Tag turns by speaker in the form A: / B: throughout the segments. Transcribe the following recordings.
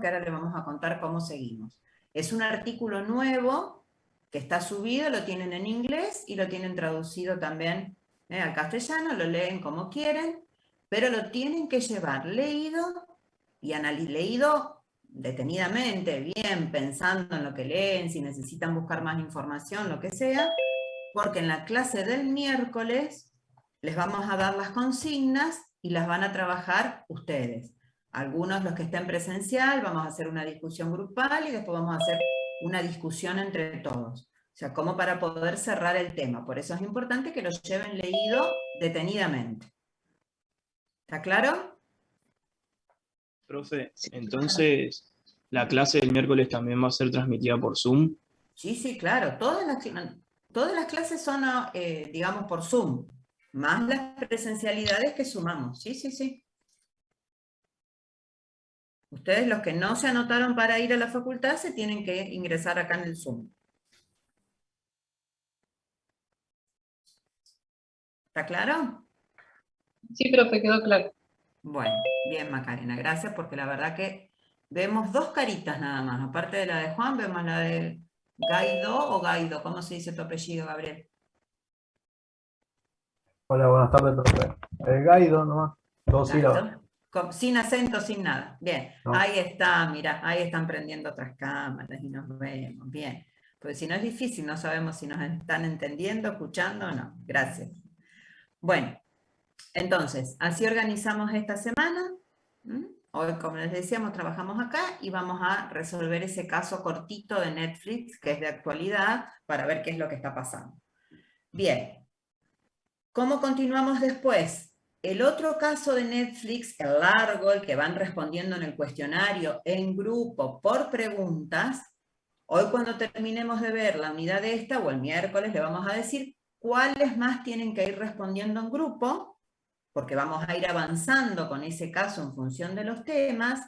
A: que ahora le vamos a contar cómo seguimos. Es un artículo nuevo que está subido, lo tienen en inglés y lo tienen traducido también al castellano, lo leen como quieren, pero lo tienen que llevar leído y leído detenidamente, bien, pensando en lo que leen, si necesitan buscar más información, lo que sea, porque en la clase del miércoles les vamos a dar las consignas y las van a trabajar ustedes. Algunos, los que estén presencial, vamos a hacer una discusión grupal y después vamos a hacer una discusión entre todos. O sea, como para poder cerrar el tema. Por eso es importante que lo lleven leído detenidamente. ¿Está claro?
B: Profe, entonces, ¿la clase del miércoles también va a ser transmitida por Zoom?
A: Sí, sí, claro. Todas las clases son, digamos, por Zoom. Más las presencialidades que sumamos. Sí, sí, sí. Ustedes, los que no se anotaron para ir a la facultad, se tienen que ingresar acá en el Zoom. ¿Está claro?
C: Sí, profe, quedó claro.
A: Bueno, bien, Macarena, gracias, porque la verdad que vemos dos caritas nada más. Aparte de la de Juan, vemos la de Gaido o Gaido. ¿Cómo se dice tu apellido, Gabriel?
D: Hola, buenas tardes, profe. Gaido nomás, dos sílabas.
A: Gaido. Sin acento, sin nada. Bien,
D: No.
A: ahí está, mira, ahí están prendiendo otras cámaras y nos vemos. Bien, pues si no es difícil, no sabemos si nos están entendiendo, escuchando o no. Gracias. Bueno, entonces, así organizamos esta semana. Hoy, como les decíamos, trabajamos acá y vamos a resolver ese caso cortito de Netflix, que es de actualidad, para ver qué es lo que está pasando. Bien, ¿cómo continuamos después? El otro caso de Netflix, el largo, el que van respondiendo en el cuestionario en grupo por preguntas, hoy cuando terminemos de ver la unidad de esta, o el miércoles, le vamos a decir cuáles más tienen que ir respondiendo en grupo, porque vamos a ir avanzando con ese caso en función de los temas,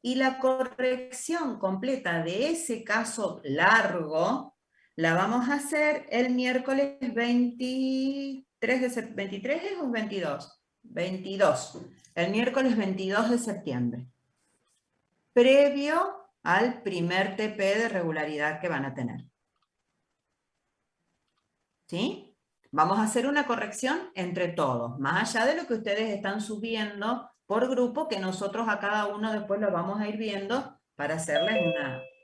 A: y la corrección completa de ese caso largo la vamos a hacer el miércoles 23 ¿es o 22? 22, el miércoles 22 de septiembre, previo al primer TP de regularidad que van a tener. ¿Sí? Vamos a hacer una corrección entre todos, más allá de lo que ustedes están subiendo por grupo, que nosotros a cada uno después lo vamos a ir viendo para hacerles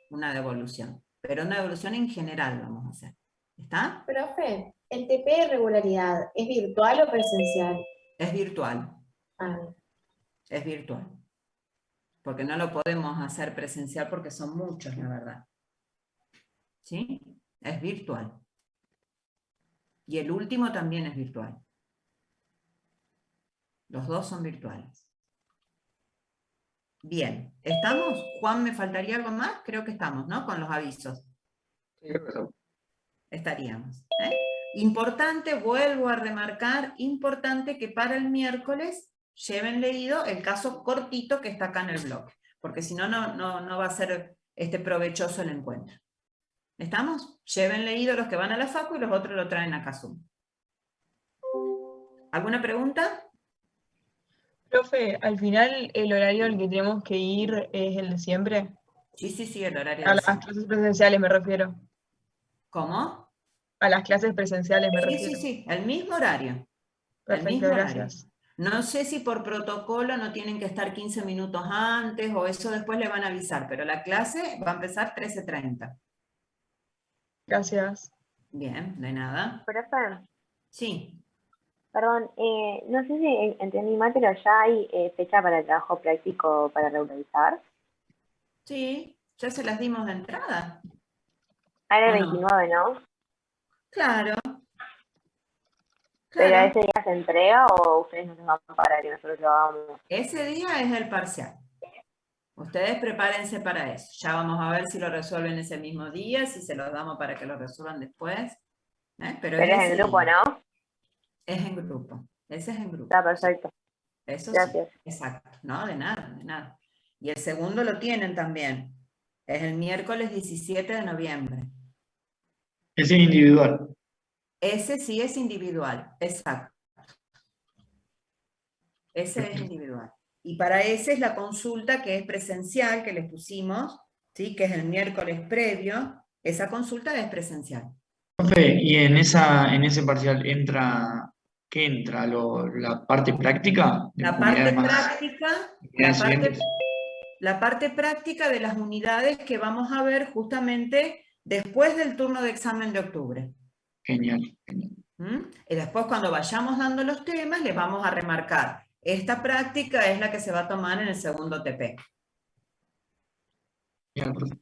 A: una devolución. Pero una devolución en general vamos a hacer. ¿Está?
E: Profe, ¿el TP de regularidad es virtual o presencial?
A: Es virtual.
E: Ah,
A: Es virtual. Porque no lo podemos hacer presencial porque son muchos, la verdad. ¿Sí? Es virtual. Y el último también es virtual. Los dos son virtuales. Bien, ¿estamos? Juan, ¿me faltaría algo más? Creo que estamos, ¿no? Con los avisos.
D: Sí, creo que estamos.
A: Estaríamos. Importante, vuelvo a remarcar, importante que para el miércoles lleven leído el caso cortito que está acá en el blog, porque si no, no va a ser provechoso el encuentro. ¿Estamos? Lleven leído los que van a la facu y los otros lo traen acá a Zoom. ¿Alguna pregunta?
C: Profe, al final el horario al que tenemos que ir es el de siempre.
A: Sí, sí, sí, el horario
C: A
A: de
C: las
A: siempre.
C: clases presenciales me refiero.
A: ¿Cómo?
C: A las clases presenciales me
A: Sí,
C: refiero.
A: sí, sí, el mismo horario. El
C: Perfecto,
A: mismo horario.
C: gracias.
A: No sé si por protocolo no tienen que estar 15 minutos antes o eso después le van a avisar, pero la clase va a empezar 13:30.
C: Gracias.
A: Bien, de nada.
F: Profe,
A: Sí,
F: perdón, no sé si entendí mal, pero ya hay fecha para el trabajo práctico para regularizar.
A: sí, ya se las dimos de entrada.
F: Era
A: ¿O
F: el
A: no?
F: 29, ¿no?
A: Claro,
F: ¿Pero
A: claro.
F: ese día se entrega o ustedes nos van para que nosotros lo hagamos?
A: Ese día es el parcial. Ustedes prepárense para eso. Ya vamos a ver si lo resuelven ese mismo día, si se los damos para que lo resuelvan después. Pero
F: Pero
A: es
F: es en
A: ese
F: grupo,
A: día.
F: ¿no?
A: Es en grupo. Ese es en grupo.
F: Está perfecto.
A: Eso
F: Gracias.
A: sí, exacto. No, de nada, de nada. Y el segundo lo tienen también. Es el miércoles 17 de noviembre.
G: Es individual.
A: Ese sí es individual, exacto. Ese es individual. Y para ese es la consulta que es presencial, que les pusimos, ¿sí? Que es el miércoles previo, esa consulta es presencial.
G: Profe, y en ese parcial entra, ¿qué entra? ¿La parte práctica? De
A: La parte
G: unidades más-
A: práctica,
G: unidades siguientes.
A: la parte práctica de las unidades que vamos a ver justamente después del turno de examen de octubre.
G: Genial, genial.
A: ¿Mm? Y después cuando vayamos dando los temas, les vamos a remarcar. Esta práctica es la que se va a tomar en el segundo TP.
G: Genial, profe.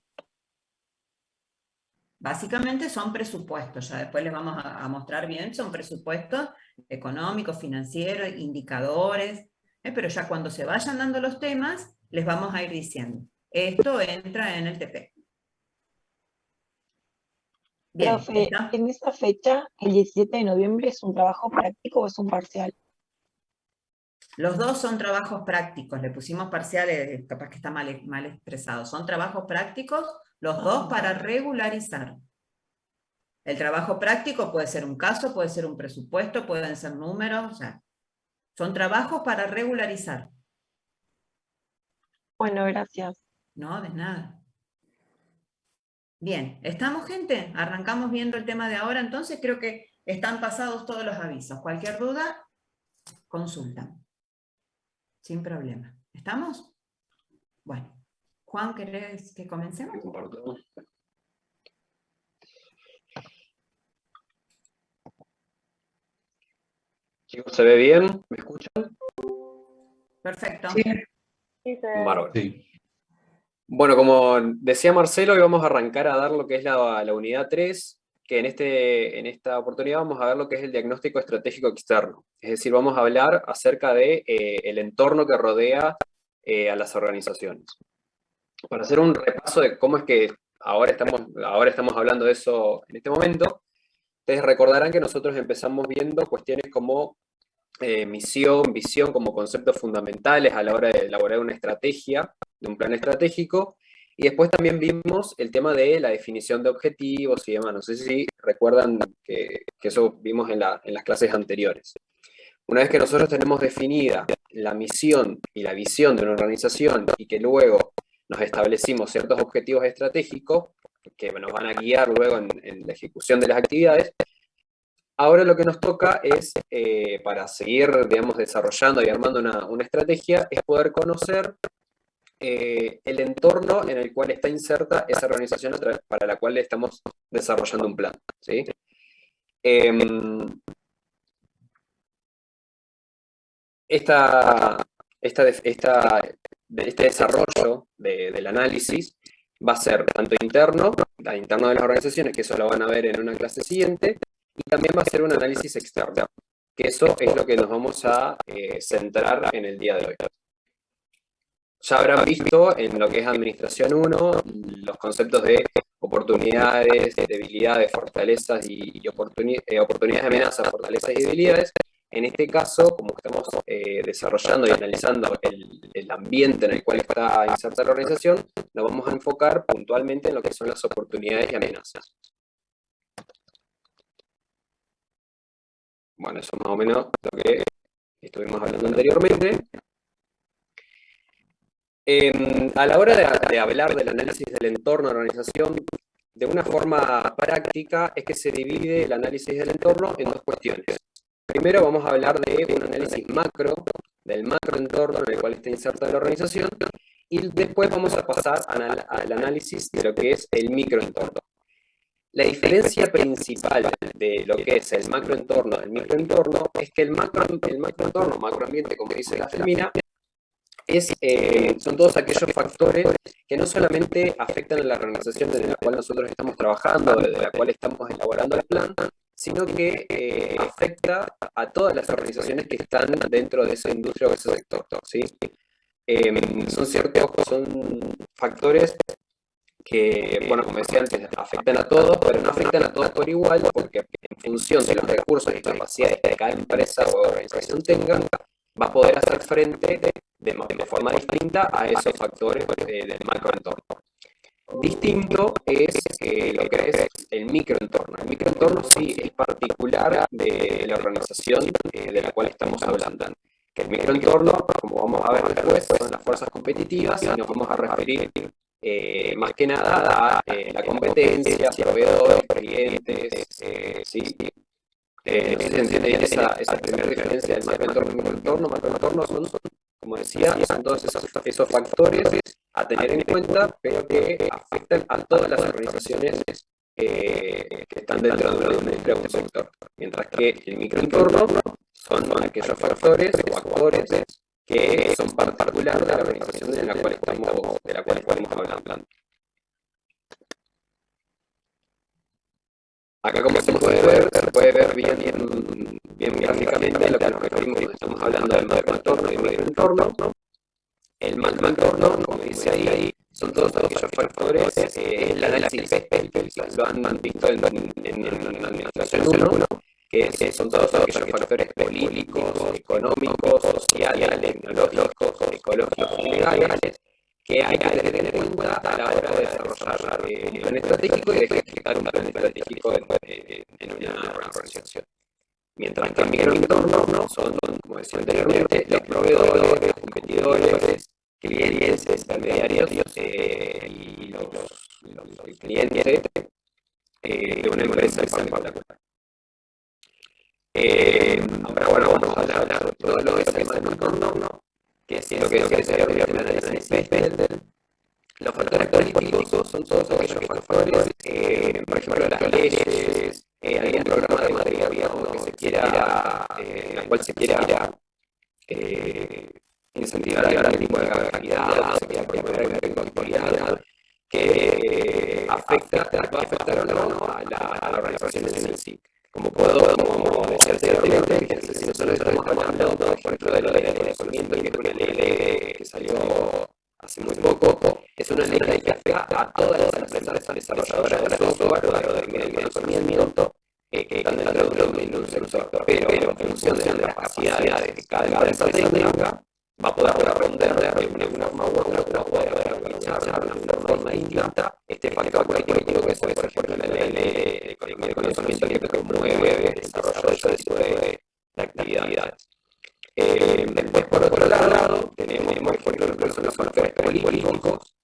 A: Básicamente son presupuestos, ya después les vamos a mostrar bien, son presupuestos económicos, financieros, indicadores, pero ya cuando se vayan dando los temas, les vamos a ir diciendo. Esto entra en el TP. Bien,
H: Profe,
A: ¿está?
H: en esa fecha, el 17 de noviembre, ¿es un trabajo práctico o es un parcial?
A: Los dos son trabajos prácticos, le pusimos parciales, capaz que está mal expresado. Son trabajos prácticos, los dos para regularizar. El trabajo práctico puede ser un caso, puede ser un presupuesto, pueden ser números, o sea, son trabajos para regularizar.
H: Bueno, gracias.
A: No, de nada. Bien, ¿estamos, gente? Arrancamos viendo el tema de ahora, entonces creo que están pasados todos los avisos. Cualquier duda, consulta. Sin problema. ¿Estamos? Bueno. Juan, ¿querés que comencemos?
I: Comparto. Chicos, ¿se ve bien? ¿Me escuchan?
A: Perfecto.
F: Sí, se-
I: Bárbaro. Bueno, como decía Marcelo, hoy vamos a arrancar a dar lo que es la unidad 3, que en esta oportunidad vamos a ver lo que es el diagnóstico estratégico externo. Es decir, vamos a hablar acerca de el entorno que rodea a las organizaciones. Para hacer un repaso de cómo es que ahora estamos hablando de eso en este momento, ustedes recordarán que nosotros empezamos viendo cuestiones como misión, visión como conceptos fundamentales a la hora de elaborar una estrategia, de un plan estratégico, y después también vimos el tema de la definición de objetivos y demás. No sé si recuerdan que eso vimos en las clases anteriores. Una vez que nosotros tenemos definida la misión y la visión de una organización y que luego nos establecimos ciertos objetivos estratégicos que nos van a guiar luego en la ejecución de las actividades, ahora lo que nos toca es, para seguir, digamos, desarrollando y armando una estrategia, es poder conocer el entorno en el cual está inserta esa organización para la cual estamos desarrollando un plan, ¿sí? Este desarrollo del análisis va a ser tanto interno de las organizaciones, que eso lo van a ver en una clase siguiente, y también va a ser un análisis externo, que eso es lo que nos vamos a centrar en el día de hoy. Ya habrán visto en lo que es Administración 1 los conceptos de oportunidades, debilidades, fortalezas y oportunidades, amenazas, fortalezas y debilidades. En este caso, como estamos desarrollando y analizando el ambiente en el cual está inserta la organización, nos vamos a enfocar puntualmente en lo que son las oportunidades y amenazas. Bueno, eso más o menos lo que estuvimos hablando anteriormente. A la hora de hablar del análisis del entorno de la organización, de una forma práctica es que se divide el análisis del entorno en dos cuestiones. Primero vamos a hablar de un análisis macro, del macroentorno en el cual está inserta la organización, y después vamos a pasar al análisis de lo que es el microentorno. La diferencia principal de lo que es el macroentorno del microentorno es que el macroentorno, macroambiente, como dice la Femina, son todos aquellos factores que no solamente afectan a la organización en la cual nosotros estamos trabajando, de la cual estamos elaborando el plan, sino que afecta a todas las organizaciones que están dentro de esa industria o ese sector, ¿sí? Son factores que, bueno, como decía antes, afectan a todos, pero no afectan a todos por igual, porque en función de los recursos y capacidades que cada empresa o organización tenga, va a poder hacer frente de forma distinta a esos factores del macroentorno. Distinto es lo que es el microentorno. El microentorno sí es particular de la organización de la cual estamos hablando. Que el microentorno, como vamos a ver después, competitivas y nos vamos a referir más que nada a la competencia, proveedores, clientes, ¿sí? No sé si se entiende bien esa primera diferencia del macroentorno y microentorno. Macroentorno son, como decía, son todos esos factores a tener en cuenta, pero que afectan a todas las organizaciones que están dentro de una industria o un sector. Mientras que el microentorno son aquellos factores o actores que son particulares de la organización de la cual estamos hablando. Acá, como se puede ver bien gráficamente lo que nos referimos cuando estamos hablando del macroentorno y microentorno. El macroentorno, como dice ahí, son todos aquellos factores, el análisis PESTEL, lo han visto en la administración 1, que son todos aquellos factores políticos, económicos, sociales, tecnológicos, ecológicos y legales, que hay que tener en cuenta a la hora de desarrollar un plan estratégico y de ejecutar un plan estratégico en una organización. Mientras que el microentorno son, como decía anteriormente, los proveedores, los competidores, clientes, intermediarios y los clientes de una empresa en particular. Ahora, bueno, vamos a hablar sobre todo lo que es el macroentorno, que es lo que se había el análisis PESTEL. Los factores políticos son todos aquellos factores, por ejemplo, las leyes, algún programa de gobierno que se quiera, en el cual se quiera incentivar algún tipo de calidad, o se quiera promover la territorialidad, que va a afectar o no a la organización en sí. Como decía anteriormente, fíjense, si nosotros estamos hablando, por ejemplo, de la ley de conocimiento, que es una ley que salió hace muy poco, es una ley que afecta a todas las empresas desarrolladoras de software de conocimiento que están dentro de un sector, pero en función de las capacidades que cada empresa tenga, va a poder responder de una forma u otra, va a poder aprovechar de una forma distinta este factor político que es, por ejemplo, la ley de conocimiento que promueve el desarrollo de ese tipo de actividades. Después, por otro lado, tenemos, por ejemplo, lo que son los factores políticos,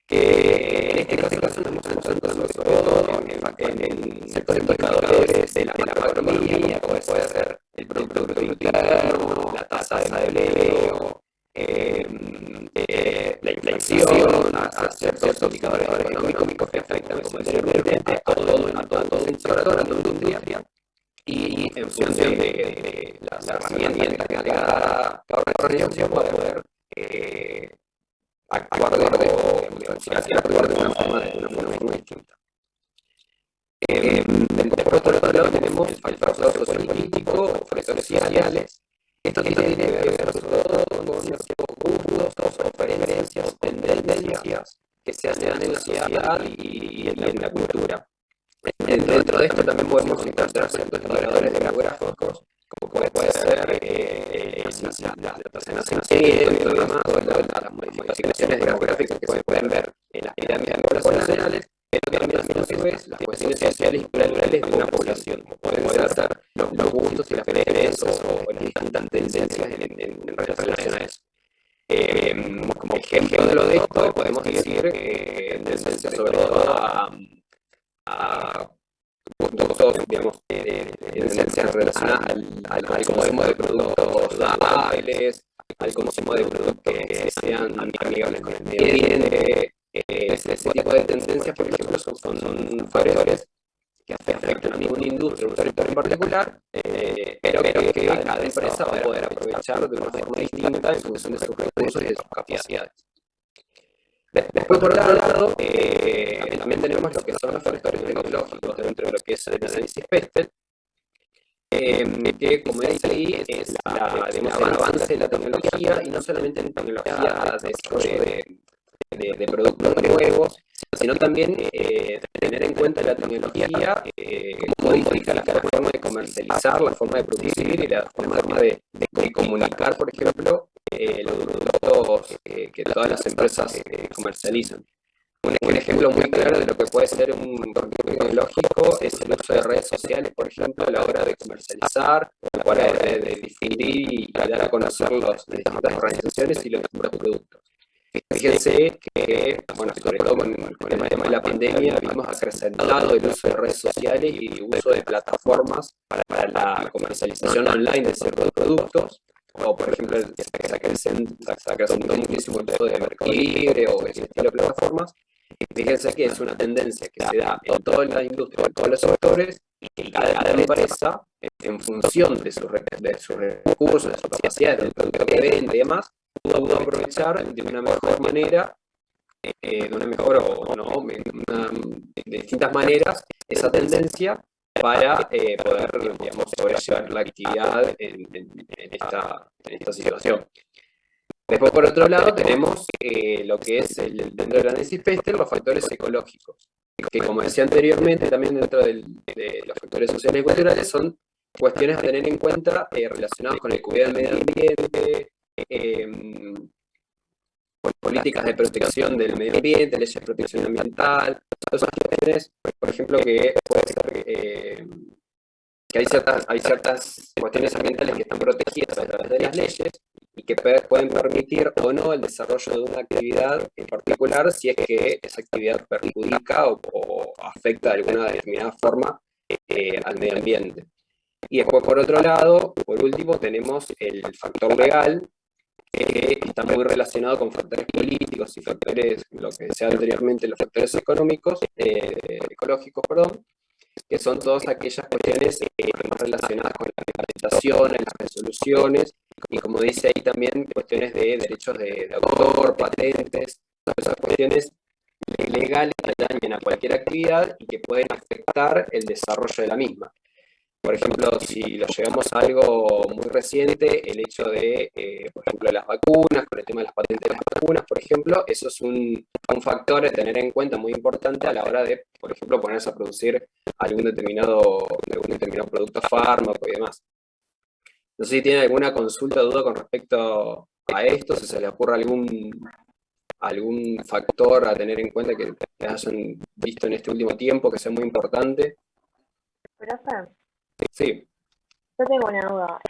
I: que en este caso nos estamos centrando sobre todo en el sector indicadores de la macroeconomía, como puede ser el Producto Bruto Interno, la tasa de empleo, la inflación, a ciertos indicadores económicos que afectan, como anteriormente, a todo el sector, a toda la industria. Y en función de las herramientas que tenga cada organización va a poder actuar de una forma distinta. Por otro lado tenemos el factor sociopolítico, factores sociales. Esto tiene que ver sobre todo con ciertos gustos o preferencias o tendencias que se dan en la sociedad y en la cultura. Dentro de esto también podemos encontrar ciertos indicadores demográficos, como puede ser las nacimiento y demás, las modificaciones demográficas que se pueden ver en las pirámides poblacionales, pero que también a su vez las cuestiones sociales y culturales de una población, como pueden ser los gustos y las preferencias o las distintas tendencias en relación a eso. Como ejemplo de esto podemos decir tendencias sobre todo a gustos, digamos, tendencias relacionadas al consumo de productos saludables, al consumo de productos que sean amigables con el medio ambiente. Ese tipo de tendencias, por ejemplo, son factores que afectan a ninguna industria, un sector en particular, pero que cada empresa va a poder aprovechar de una forma distinta en función de sus recursos y de sus capacidades. Después, por otro lado, también tenemos lo que son los factores tecnológicos dentro de lo que es el análisis PESTEL, que, como dice ahí, es el avance de la tecnología, y no solamente en tecnología de desarrollo de productos nuevos, sino también tener en cuenta la tecnología, cómo modifica la forma de comercializar, la forma de producir y la forma de comunicar, por ejemplo, los productos que todas las empresas comercializan. Un ejemplo muy claro de lo que puede ser un producto tecnológico es el uso de redes sociales, por ejemplo, a la hora de comercializar, a la hora de difundir y dar a conocer las distintas organizaciones y los distintos productos. Fíjense que, bueno, sobre todo con el tema de la pandemia, vimos acrecentado el uso de redes sociales y uso de plataformas para la comercialización online de ciertos productos, o por ejemplo, se acrecentó muchísimo el uso de Mercado Libre o ese estilo de plataformas. Fíjense que es una tendencia que se da en toda la industria, en todos los sectores, y cada empresa, en función de sus recursos, de sus capacidades, del producto que vende y demás, pudo aprovechar de una mejor manera, de distintas maneras, esa tendencia para poder, digamos, sobrellevar la actividad en esta situación. Después, por otro lado, tenemos lo que es dentro del análisis Pester, los factores ecológicos, que como decía anteriormente, también dentro de los factores sociales y culturales son cuestiones a tener en cuenta relacionadas con el cuidado del medio ambiente, políticas de protección del medio ambiente, leyes de protección ambiental, todas esas cuestiones, por ejemplo, que puede ser que hay ciertas cuestiones ambientales que están protegidas a través de las leyes y que pueden permitir o no el desarrollo de una actividad en particular si es que esa actividad perjudica o afecta de alguna determinada forma al medio ambiente. Y después, por otro lado, por último, tenemos el factor legal, que está muy relacionado con factores políticos y factores, lo que decía anteriormente, los factores económicos, ecológicos, perdón, que son todas aquellas cuestiones más relacionadas con la implementación, las resoluciones, y como dice ahí también, cuestiones de derechos de autor, patentes, todas esas cuestiones legales que dañan a cualquier actividad y que pueden afectar el desarrollo de la misma. Por ejemplo, si lo llevamos a algo muy reciente, el hecho de, por ejemplo, las vacunas, con el tema de las patentes de las vacunas, por ejemplo, eso es un factor a tener en cuenta muy importante a la hora de, por ejemplo, ponerse a producir algún determinado producto fármaco y demás. No sé si tienen alguna consulta o duda con respecto a esto, si se les ocurre algún factor a tener en cuenta que hayan visto en este último tiempo que sea muy importante.
F: Profe,
I: Sí.
F: yo tengo una duda.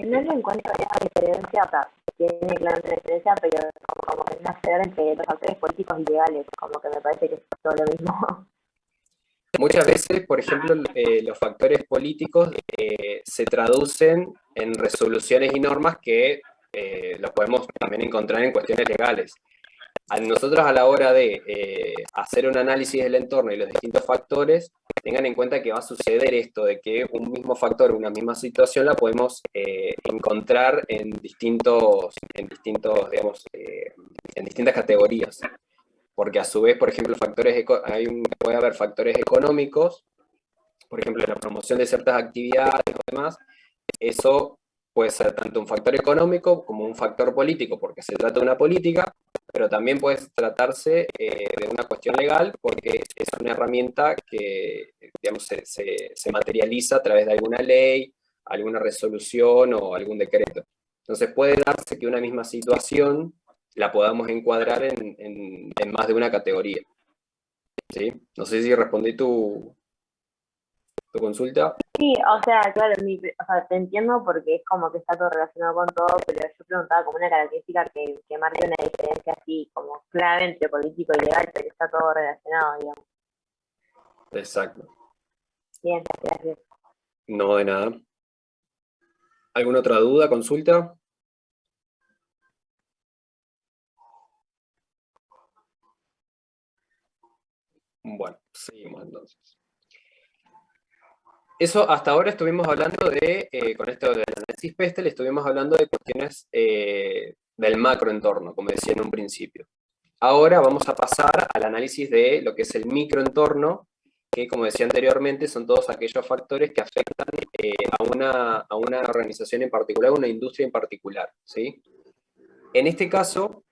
F: No le encuentro esa diferencia, o sea, tiene claramente una diferencia, pero como que no sé entre los factores políticos y legales, como que me parece que es todo lo mismo.
I: Muchas veces, por ejemplo, los factores políticos se traducen en resoluciones y normas que los podemos también encontrar en cuestiones legales. Nosotros a la hora de hacer un análisis del entorno y los distintos factores, tengan en cuenta que va a suceder esto de que un mismo factor, una misma situación la podemos encontrar en digamos, en distintas categorías. Porque a su vez, por ejemplo, puede haber factores económicos, por ejemplo, la promoción de ciertas actividades o demás, eso puede ser tanto un factor económico como un factor político, porque se trata de una política, pero también puede tratarse de una cuestión legal, porque es una herramienta que, digamos, se materializa a través de alguna ley, alguna resolución o algún decreto. Entonces puede darse que una misma situación la podamos encuadrar en más de una categoría. ¿Sí? No sé si respondí tu consulta.
F: Sí, o sea, claro, o sea, te entiendo porque es como que está todo relacionado con todo, pero yo preguntaba como una característica que marque una diferencia así, como clave entre político y legal, pero está todo relacionado, digamos.
I: Exacto.
F: Bien, gracias.
I: No, de nada. ¿Alguna otra duda, consulta? Bueno, seguimos entonces. Eso hasta ahora estuvimos hablando con esto del análisis Pestel, estuvimos hablando de cuestiones del macroentorno, como decía en un principio. Ahora vamos a pasar al análisis de lo que es el microentorno, que como decía anteriormente son todos aquellos factores que afectan a una organización en particular, a una industria en particular, ¿sí? En este caso,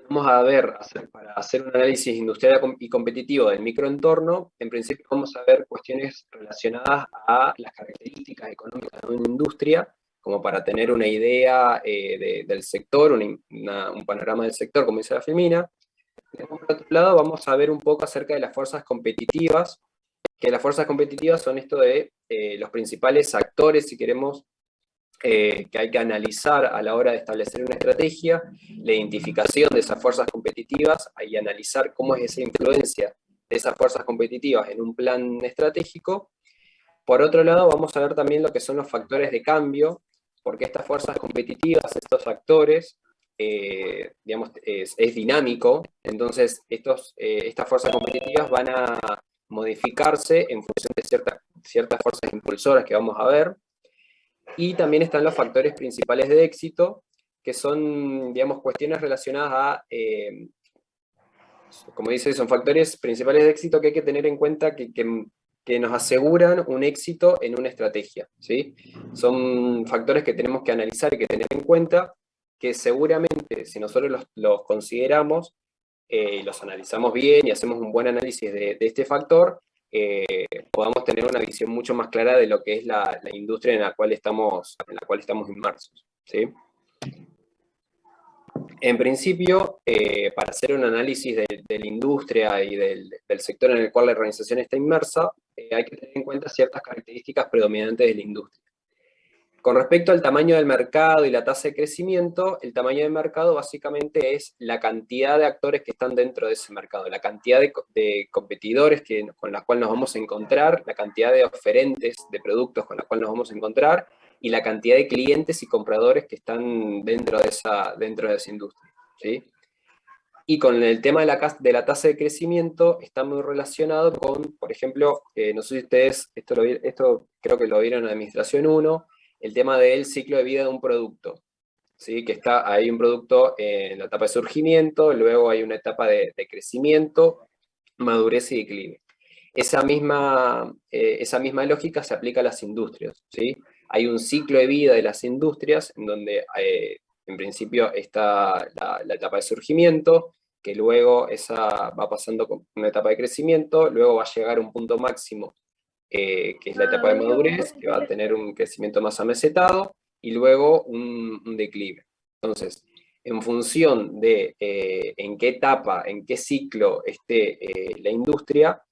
I: vamos a ver, para hacer un análisis industrial y competitivo del microentorno, en principio vamos a ver cuestiones relacionadas a las características económicas de una industria, como para tener una idea del sector, un panorama del sector, como dice la Filmina. Después, por otro lado, vamos a ver un poco acerca de las fuerzas competitivas, que las fuerzas competitivas son esto de los principales actores, si queremos, que hay que analizar a la hora de establecer una estrategia, la identificación de esas fuerzas competitivas y analizar cómo es esa influencia de esas fuerzas competitivas en un plan estratégico. Por otro lado, vamos a ver también lo que son los factores de cambio, porque estas fuerzas competitivas, estos factores, digamos, es dinámico, entonces estas fuerzas competitivas van a modificarse en función de ciertas fuerzas impulsoras que vamos a ver, y también están los factores principales de éxito, que son, digamos, cuestiones relacionadas a, como dice, son factores principales de éxito que hay que tener en cuenta que nos aseguran un éxito en una estrategia, ¿sí? Son factores que tenemos que analizar y que tener en cuenta, que seguramente, si nosotros los consideramos, los analizamos bien y hacemos un buen análisis de este factor, podamos tener una visión mucho más clara de lo que es la industria en la cual estamos inmersos, ¿sí? En principio, para hacer un análisis de la industria y del sector en el cual la organización está inmersa, hay que tener en cuenta ciertas características predominantes de la industria. Con respecto al tamaño del mercado y la tasa de crecimiento, el tamaño del mercado básicamente es la cantidad de actores que están dentro de ese mercado, la cantidad de competidores con las cuales nos vamos a encontrar, la cantidad de oferentes de productos con las cuales nos vamos a encontrar, y la cantidad de clientes y compradores que están dentro de esa industria, ¿sí? Y con el tema de la tasa de crecimiento está muy relacionado con, por ejemplo, no sé si ustedes, esto creo que lo vieron en Administración 1, el tema del ciclo de vida de un producto, ¿sí? Que hay un producto en la etapa de surgimiento, luego hay una etapa de crecimiento, madurez y declive. Esa misma lógica se aplica a las industrias, ¿sí? Hay un ciclo de vida de las industrias en donde en principio está la etapa de surgimiento, que luego esa va pasando con una etapa de crecimiento, luego va a llegar a un punto máximo, que es la etapa de madurez, que va a tener un crecimiento más amesetado, y luego un declive. Entonces, en función de en qué etapa, en qué ciclo esté la industria,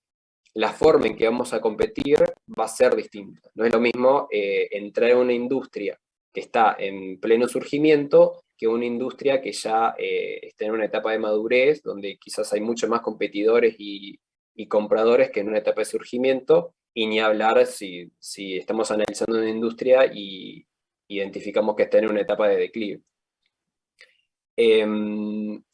I: la forma en que vamos a competir va a ser distinta. No es lo mismo entrar en una industria que está en pleno surgimiento que una industria que ya está en una etapa de madurez, donde quizás hay mucho más competidores y compradores que en una etapa de surgimiento, y ni hablar si estamos analizando una industria y identificamos que está en una etapa de declive.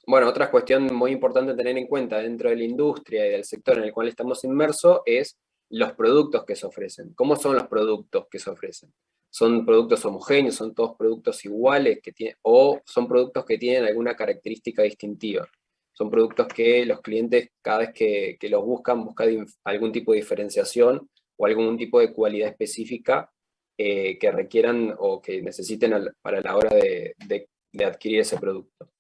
I: Bueno, otra cuestión muy importante a tener en cuenta dentro de la industria y del sector en el cual estamos inmersos es los productos que se ofrecen. ¿Cómo son los productos que se ofrecen? ¿Son productos homogéneos? ¿Son todos productos iguales? ¿O son productos que tienen alguna característica distintiva? Son productos que los clientes, cada vez que los buscan algún tipo de diferenciación o algún tipo de cualidad específica que requieran o que necesiten para la hora de adquirir ese producto.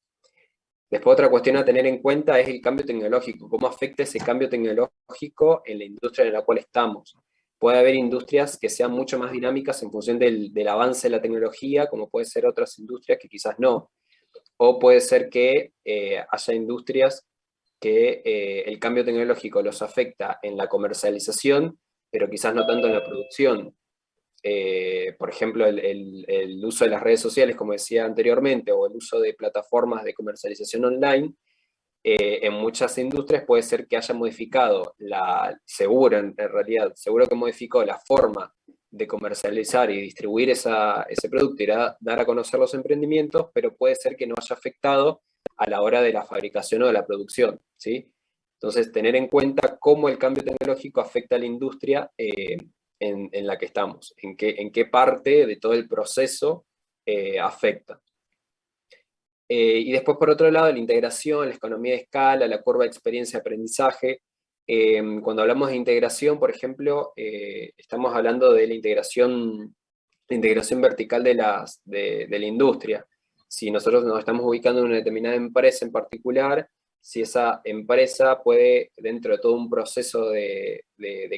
I: Después, otra cuestión a tener en cuenta es el cambio tecnológico. ¿Cómo afecta ese cambio tecnológico en la industria en la cual estamos? Puede haber industrias que sean mucho más dinámicas en función del avance de la tecnología, como puede ser otras industrias que quizás no. O puede ser que haya industrias que el cambio tecnológico los afecta en la comercialización, pero quizás no tanto en la producción. Por ejemplo, el uso de las redes sociales, como decía anteriormente, o el uso de plataformas de comercialización online, en muchas industrias puede ser que haya modificado, seguro que modificó la forma de comercializar y distribuir ese producto y dar a conocer los emprendimientos, pero puede ser que no haya afectado a la hora de la fabricación o de la producción, ¿sí? Entonces, tener en cuenta cómo el cambio tecnológico afecta a la industria en la que estamos, en qué parte de todo el proceso afecta. Y después, por otro lado, la integración, la economía de escala, la curva de experiencia-aprendizaje. Cuando hablamos de integración, por ejemplo, estamos hablando de la integración vertical de la industria. Si nosotros nos estamos ubicando en una determinada empresa en particular, si esa empresa puede, dentro de todo un proceso de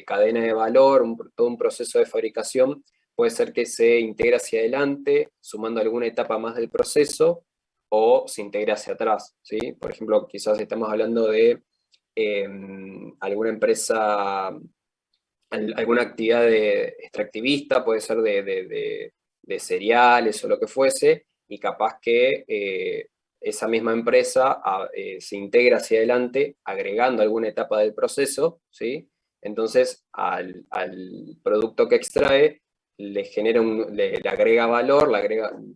I: cadena de valor, todo un proceso de fabricación, puede ser que se integre hacia adelante, sumando alguna etapa más del proceso, o se integre hacia atrás, ¿sí? Por ejemplo, quizás estamos hablando de alguna empresa, alguna actividad extractivista, puede ser de de cereales o lo que fuese, y capaz que esa misma empresa se integra hacia adelante agregando alguna etapa del proceso, ¿sí? Entonces al producto que extrae le genera le agrega valor,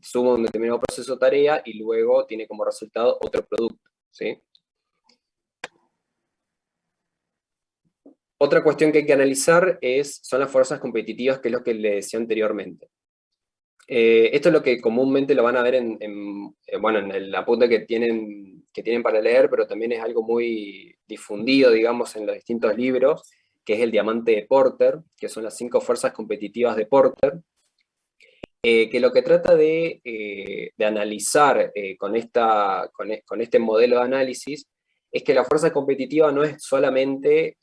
I: suma un determinado proceso o tarea y luego tiene como resultado otro producto, ¿sí? Otra cuestión que hay que analizar son las fuerzas competitivas, que es lo que le decía anteriormente. Esto es lo que comúnmente lo van a ver en el apunte que tienen para leer, pero también es algo muy difundido, digamos, en los distintos libros, que es el diamante de Porter, que son las 5 fuerzas competitivas de Porter, que lo que trata de analizar con este modelo de análisis es que la fuerza competitiva no es solamente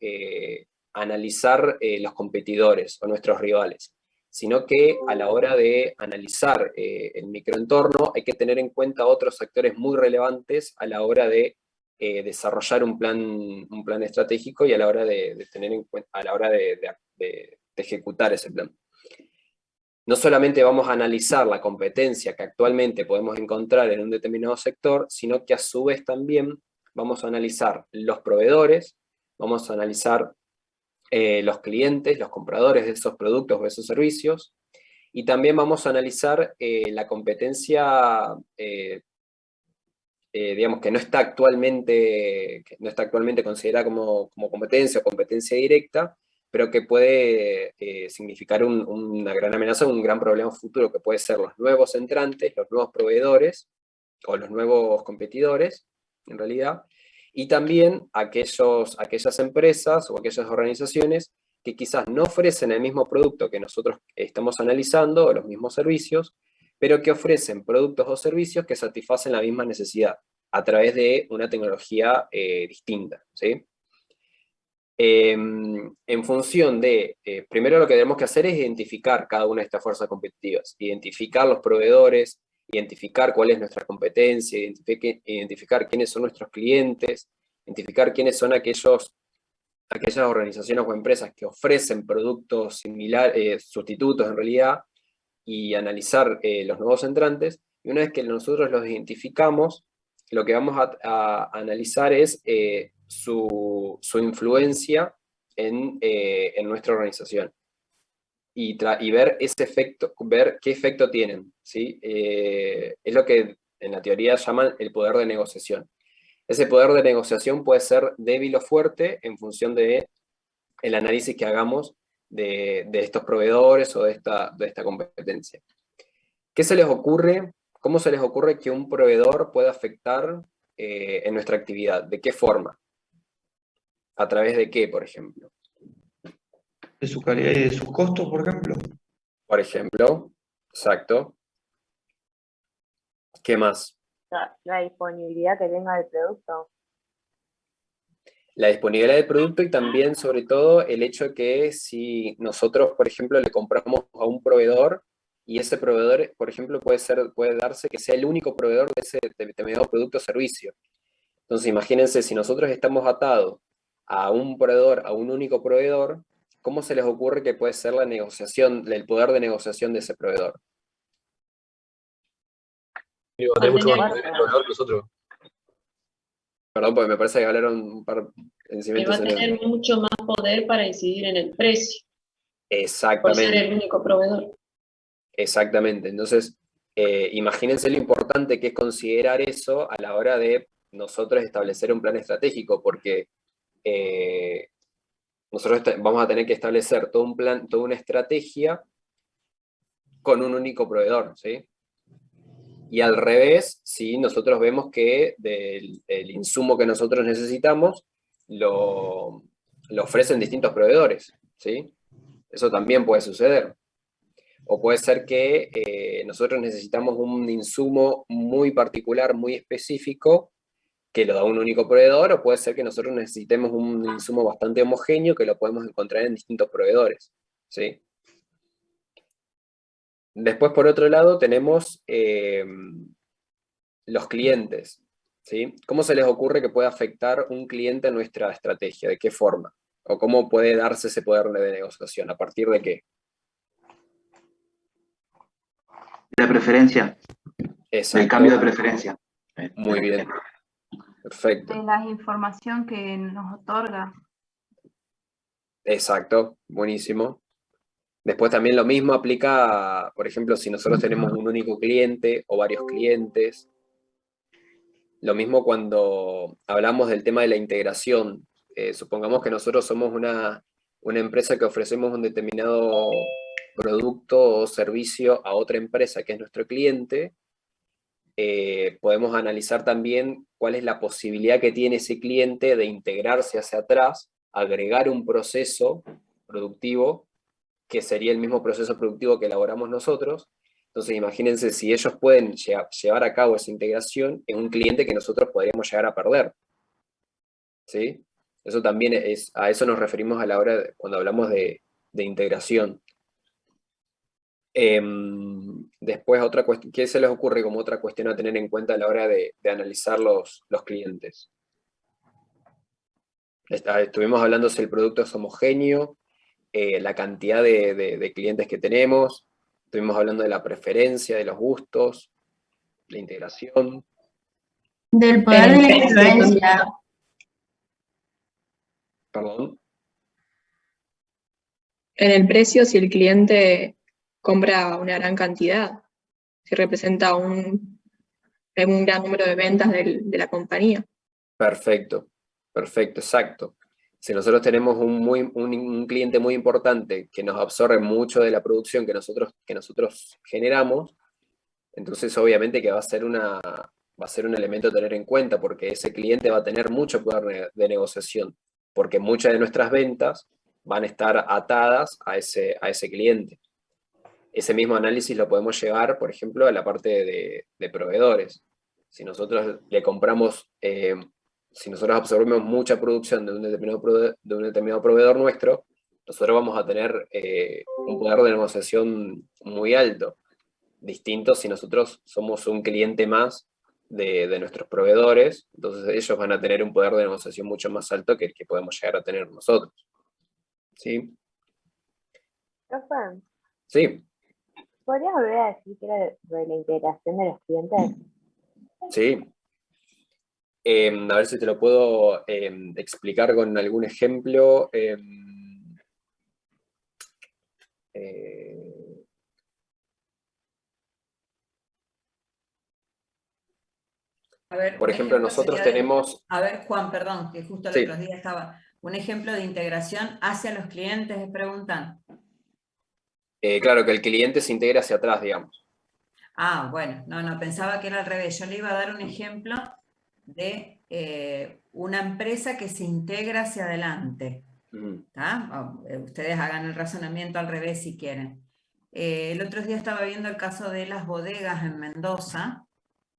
I: analizar los competidores o nuestros rivales, sino que a la hora de analizar el microentorno hay que tener en cuenta otros actores muy relevantes a la hora de desarrollar un plan estratégico y a la hora de tener en cuenta, a la hora de ejecutar ese plan. No solamente vamos a analizar la competencia que actualmente podemos encontrar en un determinado sector, sino que a su vez también vamos a analizar los proveedores, vamos a analizar los clientes, los compradores de esos productos o de esos servicios, y también vamos a analizar la competencia, digamos, que no está actualmente considerada como competencia o competencia directa, pero que puede significar una gran amenaza, un gran problema futuro, que puede ser los nuevos entrantes, los nuevos proveedores, o los nuevos competidores, en realidad, y también aquellas empresas o aquellas organizaciones que quizás no ofrecen el mismo producto que nosotros estamos analizando, o los mismos servicios, pero que ofrecen productos o servicios que satisfacen la misma necesidad, a través de una tecnología distinta, ¿sí? En función de, primero lo que tenemos que hacer es identificar cada una de estas fuerzas competitivas, identificar los proveedores, identificar cuál es nuestra competencia, identificar quiénes son nuestros clientes, identificar quiénes son aquellas organizaciones o empresas que ofrecen productos similares, sustitutos en realidad, y analizar los nuevos entrantes. Y una vez que nosotros los identificamos, lo que vamos a analizar es su influencia en nuestra organización. Y ver ese efecto, ver qué efecto tienen, ¿sí? Es lo que en la teoría llaman el poder de negociación. Ese poder de negociación puede ser débil o fuerte en función del análisis que hagamos de estos proveedores o de esta competencia. ¿Qué se les ocurre? ¿Cómo se les ocurre que un proveedor pueda afectar en nuestra actividad? ¿De qué forma? ¿A través de qué, por ejemplo?
G: De su calidad y de sus costos, por ejemplo.
I: Por ejemplo, exacto. ¿Qué más?
F: La disponibilidad que tenga el producto.
I: La disponibilidad del producto, y también, sobre todo, el hecho de que si nosotros, por ejemplo, le compramos a un proveedor, y ese proveedor, por ejemplo, puede darse que sea el único proveedor de ese determinado producto o servicio. Entonces, imagínense, si nosotros estamos atados a un proveedor, a un único proveedor, ¿cómo se les ocurre que puede ser la negociación, el poder de negociación de ese proveedor?
J: Va a tener mucho más poder el proveedor que nosotros.
I: Perdón, porque me parece que hablaron un par encima.
K: Que va a tener mucho más poder para incidir en el precio.
I: Exactamente.
K: Por ser el único proveedor.
I: Exactamente. Entonces, imagínense lo importante que es considerar eso a la hora de nosotros establecer un plan estratégico, porque nosotros vamos a tener que establecer todo un plan, toda una estrategia con un único proveedor, ¿sí? Y al revés, si nosotros vemos que el insumo que nosotros necesitamos lo ofrecen distintos proveedores, ¿sí? Eso también puede suceder. O puede ser que nosotros necesitamos un insumo muy particular, muy específico, que lo da un único proveedor, o puede ser que nosotros necesitemos un insumo bastante homogéneo que lo podemos encontrar en distintos proveedores, ¿sí? Después, por otro lado, tenemos los clientes, ¿sí? ¿Cómo se les ocurre que puede afectar un cliente a nuestra estrategia? ¿De qué forma? ¿O cómo puede darse ese poder de negociación? ¿A partir de qué?
G: La preferencia,
I: Exacto.
G: el cambio de preferencia.
I: Muy bien. Perfecto.
L: De la información que nos otorga.
I: Exacto, buenísimo. Después también lo mismo aplica, por ejemplo, si nosotros tenemos un único cliente o varios clientes. Lo mismo cuando hablamos del tema de la integración. Supongamos que nosotros somos una empresa que ofrecemos un determinado producto o servicio a otra empresa que es nuestro cliente. Podemos analizar también cuál es la posibilidad que tiene ese cliente de integrarse hacia atrás, agregar un proceso productivo, que sería el mismo proceso productivo que elaboramos nosotros. Entonces imagínense si ellos pueden llevar a cabo esa integración en un cliente que nosotros podríamos llegar a perder. ¿Sí? Eso también a eso nos referimos a la hora cuando hablamos de integración. Después, otra cuestión, ¿qué se les ocurre como otra cuestión a tener en cuenta a la hora de analizar los clientes? Estuvimos hablando si el producto es homogéneo, la cantidad de clientes que tenemos, estuvimos hablando de la preferencia, de los gustos, la integración.
K: Del poder de la influencia.
I: Perdón.
C: En el precio, si el cliente compra una gran cantidad, si representa un gran número de ventas de la compañía.
I: Perfecto, perfecto, exacto. Si nosotros tenemos un cliente muy importante que nos absorbe mucho de la producción que nosotros generamos, entonces obviamente que va a ser un elemento a tener en cuenta, porque ese cliente va a tener mucho poder de negociación, porque muchas de nuestras ventas van a estar atadas a ese cliente. Ese mismo análisis lo podemos llevar, por ejemplo, a la parte de proveedores. Si nosotros le compramos, si nosotros absorbemos mucha producción de un determinado proveedor nuestro, nosotros vamos a tener un poder de negociación muy alto. Distinto si nosotros somos un cliente más de nuestros proveedores, entonces ellos van a tener un poder de negociación mucho más alto que el que podemos llegar a tener nosotros. ¿Sí?
F: Profe,
I: Sí,
F: ¿podrías volver a decir que era de la integración de los clientes?
I: sí. A ver si te lo puedo explicar con algún ejemplo.
A: A ver,
I: Por
A: un
I: ejemplo,
A: ejemplo
I: nosotros
A: sería
I: tenemos...
A: A ver, Juan, perdón, que justo el
I: Sí.
A: otro día estaba. Un ejemplo de integración hacia los clientes, preguntan.
I: Claro, que el cliente se integra hacia atrás, digamos.
A: Ah, bueno, no, pensaba que era al revés. Yo le iba a dar un ejemplo de una empresa que se integra hacia adelante. ¿Tá? Ustedes hagan el razonamiento al revés si quieren. El otro día estaba viendo el caso de las bodegas en Mendoza,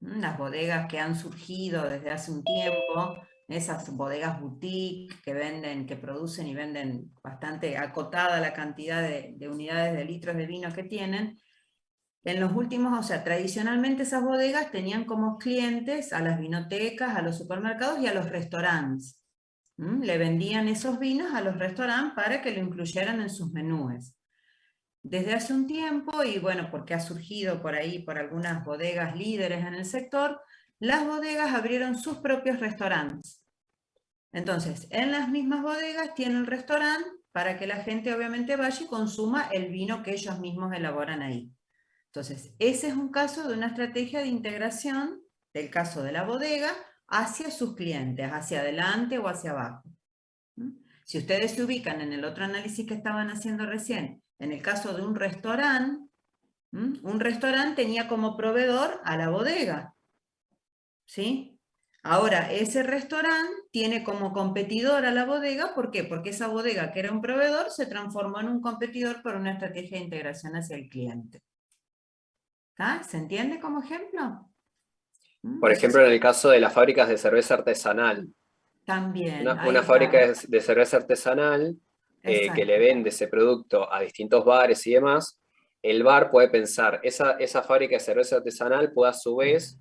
A: las bodegas que han surgido desde hace un tiempo, esas bodegas boutique que venden, que producen y venden bastante acotada la cantidad de unidades de litros de vino que tienen. En los últimos, o sea, tradicionalmente esas bodegas tenían como clientes a las vinotecas, a los supermercados y a los restaurantes. Le vendían esos vinos a los restaurantes para que lo incluyeran en sus menúes. Desde hace un tiempo, y bueno, porque ha surgido por ahí, por algunas bodegas líderes en el sector, las bodegas abrieron sus propios restaurantes. Entonces, en las mismas bodegas tienen el restaurante para que la gente obviamente vaya y consuma el vino que ellos mismos elaboran ahí. Entonces, ese es un caso de una estrategia de integración del caso de la bodega hacia sus clientes, hacia adelante o hacia abajo. Si ustedes se ubican en el otro análisis que estaban haciendo recién, en el caso de un restaurante tenía como proveedor a la bodega. ¿Sí? Ahora, ese restaurante tiene como competidor a la bodega, ¿por qué? Porque esa bodega que era un proveedor se transformó en un competidor por una estrategia de integración hacia el cliente. ¿Ah? ¿Se entiende como ejemplo?
I: Por ejemplo, en el caso de las fábricas de cerveza artesanal.
A: También.
I: Una fábrica de cerveza artesanal que le vende ese producto a distintos bares y demás, el bar puede pensar, esa fábrica de cerveza artesanal puede a su vez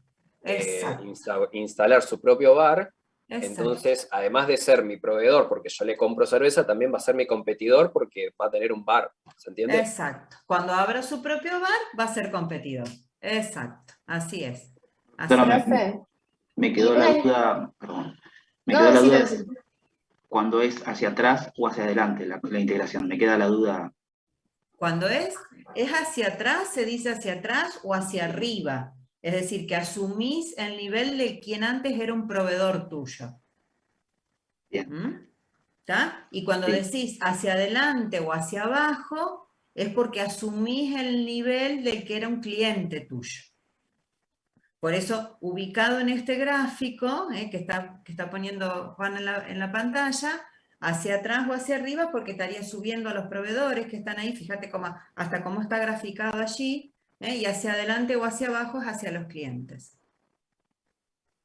I: instalar su propio bar. Entonces, además de ser mi proveedor porque yo le compro cerveza, también va a ser mi competidor porque va a tener un bar. ¿Se entiende?
A: Exacto. Cuando abra su propio bar, va a ser competidor. Exacto, así es. Así
M: Pero
A: es.
M: me quedó la duda, perdón, me quedó la duda cuando es hacia atrás o hacia adelante la integración, me queda la duda.
A: Cuando es hacia atrás, se dice hacia atrás o hacia arriba. Es decir, que asumís el nivel de quien antes era un proveedor tuyo.
M: Bien.
A: ¿Está? Y cuando decís hacia adelante o hacia abajo, es porque asumís el nivel del que era un cliente tuyo. Por eso, ubicado en este gráfico, que está poniendo Juan en la pantalla, hacia atrás o hacia arriba, porque estaría subiendo a los proveedores que están ahí, fíjate hasta cómo está graficado allí, y hacia adelante o hacia abajo es hacia los clientes.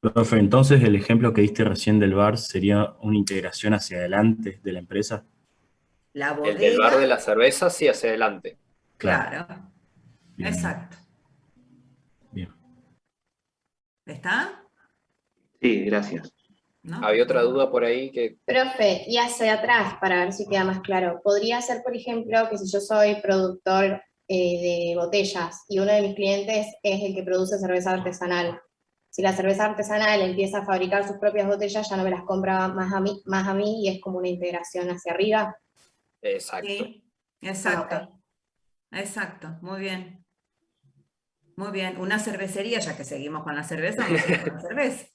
N: Profe, entonces el ejemplo que diste recién del bar sería una integración hacia adelante de la empresa.
A: La bodega.
I: El del bar de la cerveza, sí, hacia adelante.
A: Claro.
N: Bien.
A: Exacto.
N: Bien.
A: ¿Está?
M: Sí, gracias.
A: ¿No?
I: Había otra duda por ahí que...
E: Profe, y hacia atrás, para ver si queda más claro. Podría ser, por ejemplo, que si yo soy productor de botellas y uno de mis clientes es el que produce cerveza artesanal. Si la cerveza artesanal empieza a fabricar sus propias botellas, ya no me las compra más a mí y es como una integración hacia arriba.
I: Exacto.
A: Sí, exacto. Exacto, muy bien. Muy bien, una cervecería, ya que seguimos con la cerveza, vamos a seguir con la cerveza.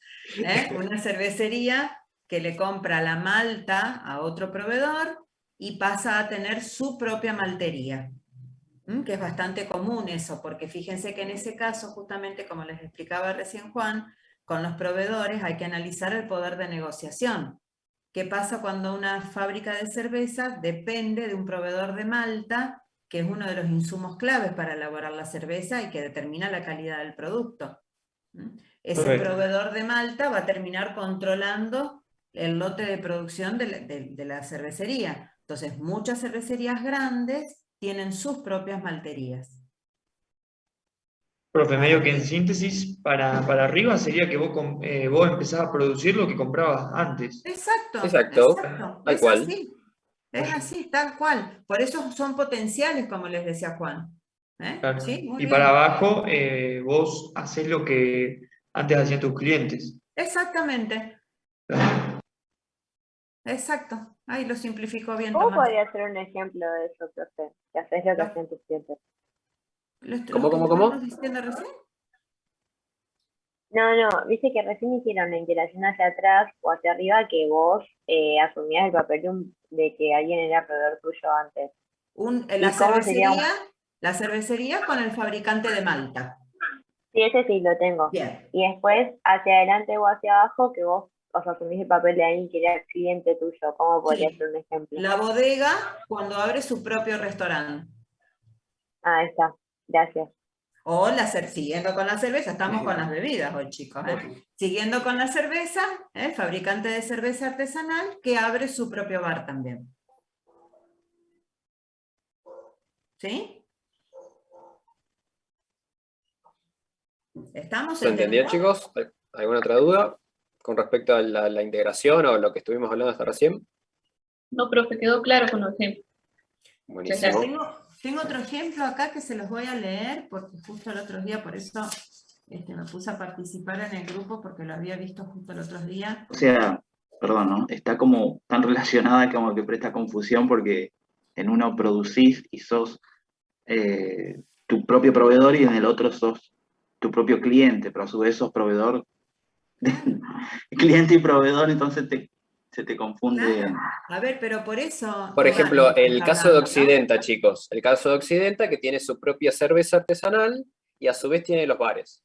A: Una cervecería que le compra la malta a otro proveedor y pasa a tener su propia maltería. Que es bastante común eso, porque fíjense que en ese caso, justamente como les explicaba recién Juan, con los proveedores hay que analizar el poder de negociación. ¿Qué pasa cuando una fábrica de cerveza depende de un proveedor de malta, que es uno de los insumos claves para elaborar la cerveza y que determina la calidad del producto? Ese
G: Correcto.
A: proveedor de malta va a terminar controlando el lote de producción de la cervecería. Entonces, muchas cervecerías grandes tienen sus propias malterías.
G: Profe, medio que en síntesis, para arriba sería que vos empezás a producir lo que comprabas antes.
A: Exacto,
I: Exacto,
A: exacto.
I: tal
A: Es
I: cual.
A: así. Es así, tal cual. Por eso son potenciales, como les decía Juan.
G: Claro.
A: Sí, muy
G: Y
A: bien.
G: para abajo, vos hacés lo que antes hacían tus clientes.
A: Exactamente. Exacto. Ahí lo simplificó bien
F: ¿Cómo
A: Tomás.
F: podría ser un ejemplo de eso, profe? Que haces lo que hacen tus clientes.
I: ¿Cómo?
A: ¿Estamos diciendo recién?
F: No, viste que recién hicieron la integración hacia atrás o hacia arriba que vos asumías el papel de que alguien era proveedor tuyo antes.
A: La cervecería con el fabricante de malta.
F: Sí, ese sí lo tengo.
A: Bien.
F: Y después, hacia adelante o hacia abajo, que vos asumís el papel de alguien que era cliente tuyo. ¿Cómo podría ser un ejemplo?
A: La bodega cuando abre su propio restaurante.
F: Ah, ahí está. Gracias.
A: O siguiendo con la cerveza, estamos con las bebidas hoy, chicos. Siguiendo con la cerveza, fabricante de cerveza artesanal que abre su propio bar también. ¿Sí? ¿Estamos
I: ¿Se entendió, chicos? ¿Alguna otra duda con respecto a la integración o lo que estuvimos hablando hasta recién?
K: No, profe, quedó claro con los ejemplos.
I: Buenísimo.
A: Tengo otro ejemplo acá que se los voy a leer, porque justo el otro día, por eso me puse a participar en el grupo, porque lo había visto justo el otro día.
M: O sea, perdón, ¿no? Está como tan relacionada como que presta confusión porque en uno producís y sos tu propio proveedor y en el otro sos tu propio cliente, pero a su vez sos proveedor, cliente y proveedor, entonces se te confunde.
A: Claro. A ver, pero por eso...
I: Por ejemplo, el caso de Occidenta, chicos. El caso de Occidenta, que tiene su propia cerveza artesanal y a su vez tiene los bares.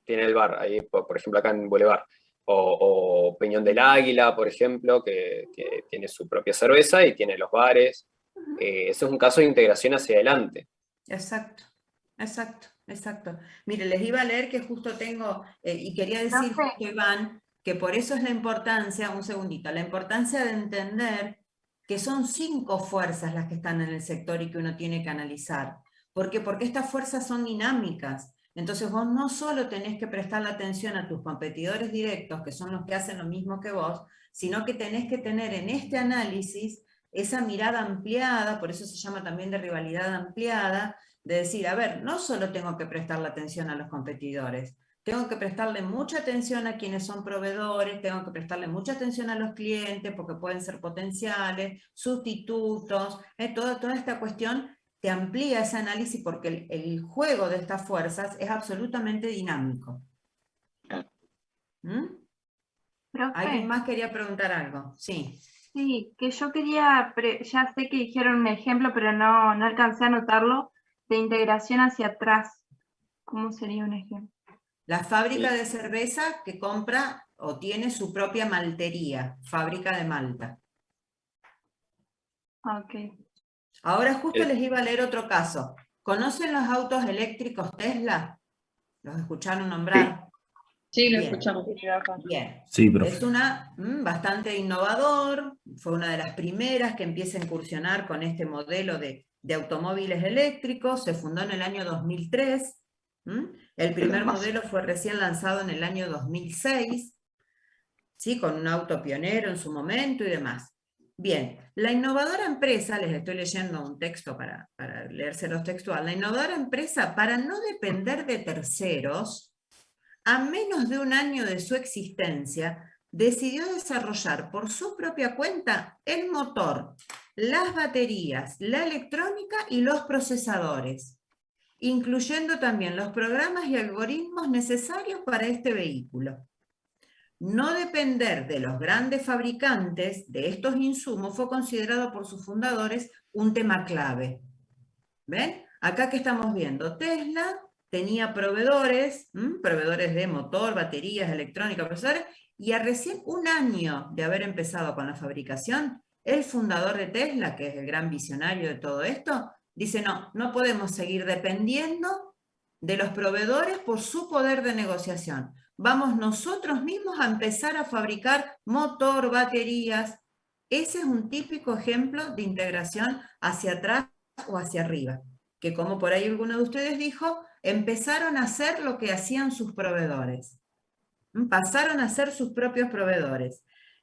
I: Tiene el bar, ahí, por ejemplo, acá en Boulevard. O Peñón del Águila, por ejemplo, que tiene su propia cerveza y tiene los bares. Ese es un caso de integración hacia adelante.
A: Exacto, exacto, exacto. Mire, les iba a leer que justo tengo, y quería decir, justo, Iván, que por eso es la importancia, un segundito, la importancia de entender que son 5 fuerzas las que están en el sector y que uno tiene que analizar. ¿Por qué? Porque estas fuerzas son dinámicas. Entonces vos no solo tenés que prestarle atención a tus competidores directos, que son los que hacen lo mismo que vos, sino que tenés que tener en este análisis esa mirada ampliada, por eso se llama también de rivalidad ampliada, de decir, a ver, no solo tengo que prestarle atención a los competidores, tengo que prestarle mucha atención a quienes son proveedores, tengo que prestarle mucha atención a los clientes, porque pueden ser potenciales, sustitutos, toda esta cuestión te amplía ese análisis porque el juego de estas fuerzas es absolutamente dinámico. ¿Mm?
L: Profe.
A: ¿Alguien más quería preguntar algo? Sí.
L: Sí, que yo quería, ya sé que dijeron un ejemplo, pero no alcancé a anotarlo, de integración hacia atrás. ¿Cómo sería un ejemplo?
A: La fábrica de cerveza que compra o tiene su propia maltería, fábrica de Malta.
L: Ok.
A: Ahora justo les iba a leer otro caso. ¿Conocen los autos eléctricos Tesla? ¿Los escucharon nombrar?
K: Sí, lo
A: Bien.
K: escuchamos.
A: Bien.
N: Sí, profe.
A: Es una bastante innovador, fue una de las primeras que empieza a incursionar con este modelo de automóviles eléctricos, se fundó en el año 2003, el primer modelo fue recién lanzado en el año 2006, ¿sí? Con un auto pionero en su momento y demás. Bien, la innovadora empresa, les estoy leyendo un texto para leérselos textual, la innovadora empresa, para no depender de terceros, a menos de un año de su existencia, decidió desarrollar por su propia cuenta el motor, las baterías, la electrónica y los procesadores, incluyendo también los programas y algoritmos necesarios para este vehículo. No depender de los grandes fabricantes de estos insumos fue considerado por sus fundadores un tema clave. ¿Ven? Acá que estamos viendo, Tesla tenía proveedores, proveedores de motor, baterías, electrónica, procesadores, y a recién un año de haber empezado con la fabricación, el fundador de Tesla, que es el gran visionario de todo esto, dice, no podemos seguir dependiendo de los proveedores por su poder de negociación. Vamos nosotros mismos a empezar a fabricar motor, baterías. Ese es un típico ejemplo de integración hacia atrás o hacia arriba, que como por ahí alguno de ustedes dijo, empezaron a hacer lo que hacían sus proveedores. Pasaron a ser sus propios proveedores.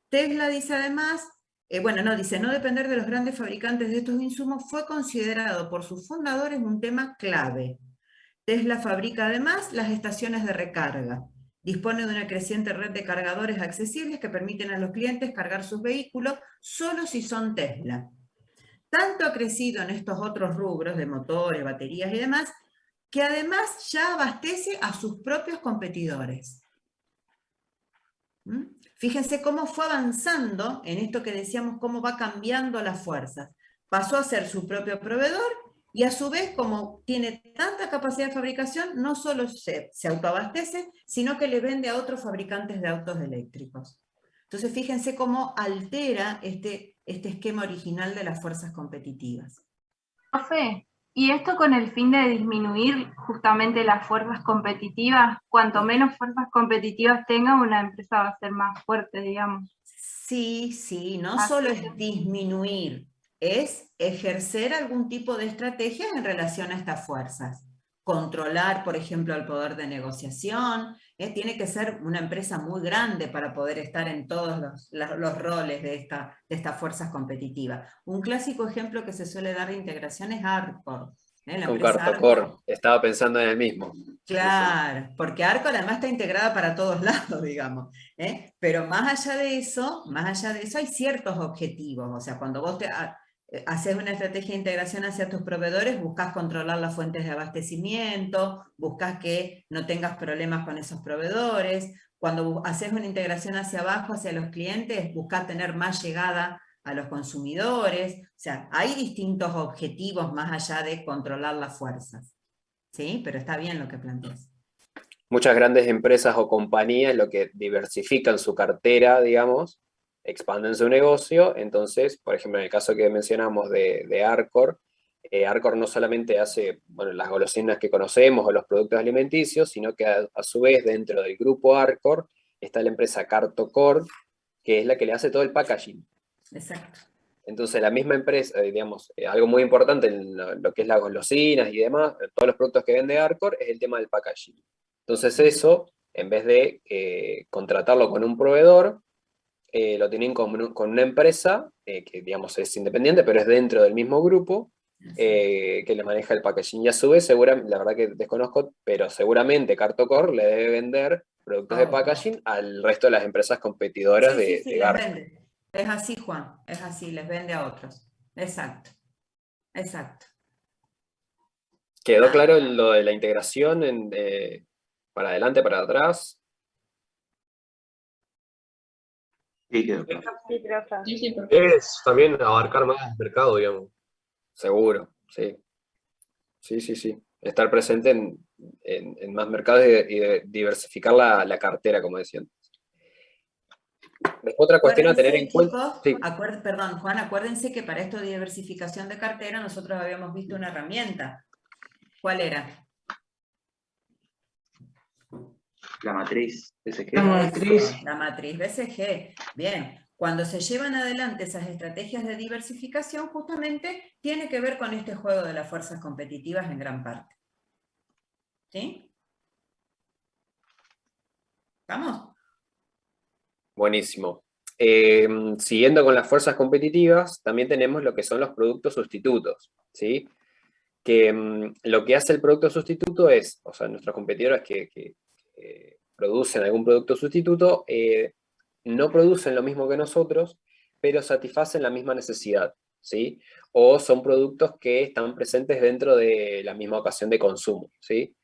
A: Tesla dice además, dice, no depender de los grandes fabricantes de estos insumos fue considerado por sus fundadores un tema clave. Tesla fabrica además las estaciones de recarga. Dispone de una creciente red de cargadores accesibles que permiten a los clientes cargar sus vehículos solo si son Tesla. Tanto ha crecido en estos otros rubros de motores, baterías y demás, que además ya abastece a sus propios competidores. Fíjense cómo fue avanzando en esto que decíamos, cómo va cambiando las fuerzas. Pasó a ser su propio proveedor y a su vez, como tiene tanta capacidad de fabricación, no solo se autoabastece, sino que le vende a otros fabricantes de autos eléctricos. Entonces fíjense cómo altera este esquema original de las fuerzas competitivas.
L: Profe, ¿y esto con el fin de disminuir justamente las fuerzas competitivas? Cuanto menos fuerzas competitivas tenga, una empresa va a ser más fuerte, digamos.
A: Sí, no solo es disminuir, es ejercer algún tipo de estrategia en relación a estas fuerzas. Controlar, por ejemplo, el poder de negociación. Tiene que ser una empresa muy grande para poder estar en todos los roles de estas fuerzas competitivas. Un clásico ejemplo que se suele dar de integración es Arcor.
I: Con Cartocor, estaba pensando en el mismo.
A: Claro, porque Arcor además está integrada para todos lados, digamos. Pero más allá de eso hay ciertos objetivos. O sea, cuando vos haces una estrategia de integración hacia tus proveedores, buscas controlar las fuentes de abastecimiento, buscas que no tengas problemas con esos proveedores. Cuando haces una integración hacia abajo, hacia los clientes, buscas tener más llegada a los consumidores. O sea, hay distintos objetivos más allá de controlar las fuerzas. ¿Sí? Pero está bien lo que planteas.
I: Muchas grandes empresas o compañías lo que diversifican su cartera, digamos, expanden su negocio. Entonces, por ejemplo, en el caso que mencionamos de Arcor, Arcor no solamente hace las golosinas que conocemos o los productos alimenticios, sino que a su vez dentro del grupo Arcor está la empresa Cartocor, que es la que le hace todo el packaging.
A: Exacto.
I: Entonces la misma empresa, digamos, algo muy importante en lo que es las golosinas y demás, todos los productos que vende Arcor, es el tema del packaging. Entonces eso, en vez de contratarlo con un proveedor, lo tienen con una empresa que, digamos, es independiente, pero es dentro del mismo grupo, que le maneja el packaging. Y a su vez, seguramente, la verdad que desconozco, pero seguramente Cartocore le debe vender productos de packaging al resto de las empresas competidoras
A: Sí, sí, sí,
I: de
A: les
I: Gartner.
A: vende. Es así, Juan, es así, les vende a otros. Exacto, exacto.
I: ¿Quedó claro lo de la integración para adelante, para atrás?
M: Sí, quedó claro.
F: Sí, profe.
K: Sí, sí,
J: Es también abarcar más mercado, digamos.
I: Seguro, sí. Sí, sí, sí. Estar presente en más mercados y diversificar la cartera, como decían. Otra cuestión a tener en
A: Acuérdense,
I: cuenta.
A: chicos,
I: Sí.
A: perdón, Juan, acuérdense que para esto de diversificación de cartera nosotros habíamos visto una herramienta. ¿Cuál era?
M: La matriz SG.
A: Eso, la matriz BCG. Bien, cuando se llevan adelante esas estrategias de diversificación, justamente tiene que ver con este juego de las fuerzas competitivas en gran parte. ¿Sí? ¿Estamos?
I: Buenísimo. Siguiendo con las fuerzas competitivas, también tenemos lo que son los productos sustitutos, ¿sí? Que lo que hace el producto sustituto es, o sea, nuestros competidores que producen algún producto sustituto, no producen lo mismo que nosotros, pero satisfacen la misma necesidad, ¿sí? O son productos que están presentes dentro de la misma ocasión de consumo, ¿sí?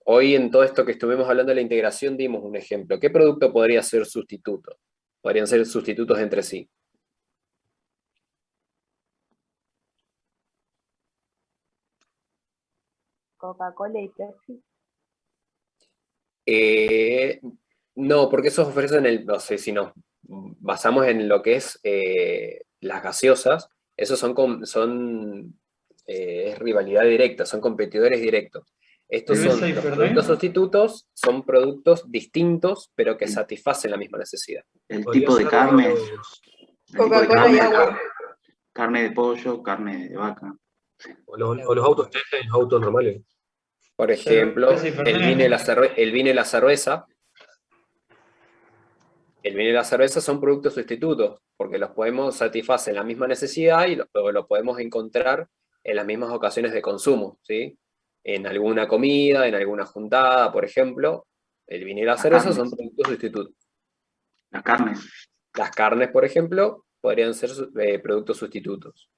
I: Hoy en todo esto que estuvimos hablando de la integración dimos un ejemplo. ¿Qué producto podría ser sustituto? Podrían ser sustitutos entre sí.
F: Coca-Cola y Pepsi.
I: No, porque esos ofrecen no sé si nos basamos en lo que es las gaseosas, esos es rivalidad directa, son competidores directos. Estos son
G: ¿Cerveza y
I: los
G: Fernet?
I: productos sustitutos, son productos distintos, pero que satisfacen la misma necesidad.
M: El tipo de carne. El tipo de
C: Coca-Cola y
M: carne,
C: agua.
M: carne de pollo, carne de vaca.
J: O los autos Tesla y los autos normales.
I: Por ejemplo,
G: Cerveza y
I: el vino y la cerveza. El vino y la cerveza son productos sustitutos, porque los podemos satisfacer la misma necesidad y lo podemos encontrar en las mismas ocasiones de consumo, ¿sí? En alguna comida, en alguna juntada, por ejemplo, el vino y la cerveza son productos sustitutos.
M: Las carnes.
I: Las carnes, por ejemplo, podrían ser productos sustitutos.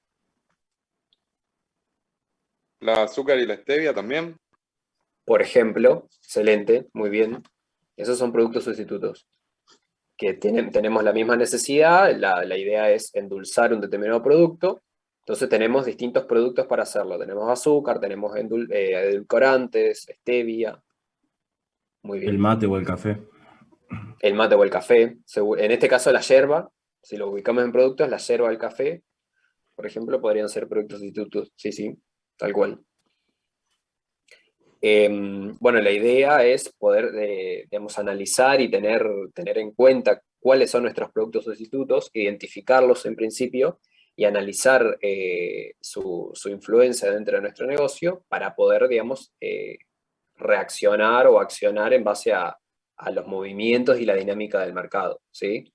O: ¿La azúcar y la stevia también?
I: Por ejemplo, excelente, muy bien. Esos son productos sustitutos. Que tenemos la misma necesidad, la idea es endulzar un determinado producto, entonces tenemos distintos productos para hacerlo. Tenemos azúcar, tenemos edulcorantes, stevia. Muy bien.
N: El mate o el café.
I: El mate o el café. En este caso la yerba, si lo ubicamos en productos, la yerba, el café, por ejemplo, podrían ser productos sustitutos. Sí, sí, tal cual. Bueno, la idea es poder, digamos, analizar y tener en cuenta cuáles son nuestros productos sustitutos, identificarlos en principio y analizar su influencia dentro de nuestro negocio para poder, digamos, reaccionar o accionar en base a los movimientos y la dinámica del mercado, ¿sí?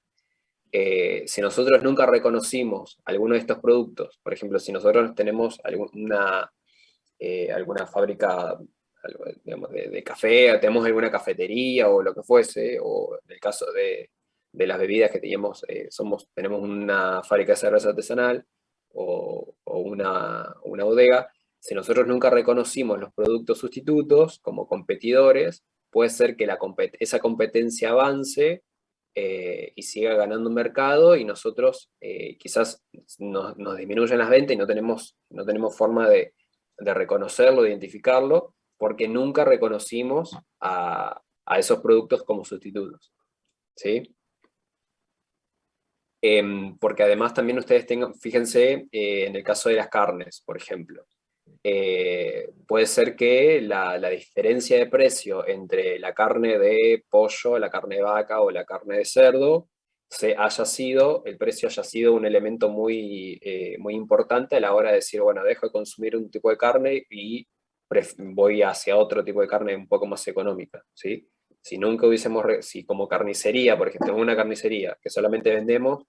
I: Si nosotros nunca reconocimos alguno de estos productos, por ejemplo, si nosotros tenemos alguna fábrica, digamos, de café, tenemos alguna cafetería o lo que fuese, o en el caso de las bebidas que tenemos una fábrica de cerveza artesanal o una bodega, si nosotros nunca reconocimos los productos sustitutos como competidores, puede ser que esa competencia avance y siga ganando un mercado y nosotros quizás nos disminuyan las ventas y no tenemos forma de reconocerlo, de identificarlo, porque nunca reconocimos a esos productos como sustitutos, ¿sí? Porque además también ustedes fíjense en el caso de las carnes, por ejemplo. Puede ser que la diferencia de precio entre la carne de pollo, la carne de vaca o la carne de cerdo, el precio haya sido un elemento muy, muy importante a la hora de decir, bueno, dejo de consumir un tipo de carne y voy hacia otro tipo de carne un poco más económica, ¿sí? Si nunca si como carnicería, por ejemplo, en una carnicería que solamente vendemos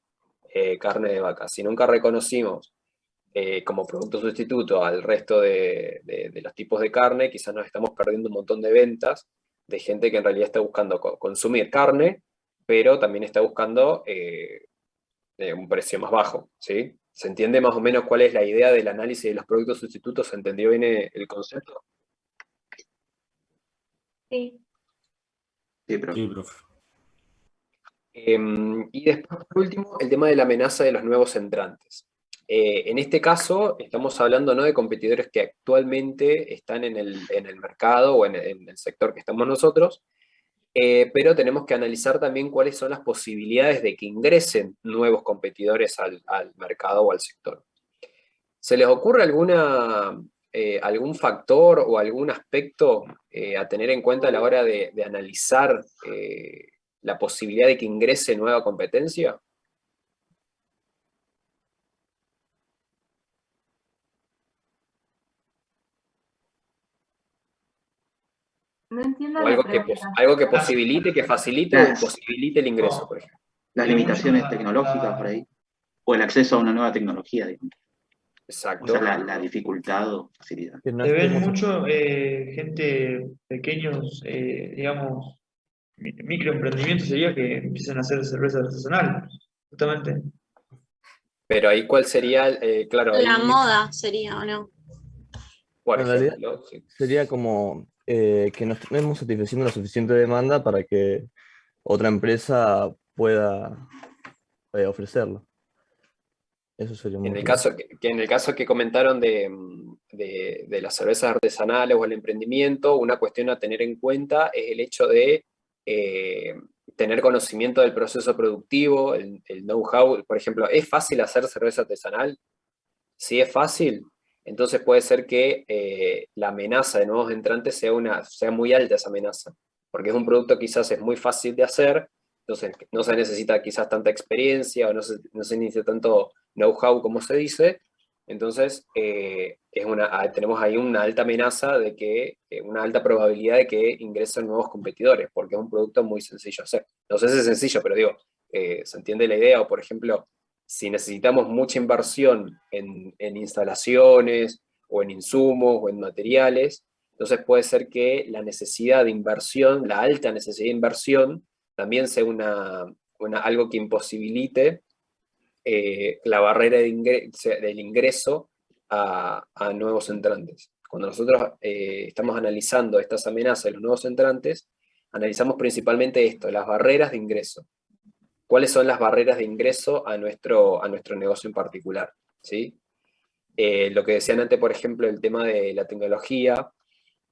I: carne de vaca, si nunca reconocimos como producto sustituto al resto de los tipos de carne, quizás nos estamos perdiendo un montón de ventas de gente que en realidad está buscando consumir carne, pero también está buscando un precio más bajo, ¿sí? ¿Se entiende más o menos cuál es la idea del análisis de los productos sustitutos? ¿Se entendió bien el concepto?
E: Sí.
M: Sí, profe.
N: Sí, profe.
I: Y después, por último, el tema de la amenaza de los nuevos entrantes. En este caso, estamos hablando, ¿no?, de competidores que actualmente están en el mercado o en el sector que estamos nosotros, pero tenemos que analizar también cuáles son las posibilidades de que ingresen nuevos competidores al mercado o al sector. ¿Se les ocurre algún factor o algún aspecto a tener en cuenta a la hora de analizar la posibilidad de que ingrese nueva competencia?
L: No entiendo
I: O
L: la pregunta.
I: algo que posibilite, que facilite o
M: Las,
I: imposibilite el ingreso, por ejemplo.
M: las limitaciones tecnológicas por ahí, o el acceso a una nueva tecnología, digamos.
I: Exacto.
M: O sea, la dificultad o facilidad.
G: Se ven mucho gente, pequeños, digamos, microemprendimientos sería que empiezan a hacer cerveza artesanal, justamente.
I: Pero ahí, ¿cuál sería, claro,
P: La
I: ahí,
P: moda sería, ¿o no?
I: por
Q: En realidad
I: ejemplo, sí.
Q: sería como que no estemos satisfaciendo la suficiente demanda para que otra empresa pueda ofrecerlo. Eso sería un
I: En el
Q: motivo.
I: caso en el caso que comentaron de las cervezas artesanales o el emprendimiento, una cuestión a tener en cuenta es el hecho de tener conocimiento del proceso productivo, el know-how. Por ejemplo, ¿es fácil hacer cerveza artesanal? Si es fácil, entonces puede ser que la amenaza de nuevos entrantes sea muy alta esa amenaza, porque es un producto que quizás es muy fácil de hacer, entonces no se necesita quizás tanta experiencia o no se necesita tanto know-how como se dice, entonces tenemos ahí una alta amenaza de que, una alta probabilidad de que ingresen nuevos competidores, porque es un producto muy sencillo de hacer. No sé si es sencillo, pero digo, ¿se entiende la idea? O por ejemplo, si necesitamos mucha inversión en instalaciones o en insumos o en materiales, entonces puede ser que la necesidad de inversión, la alta necesidad de inversión, también sea algo que imposibilite la barrera del ingreso a nuevos entrantes. Cuando nosotros estamos analizando estas amenazas de los nuevos entrantes, analizamos principalmente esto, las barreras de ingreso. ¿Cuáles son las barreras de ingreso a nuestro negocio en particular? ¿Sí? Lo que decían antes, por ejemplo, el tema de la tecnología,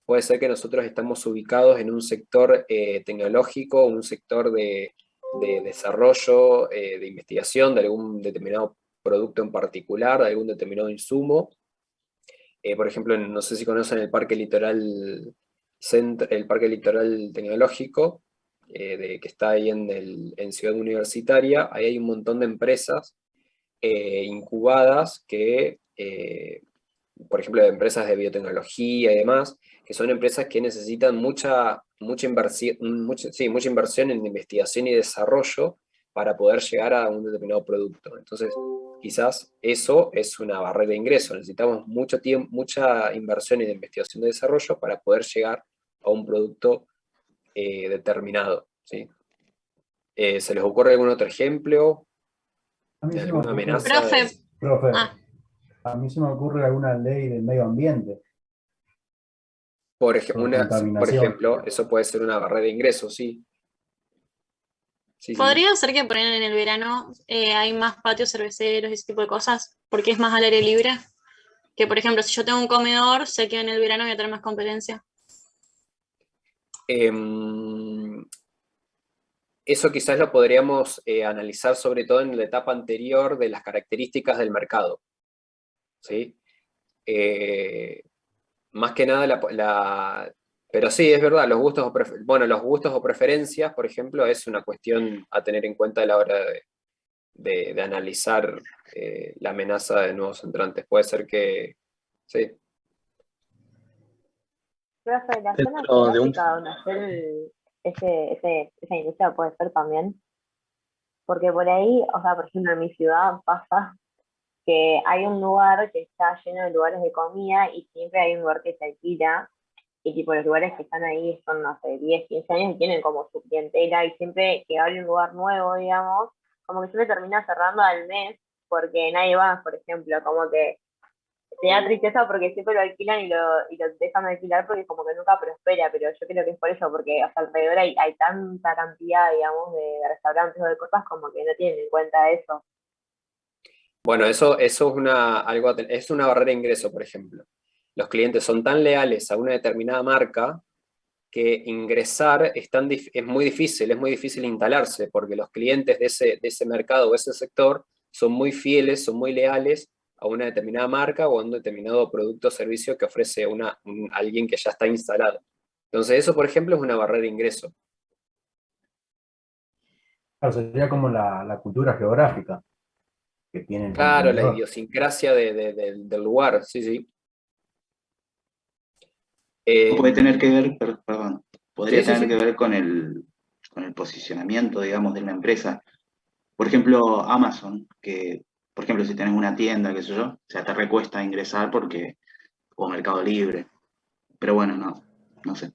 I: puede ser que nosotros estamos ubicados en un sector tecnológico, un sector de desarrollo, de investigación de algún determinado producto en particular, de algún determinado insumo. Por ejemplo, no sé si conocen el Parque Litoral Tecnológico, que está ahí en Ciudad Universitaria. Ahí hay un montón de empresas incubadas que, por ejemplo, de empresas de biotecnología y demás, que son empresas que necesitan mucha inversión en investigación y desarrollo para poder llegar a un determinado producto. Entonces, quizás eso es una barrera de ingreso. Necesitamos mucho tiempo, mucha inversión en investigación y desarrollo para poder llegar a un producto determinado, ¿sí? ¿Se les ocurre algún otro ejemplo
D: A mí
I: de
D: se me
I: alguna
D: ocurre,
I: amenaza?
D: profe,
P: Ah.
D: a mí se me ocurre alguna ley del medio ambiente.
I: Por
D: contaminación.
I: ejemplo, eso puede ser una barrera de ingreso, sí. Sí, sí.
P: Podría ser que por ahí en el verano hay más patios cerveceros y ese tipo de cosas, porque es más al aire libre. Que por ejemplo, si yo tengo un comedor, sé que en el verano voy a tener más competencia.
I: Eso quizás lo podríamos analizar sobre todo en la etapa anterior de las características del mercado, ¿sí? Más que nada, pero sí, es verdad, los gustos o preferencias, por ejemplo, es una cuestión a tener en cuenta a la hora de analizar la amenaza de nuevos entrantes. Puede ser que, sí.
F: Profe, la zona
J: Dentro de un-
F: geográfica donde hacer esa industria puede ser también, porque por ahí, o sea, por ejemplo, en mi ciudad pasa que hay un lugar que está lleno de lugares de comida y siempre hay un lugar que se alquila y tipo los lugares que están ahí son, no sé, 10, 15 años y tienen como su clientela y siempre que abre un lugar nuevo, digamos, como que siempre termina cerrando al mes porque nadie va, por ejemplo, como que te da tristeza porque siempre lo alquilan y lo dejan de alquilar porque como que nunca prospera, pero yo creo que es por eso, porque o sea, alrededor hay tanta cantidad, digamos, de restaurantes o de cosas como que no tienen en cuenta eso.
I: Bueno, eso es es una barrera de ingreso, por ejemplo. Los clientes son tan leales a una determinada marca que ingresar es muy difícil instalarse, porque los clientes de ese mercado o ese sector son muy fieles, son muy leales a una determinada marca o a un determinado producto o servicio que ofrece alguien que ya está instalado. Entonces eso, por ejemplo, es una barrera de ingreso.
D: Claro, sería como la cultura geográfica que tiene el
I: Claro, la
D: consumidor.
I: idiosincrasia del lugar, sí, sí.
M: Puede tener que ver, perdón, podría
I: Sí, sí,
M: tener
I: sí.
M: que ver con el posicionamiento, digamos, de la empresa. Por ejemplo, Amazon, que, por ejemplo, si tenés una tienda, qué sé yo, o sea, te recuesta ingresar o Mercado Libre. Pero bueno, no sé.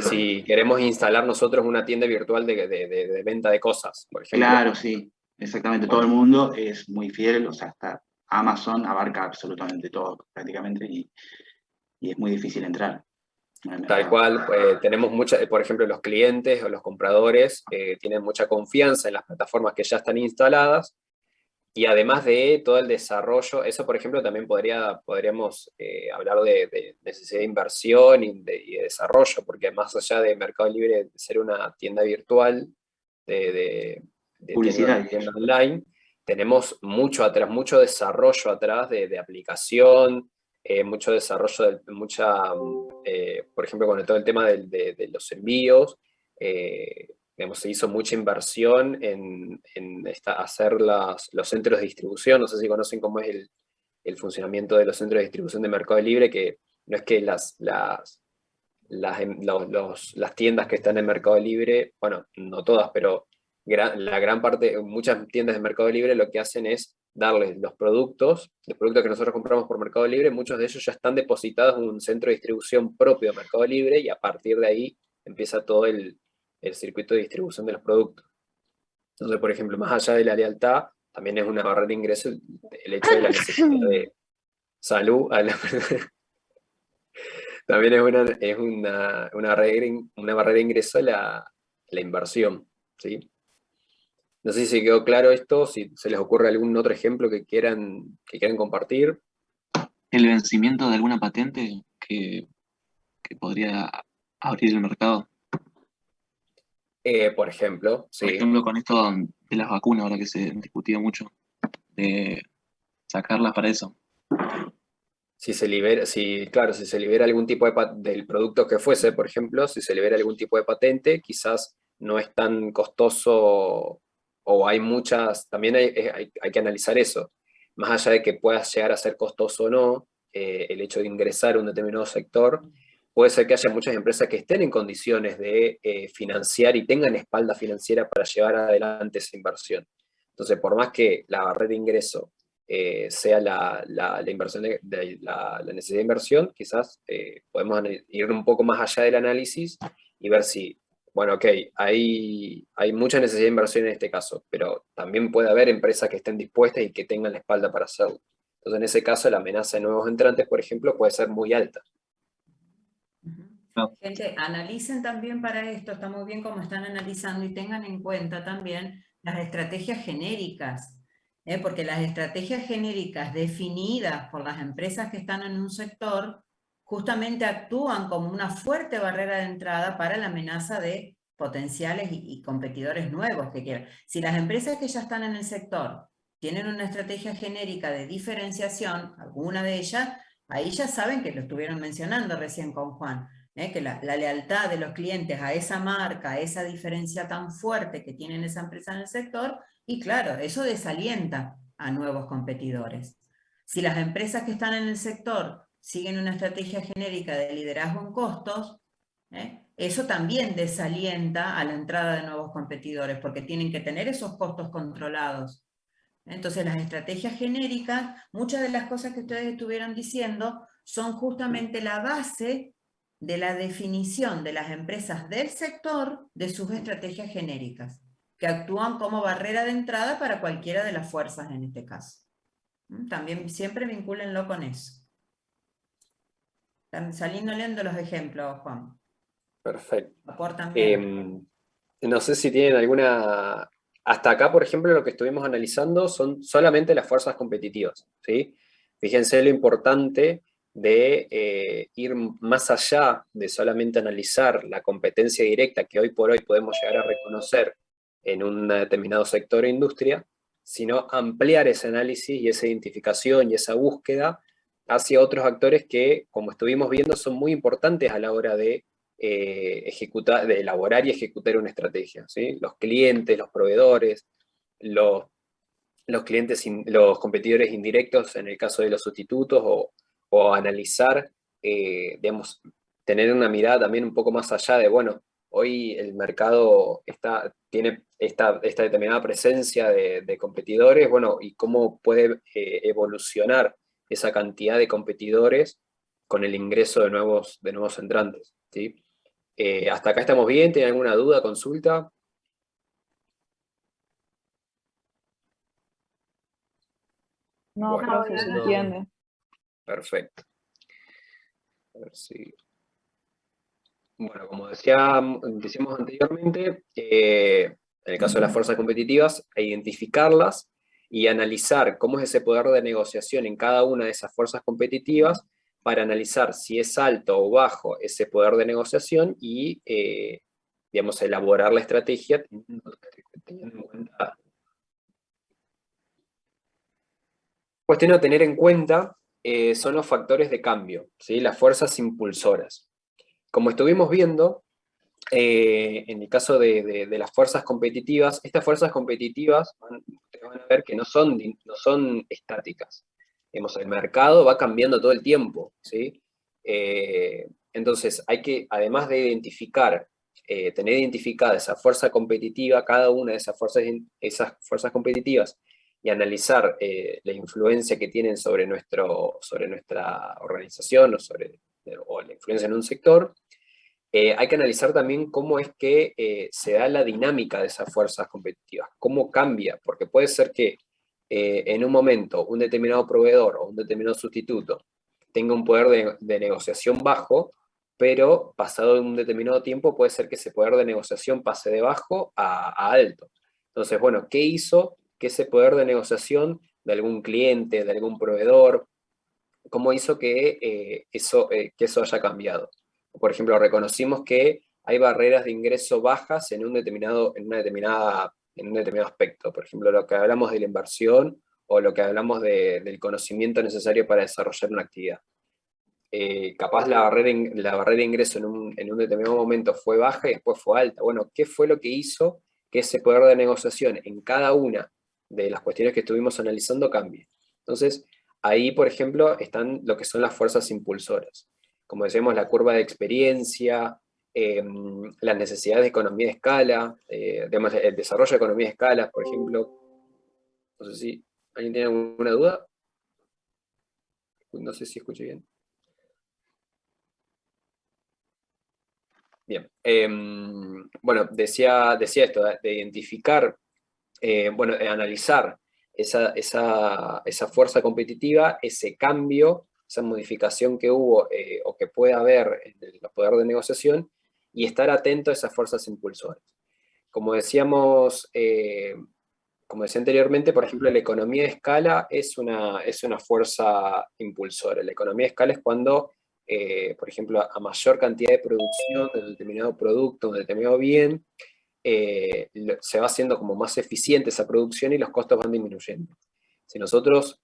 I: Si queremos instalar nosotros una tienda virtual de venta de cosas, por ejemplo.
M: Claro, sí, exactamente. Todo el mundo es muy fiel, o sea, hasta Amazon abarca absolutamente todo prácticamente y es muy difícil entrar en el
I: Tal
M: mercado.
I: cual, tenemos por ejemplo, los clientes o los compradores tienen mucha confianza en las plataformas que ya están instaladas y además de todo el desarrollo, eso por ejemplo también podríamos hablar de necesidad de inversión y de desarrollo, porque más allá de Mercado Libre de ser una tienda virtual, de
M: Publicidad.
I: tienda online, tenemos mucho desarrollo atrás de aplicación, mucho desarrollo, por ejemplo, con todo el tema de los envíos, digamos, se hizo mucha inversión en hacer los centros de distribución. No sé si conocen cómo es el funcionamiento de los centros de distribución de Mercado Libre, que no es que las tiendas que están en Mercado Libre, bueno, no todas, pero la gran parte, muchas tiendas de Mercado Libre lo que hacen es darles los productos que nosotros compramos por Mercado Libre, muchos de ellos ya están depositados en un centro de distribución propio de Mercado Libre y a partir de ahí empieza todo el circuito de distribución de los productos. Entonces, por ejemplo, más allá de la lealtad, también es una barrera de ingreso el hecho de la necesidad de salud a la también es una barrera de ingreso la inversión, ¿sí? No sé si quedó claro esto, si se les ocurre algún otro ejemplo que quieran compartir.
R: El vencimiento de alguna patente que podría abrir el mercado.
I: Por ejemplo, sí.
R: Por ejemplo, con esto de las vacunas, ahora que se discutía mucho, de sacarlas para eso.
I: Si se libera algún tipo del producto que fuese, por ejemplo, si se libera algún tipo de patente, quizás no es tan costoso o hay muchas, también hay que analizar eso. Más allá de que pueda llegar a ser costoso o no, el hecho de ingresar a un determinado sector, puede ser que haya muchas empresas que estén en condiciones de financiar y tengan espalda financiera para llevar adelante esa inversión. Entonces, por más que la barrera de ingreso sea la inversión la necesidad de inversión, quizás podemos ir un poco más allá del análisis y ver si, bueno, ok, hay mucha necesidad de inversión en este caso, pero también puede haber empresas que estén dispuestas y que tengan la espalda para hacerlo. Entonces, en ese caso, la amenaza de nuevos entrantes, por ejemplo, puede ser muy alta.
A: Gente, analicen también para esto, está muy bien como están analizando y tengan en cuenta también las estrategias genéricas. Porque las estrategias genéricas definidas por las empresas que están en un sector justamente actúan como una fuerte barrera de entrada para la amenaza de potenciales y competidores nuevos que quieran. Si las empresas que ya están en el sector tienen una estrategia genérica de diferenciación, alguna de ellas, ahí ya saben que lo estuvieron mencionando recién con Juan, que la lealtad de los clientes a esa marca, a esa diferencia tan fuerte que tienen esa empresa en el sector, y claro, eso desalienta a nuevos competidores. Si las empresas que están en el sector siguen una estrategia genérica de liderazgo en costos, eso también desalienta a la entrada de nuevos competidores, porque tienen que tener esos costos controlados. Entonces las estrategias genéricas, muchas de las cosas que ustedes estuvieron diciendo, son justamente la base de la definición de las empresas del sector de sus estrategias genéricas, que actúan como barrera de entrada para cualquiera de las fuerzas en este caso. También siempre vincúlenlo con eso. Están saliendo leyendo los ejemplos, Juan.
I: Perfecto.
A: Aportan bien.
I: No sé si tienen alguna... Hasta acá, por ejemplo, lo que estuvimos analizando son solamente las fuerzas competitivas, ¿sí? Fíjense lo importante de ir más allá de solamente analizar la competencia directa que hoy por hoy podemos llegar a reconocer en un determinado sector o industria, sino ampliar ese análisis y esa identificación y esa búsqueda hacia otros actores que, como estuvimos viendo, son muy importantes a la hora de de elaborar y ejecutar una estrategia, ¿sí? Los clientes, los proveedores, los clientes, los competidores indirectos en el caso de los sustitutos, o analizar, digamos, tener una mirada también un poco más allá de, bueno, hoy el mercado tiene esta determinada presencia de competidores, bueno, y cómo puede evolucionar esa cantidad de competidores con el ingreso de nuevos entrantes, ¿sí? ¿Hasta acá estamos bien? ¿Tienen alguna duda, consulta?
H: No,
I: Bueno,
H: profe, se entiende.
I: perfecto. A ver si... Bueno, como decíamos anteriormente, en el caso de las fuerzas competitivas, identificarlas y analizar cómo es ese poder de negociación en cada una de esas fuerzas competitivas, para analizar si es alto o bajo ese poder de negociación y, digamos, elaborar la estrategia teniendo en cuenta. Cuestión a tener en cuenta son los factores de cambio, ¿sí? Las fuerzas impulsoras. Como estuvimos viendo, en el caso de las fuerzas competitivas, estas fuerzas competitivas ustedes van a ver que no son estáticas. El mercado va cambiando todo el tiempo, ¿sí? Entonces hay que, además de tener identificada esa fuerza competitiva, cada una de esas fuerzas competitivas, y analizar la influencia que tienen sobre nuestra organización o la influencia en un sector, hay que analizar también cómo es que se da la dinámica de esas fuerzas competitivas, cómo cambia, porque puede ser que en un momento un determinado proveedor o un determinado sustituto tenga un poder de negociación bajo, pero pasado un determinado tiempo puede ser que ese poder de negociación pase de bajo a alto. Entonces, bueno, ¿qué hizo que ese poder de negociación de algún cliente, de algún proveedor, cómo hizo que eso haya cambiado? Por ejemplo, reconocimos que hay barreras de ingreso bajas en un determinado aspecto. Por ejemplo, lo que hablamos de la inversión o lo que hablamos del conocimiento necesario para desarrollar una actividad. Capaz la barrera de ingreso en un determinado momento fue baja y después fue alta. Bueno, ¿qué fue lo que hizo que ese poder de negociación en cada una de las cuestiones que estuvimos analizando cambie? Entonces, ahí, por ejemplo, están lo que son las fuerzas impulsoras. Como decíamos, la curva de experiencia, las necesidades de economía de escala, digamos, el desarrollo de economía de escala, por ejemplo. No sé si alguien tiene alguna duda. No sé si escuché bien. Bien. Bueno, decía esto, de identificar, de analizar esa fuerza competitiva, ese cambio, esa modificación que hubo o que puede haber en el poder de negociación, y estar atento a esas fuerzas impulsoras. Como decía anteriormente, por ejemplo, la economía de escala es una fuerza impulsora. La economía de escala es cuando, por ejemplo, a mayor cantidad de producción de un determinado producto, un determinado bien, se va haciendo como más eficiente esa producción y los costos van disminuyendo. Si nosotros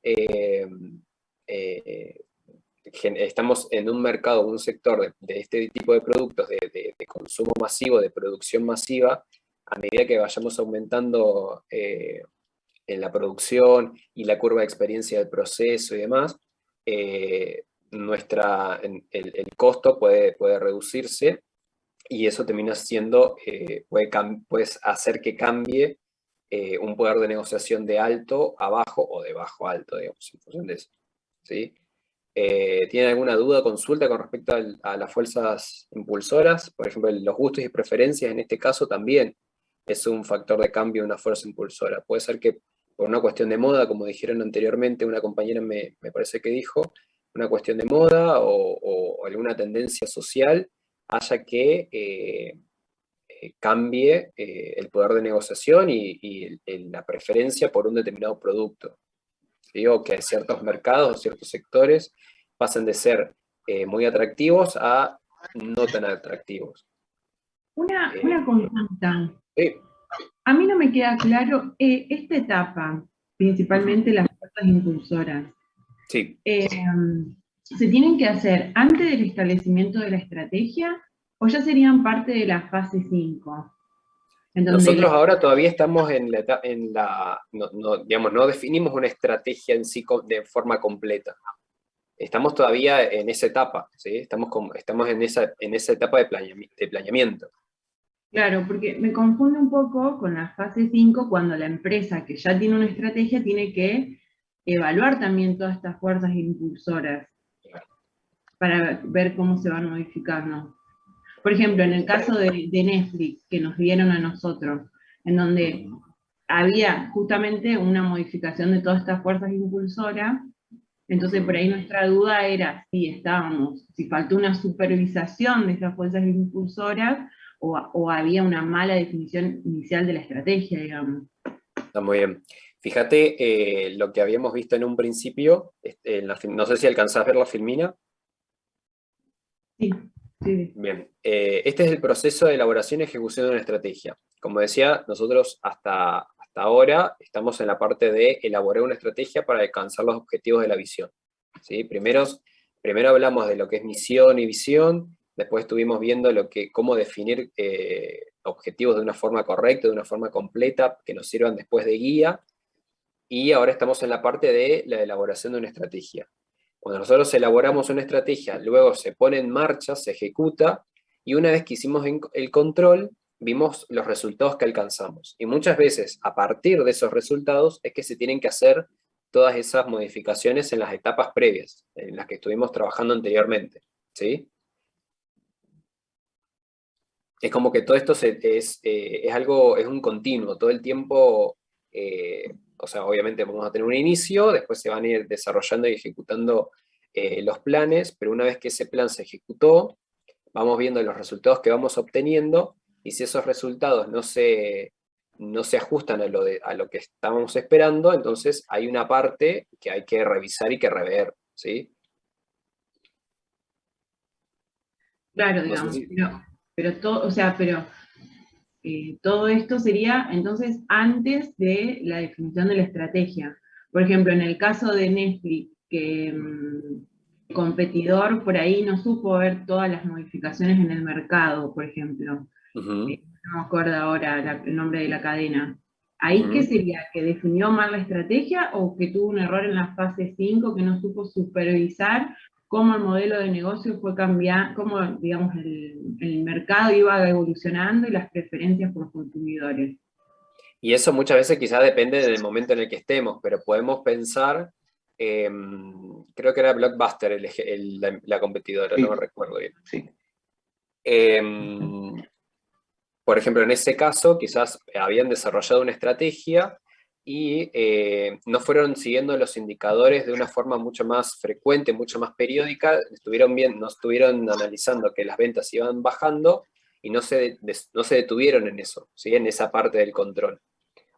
I: estamos en un mercado, un sector de este tipo de productos, de consumo masivo, de producción masiva, a medida que vayamos aumentando en la producción y la curva de experiencia del proceso y demás, el costo puede reducirse, y eso termina siendo, puede hacer que cambie un poder de negociación de alto a bajo o de bajo a alto, digamos, en función de eso. ¿Sí? ¿Tienen alguna duda o consulta con respecto a las fuerzas impulsoras? Por ejemplo, los gustos y preferencias en este caso también es un factor de cambio de una fuerza impulsora. Puede ser que por una cuestión de moda, como dijeron anteriormente, una compañera me parece que dijo, una cuestión de moda o alguna tendencia social haya que cambie el poder de negociación y la preferencia por un determinado producto. Digo que ciertos mercados o ciertos sectores pasan de ser muy atractivos a no tan atractivos.
S: Una consulta.
I: Sí.
S: A mí no me queda claro esta etapa, principalmente las fuerzas impulsoras.
I: Sí.
S: ¿Se tienen que hacer antes del establecimiento de la estrategia o ya serían parte de la fase 5?
I: Nosotros ahora todavía estamos digamos, no definimos una estrategia en sí de forma completa. Estamos todavía en esa etapa, ¿sí? Estamos en esa etapa de planeamiento.
S: Claro, porque me confunde un poco con la fase 5 cuando la empresa que ya tiene una estrategia tiene que evaluar también todas estas fuerzas impulsoras para ver cómo se van modificando. Por ejemplo, en el caso de Netflix, que nos dieron a nosotros, en donde había justamente una modificación de todas estas fuerzas impulsoras, entonces por ahí nuestra duda era si faltó una supervisación de estas fuerzas impulsoras, o había una mala definición inicial de la estrategia, digamos.
I: Está muy bien. Fíjate lo que habíamos visto en un principio, no sé si alcanzás a ver la filmina.
S: Sí. Sí.
I: Bien, este es el proceso de elaboración y ejecución de una estrategia. Como decía, nosotros hasta ahora estamos en la parte de elaborar una estrategia para alcanzar los objetivos de la visión. ¿Sí? Primero hablamos de lo que es misión y visión, después estuvimos viendo cómo definir objetivos de una forma correcta, de una forma completa, que nos sirvan después de guía, y ahora estamos en la parte de la elaboración de una estrategia. Cuando nosotros elaboramos una estrategia, luego se pone en marcha, se ejecuta, y una vez que hicimos el control, vimos los resultados que alcanzamos. Y muchas veces, a partir de esos resultados, es que se tienen que hacer todas esas modificaciones en las etapas previas, en las que estuvimos trabajando anteriormente. ¿Sí? Es como que todo esto es un continuo, todo el tiempo. O sea, obviamente vamos a tener un inicio, después se van a ir desarrollando y ejecutando los planes, pero una vez que ese plan se ejecutó, vamos viendo los resultados que vamos obteniendo, y si esos resultados no se ajustan a lo que estábamos esperando, entonces hay una parte que hay que revisar y que rever, ¿sí?
S: Claro, digamos, pero todo esto sería entonces antes de la definición de la estrategia. Por ejemplo, en el caso de Netflix, que el competidor por ahí no supo ver todas las modificaciones en el mercado, por ejemplo. No me acuerdo ahora el nombre de la cadena. ¿Ahí qué sería? ¿Que definió mal la estrategia o que tuvo un error en la fase 5 que no supo supervisar cómo el modelo de negocio fue cambiando, cómo, digamos, el mercado iba evolucionando y las preferencias por los consumidores?
I: Y eso muchas veces quizás depende del momento en el que estemos, pero podemos pensar, creo que era Blockbuster la competidora, sí. No me recuerdo bien.
M: Sí.
I: Por ejemplo, en ese caso, quizás habían desarrollado una estrategia y no fueron siguiendo los indicadores de una forma mucho más frecuente, mucho más periódica, no estuvieron analizando que las ventas iban bajando y no se detuvieron en eso, ¿sí? En esa parte del control.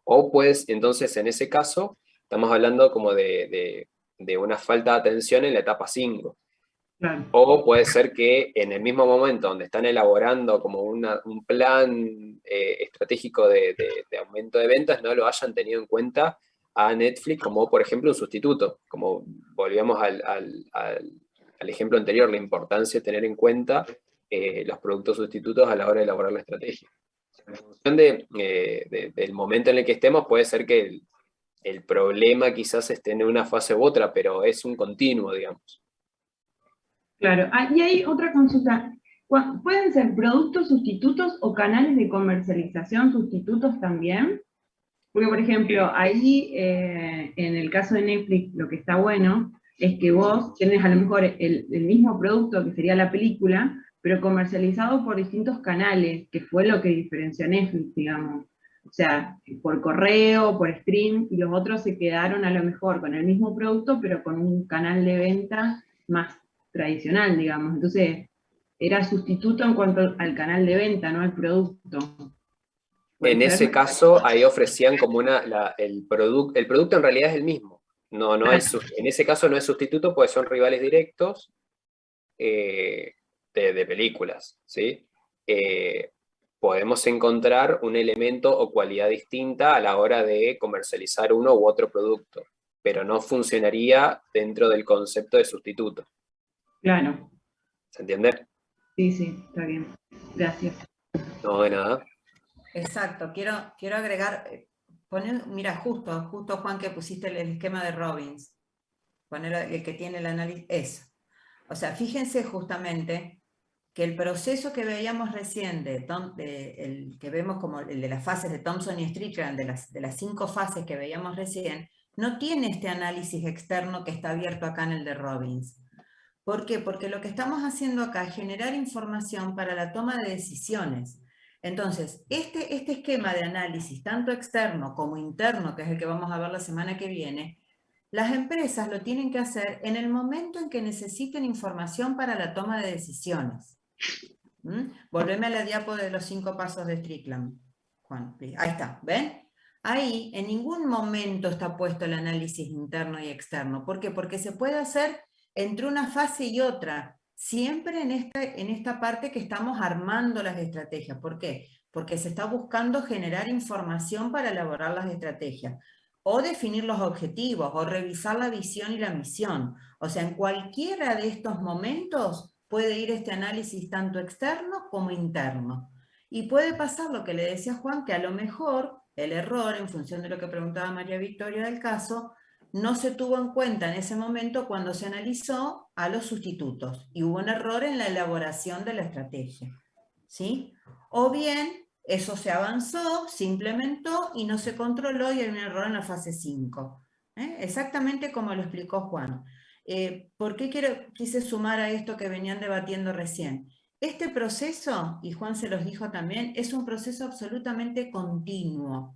I: O pues, entonces, en ese caso, estamos hablando como de una falta de atención en la etapa 5. Claro. O puede ser que en el mismo momento donde están elaborando como un plan estratégico de aumento de ventas, no lo hayan tenido en cuenta a Netflix como, por ejemplo, un sustituto. Como volvíamos al ejemplo anterior, la importancia de tener en cuenta los productos sustitutos a la hora de elaborar la estrategia. En función del momento en el que estemos, puede ser que el problema quizás esté en una fase u otra, pero es un continuo, digamos.
S: Claro, y hay otra consulta. ¿Pueden ser productos sustitutos o canales de comercialización sustitutos también? Porque, por ejemplo, ahí, en el caso de Netflix, lo que está bueno es que vos tenés a lo mejor el mismo producto, que sería la película, pero comercializado por distintos canales, que fue lo que diferenció a Netflix, digamos. O sea, por correo, por stream, y los otros se quedaron a lo mejor con el mismo producto, pero con un canal de venta más tradicional, digamos. Entonces, era sustituto en cuanto al canal de venta, no al producto.
I: En ese caso, ahí ofrecían como el producto en realidad es el mismo. En ese caso no es sustituto, porque son rivales directos de películas, ¿sí? Podemos encontrar un elemento o cualidad distinta a la hora de comercializar uno u otro producto, pero no funcionaría dentro del concepto de sustituto.
S: Claro.
I: ¿Se entiende?
S: Sí, sí, está bien. Gracias.
I: No, de nada.
A: Exacto, quiero agregar, mira, justo Juan, que pusiste el esquema de Robbins, poner el que tiene el análisis, eso. O sea, fíjense justamente que el proceso que veíamos recién, el que vemos como el de las fases de Thompson y Strickland, de las 5 fases que veíamos recién, no tiene este análisis externo que está abierto acá en el de Robbins. ¿Por qué? Porque lo que estamos haciendo acá es generar información para la toma de decisiones. Entonces, este esquema de análisis, tanto externo como interno, que es el que vamos a ver la semana que viene, las empresas lo tienen que hacer en el momento en que necesiten información para la toma de decisiones. Volveme a la diapo de los 5 pasos de Strickland, Juan. Ahí está, ¿ven? Ahí en ningún momento está puesto el análisis interno y externo. ¿Por qué? Porque se puede hacer entre una fase y otra, siempre en esta parte que estamos armando las estrategias. ¿Por qué? Porque se está buscando generar información para elaborar las estrategias, o definir los objetivos, o revisar la visión y la misión. O sea, en cualquiera de estos momentos puede ir este análisis tanto externo como interno. Y puede pasar lo que le decía Juan, que a lo mejor el error, en función de lo que preguntaba María Victoria del caso, no se tuvo en cuenta en ese momento cuando se analizó a los sustitutos y hubo un error en la elaboración de la estrategia, ¿sí? O bien eso se avanzó, se implementó y no se controló y hay un error en la fase 5. Exactamente como lo explicó Juan. ¿Por qué quise sumar a esto que venían debatiendo recién? Este proceso, y Juan se los dijo también, es un proceso absolutamente continuo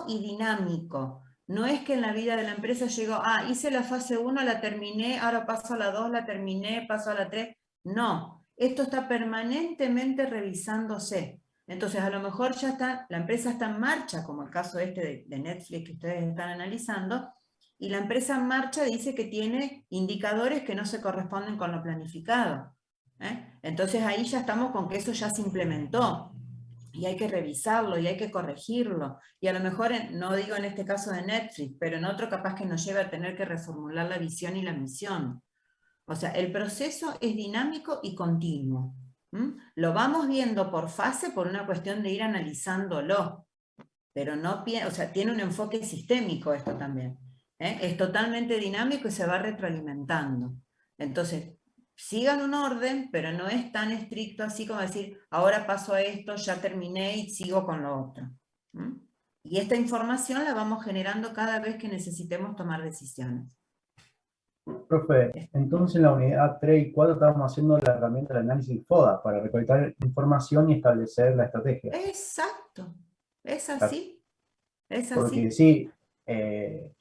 A: y dinámico. No es que en la vida de la empresa llegó, hice la fase 1, la terminé, ahora paso a la 2, la terminé, paso a la 3. No, esto está permanentemente revisándose. Entonces a lo mejor ya está, la empresa está en marcha, como el caso de Netflix que ustedes están analizando, y la empresa en marcha dice que tiene indicadores que no se corresponden con lo planificado. Entonces ahí ya estamos con que eso ya se implementó. Y hay que revisarlo, y hay que corregirlo. Y a lo mejor, no digo en este caso de Netflix, pero en otro capaz que nos lleve a tener que reformular la visión y la misión. O sea, el proceso es dinámico y continuo. Lo vamos viendo por fase por una cuestión de ir analizándolo. Pero no, o sea, tiene un enfoque sistémico esto también. Es totalmente dinámico y se va retroalimentando. Entonces, sigan un orden, pero no es tan estricto así como decir, ahora paso a esto, ya terminé y sigo con lo otro. Y esta información la vamos generando cada vez que necesitemos tomar decisiones.
D: Profe, entonces en la unidad 3 y 4 estábamos haciendo la herramienta de análisis FODA para recolectar información y establecer la estrategia.
A: Exacto, es así, es así.
D: Porque sí,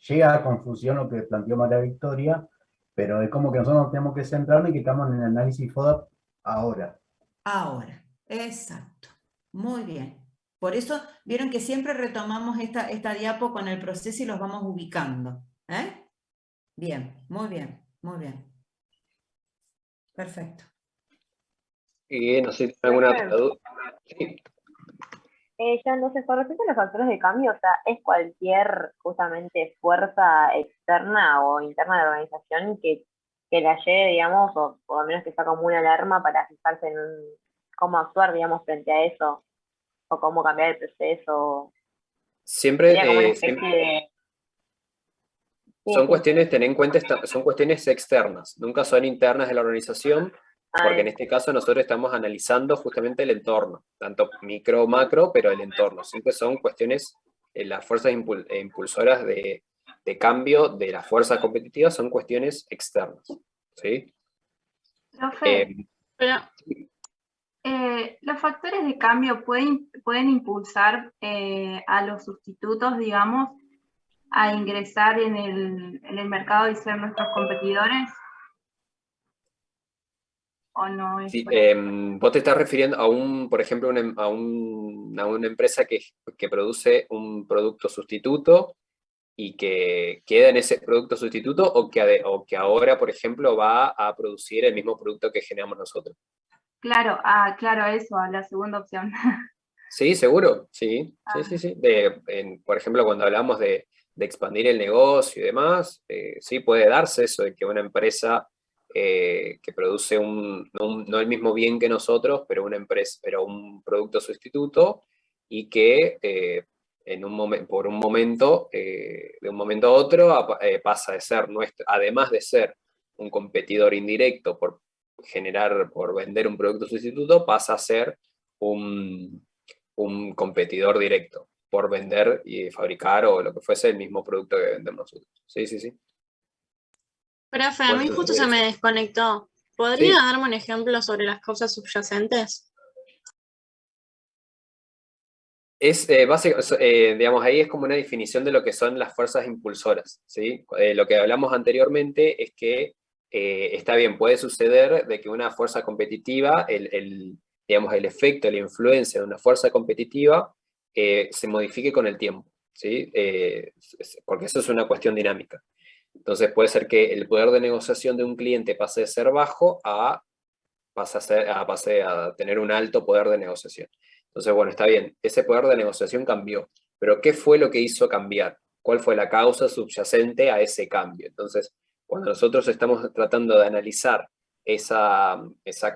D: llega a confusión lo que planteó María Victoria, pero es como que nosotros nos tenemos que centrar en que estamos en el análisis FODA ahora.
A: Ahora, exacto. Muy bien. Por eso, vieron que siempre retomamos esta diapo con el proceso y los vamos ubicando. Bien, muy bien, muy bien. Perfecto.
I: No sé, ¿alguna otra duda? Sí.
F: Ya entonces, con respecto a los factores de cambio, o sea, ¿es cualquier justamente fuerza externa o interna de la organización que la lleve, digamos, o por lo menos que sea como una alarma para fijarse en cómo actuar, digamos, frente a eso, o cómo cambiar el proceso?
I: Siempre,
F: Sería como una especie de...
I: son cuestiones, ten en cuenta, son cuestiones externas, nunca son internas de la organización, porque en este caso nosotros estamos analizando justamente el entorno, tanto micro o macro, pero el entorno. Siempre son cuestiones las fuerzas impulsoras de cambio de las fuerzas competitivas son cuestiones externas, ¿sí?
L: Profe, los factores de cambio pueden impulsar a los sustitutos, digamos, a ingresar en el mercado y ser nuestros competidores. ¿O no es
I: Sí,
L: por ahí?
I: vos te estás refiriendo a por ejemplo, a una empresa que produce un producto sustituto y que queda en ese producto sustituto, o que ahora, por ejemplo, va a producir el mismo producto que generamos nosotros.
L: Claro, claro, eso, a la segunda opción.
I: Sí, seguro, sí, sí, sí. Por ejemplo, cuando hablamos de expandir el negocio y demás, sí puede darse eso de que una empresa que produce no el mismo bien que nosotros, pero pero un producto sustituto, y que por un momento, de un momento a otro, pasa de ser además de ser un competidor indirecto por vender un producto sustituto, pasa a ser un competidor directo por vender y fabricar o lo que fuese el mismo producto que vendemos nosotros. Sí, sí, sí.
P: Profe, a mí justo se me desconectó. ¿Podría darme un ejemplo sobre las causas subyacentes?
I: Digamos, ahí es como una definición de lo que son las fuerzas impulsoras, ¿sí? Lo que hablamos anteriormente es que está bien, puede suceder de que una fuerza competitiva, digamos, el efecto, la influencia de una fuerza competitiva se modifique con el tiempo, ¿sí? Porque eso es una cuestión dinámica. Entonces puede ser que el poder de negociación de un cliente pase de ser bajo pase a tener un alto poder de negociación. Entonces, bueno, está bien, ese poder de negociación cambió, pero ¿qué fue lo que hizo cambiar? ¿Cuál fue la causa subyacente a ese cambio? Entonces, cuando nosotros estamos tratando de analizar esa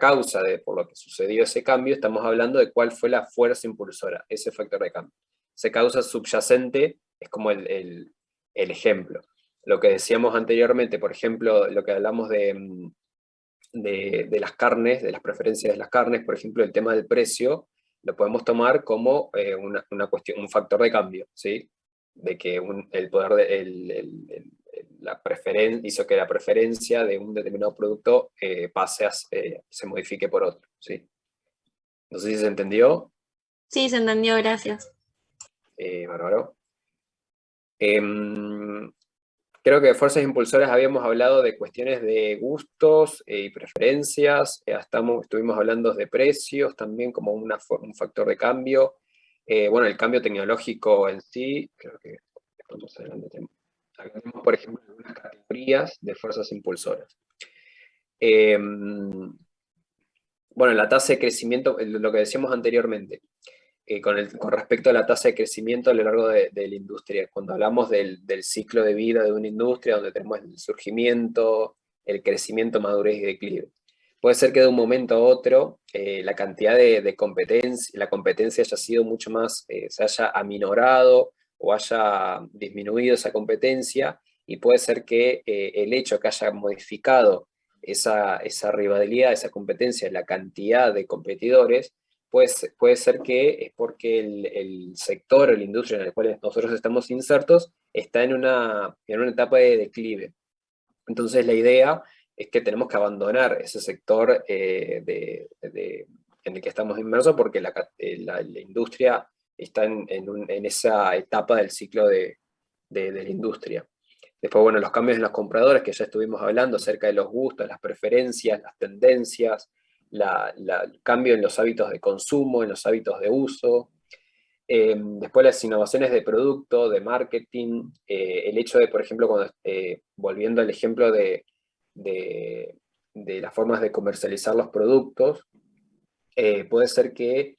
I: causa por lo que sucedió ese cambio, estamos hablando de cuál fue la fuerza impulsora, ese factor de cambio. Esa causa subyacente es como el ejemplo. Lo que decíamos anteriormente, por ejemplo, lo que hablamos de las carnes, de las preferencias de las carnes, por ejemplo, el tema del precio, lo podemos tomar como una cuestión, un factor de cambio, ¿sí? De que el poder hizo que la preferencia de un determinado producto se modifique por otro, ¿sí? No sé si se entendió.
P: Sí, se entendió, gracias.
I: Bárbaro. Creo que de fuerzas impulsoras habíamos hablado de cuestiones de gustos y preferencias, estuvimos hablando de precios también como un factor de cambio. Bueno, el cambio tecnológico en sí, creo que más adelante tenemos, por ejemplo, algunas categorías de fuerzas impulsoras. Bueno, la tasa de crecimiento, lo que decíamos anteriormente, con respecto a la tasa de crecimiento a lo largo de la industria. Cuando hablamos del ciclo de vida de una industria, donde tenemos el surgimiento, el crecimiento, madurez y declive. Puede ser que de un momento a otro la cantidad de competencia, la competencia haya sido mucho más, se haya aminorado o haya disminuido esa competencia, y puede ser que el hecho que haya modificado esa rivalidad, esa competencia, la cantidad de competidores, puede ser que es porque el sector o la industria en la cual nosotros estamos insertos está en una etapa de declive. Entonces la idea es que tenemos que abandonar ese sector en el que estamos inmersos, porque la industria está en esa etapa del ciclo de la industria. Después, bueno, los cambios en los compradores, que ya estuvimos hablando acerca de los gustos, las preferencias, las tendencias, el cambio en los hábitos de consumo, en los hábitos de uso. Después las innovaciones de producto, de marketing, el hecho de, por ejemplo, volviendo al ejemplo de las formas de comercializar los productos, puede ser que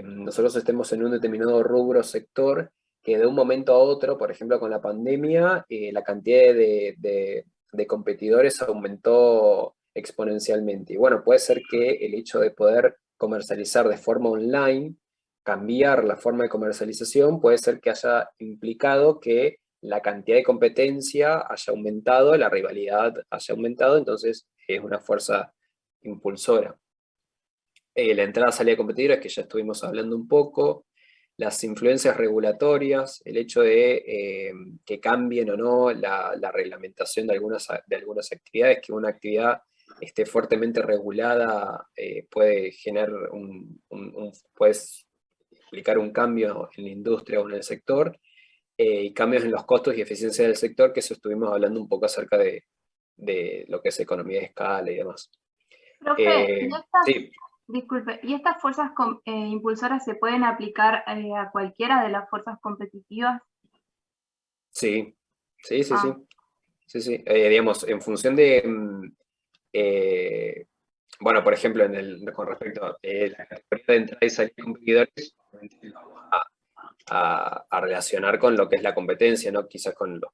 I: nosotros estemos en un determinado rubro o sector que de un momento a otro, por ejemplo con la pandemia, la cantidad de competidores aumentó exponencialmente. Y bueno, puede ser que el hecho de poder comercializar de forma online, cambiar la forma de comercialización, puede ser que haya implicado que la cantidad de competencia haya aumentado, la rivalidad haya aumentado, entonces es una fuerza impulsora. La entrada, salida de competidores, que ya estuvimos hablando un poco. las influencias regulatorias, el hecho de que cambien o no la reglamentación de algunas actividades, que una actividad esté fuertemente regulada puede generar puede implicar un cambio en la industria o en el sector, y cambios en los costos y eficiencia del sector, que eso estuvimos hablando un poco acerca de lo que es economía de escala y demás.
L: Profe,
I: Sí.
L: disculpe, ¿y estas fuerzas impulsoras se pueden aplicar a cualquiera de las fuerzas competitivas?
I: Sí, sí, sí,
L: Ah.
I: sí. Sí, sí. Digamos, en función de, bueno, por ejemplo, con respecto a la categoría de entrada y salida de competidores, obviamente lo vamos a relacionar con lo que es la competencia, ¿no? Quizás con los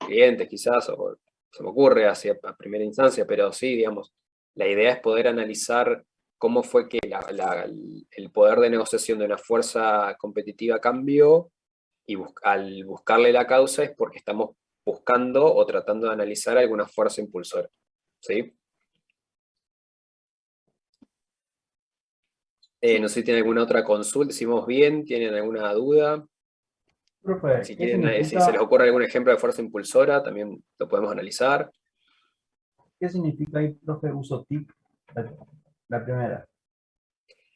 I: clientes, quizás, o se me ocurre así a primera instancia, pero sí, digamos, la idea es poder analizar cómo fue que el poder de negociación de una fuerza competitiva cambió, y al buscarle la causa es porque estamos buscando o tratando de analizar alguna fuerza impulsora. ¿Sí? No sé si tienen alguna otra consulta, ¿hicimos bien? ¿Tienen alguna duda?
D: Profe,
I: Si
D: ¿qué
I: se les
D: significa,
I: ocurre algún ejemplo de fuerza impulsora, también lo podemos analizar.
D: qué significa ahí, profe, uso TIC? La primera.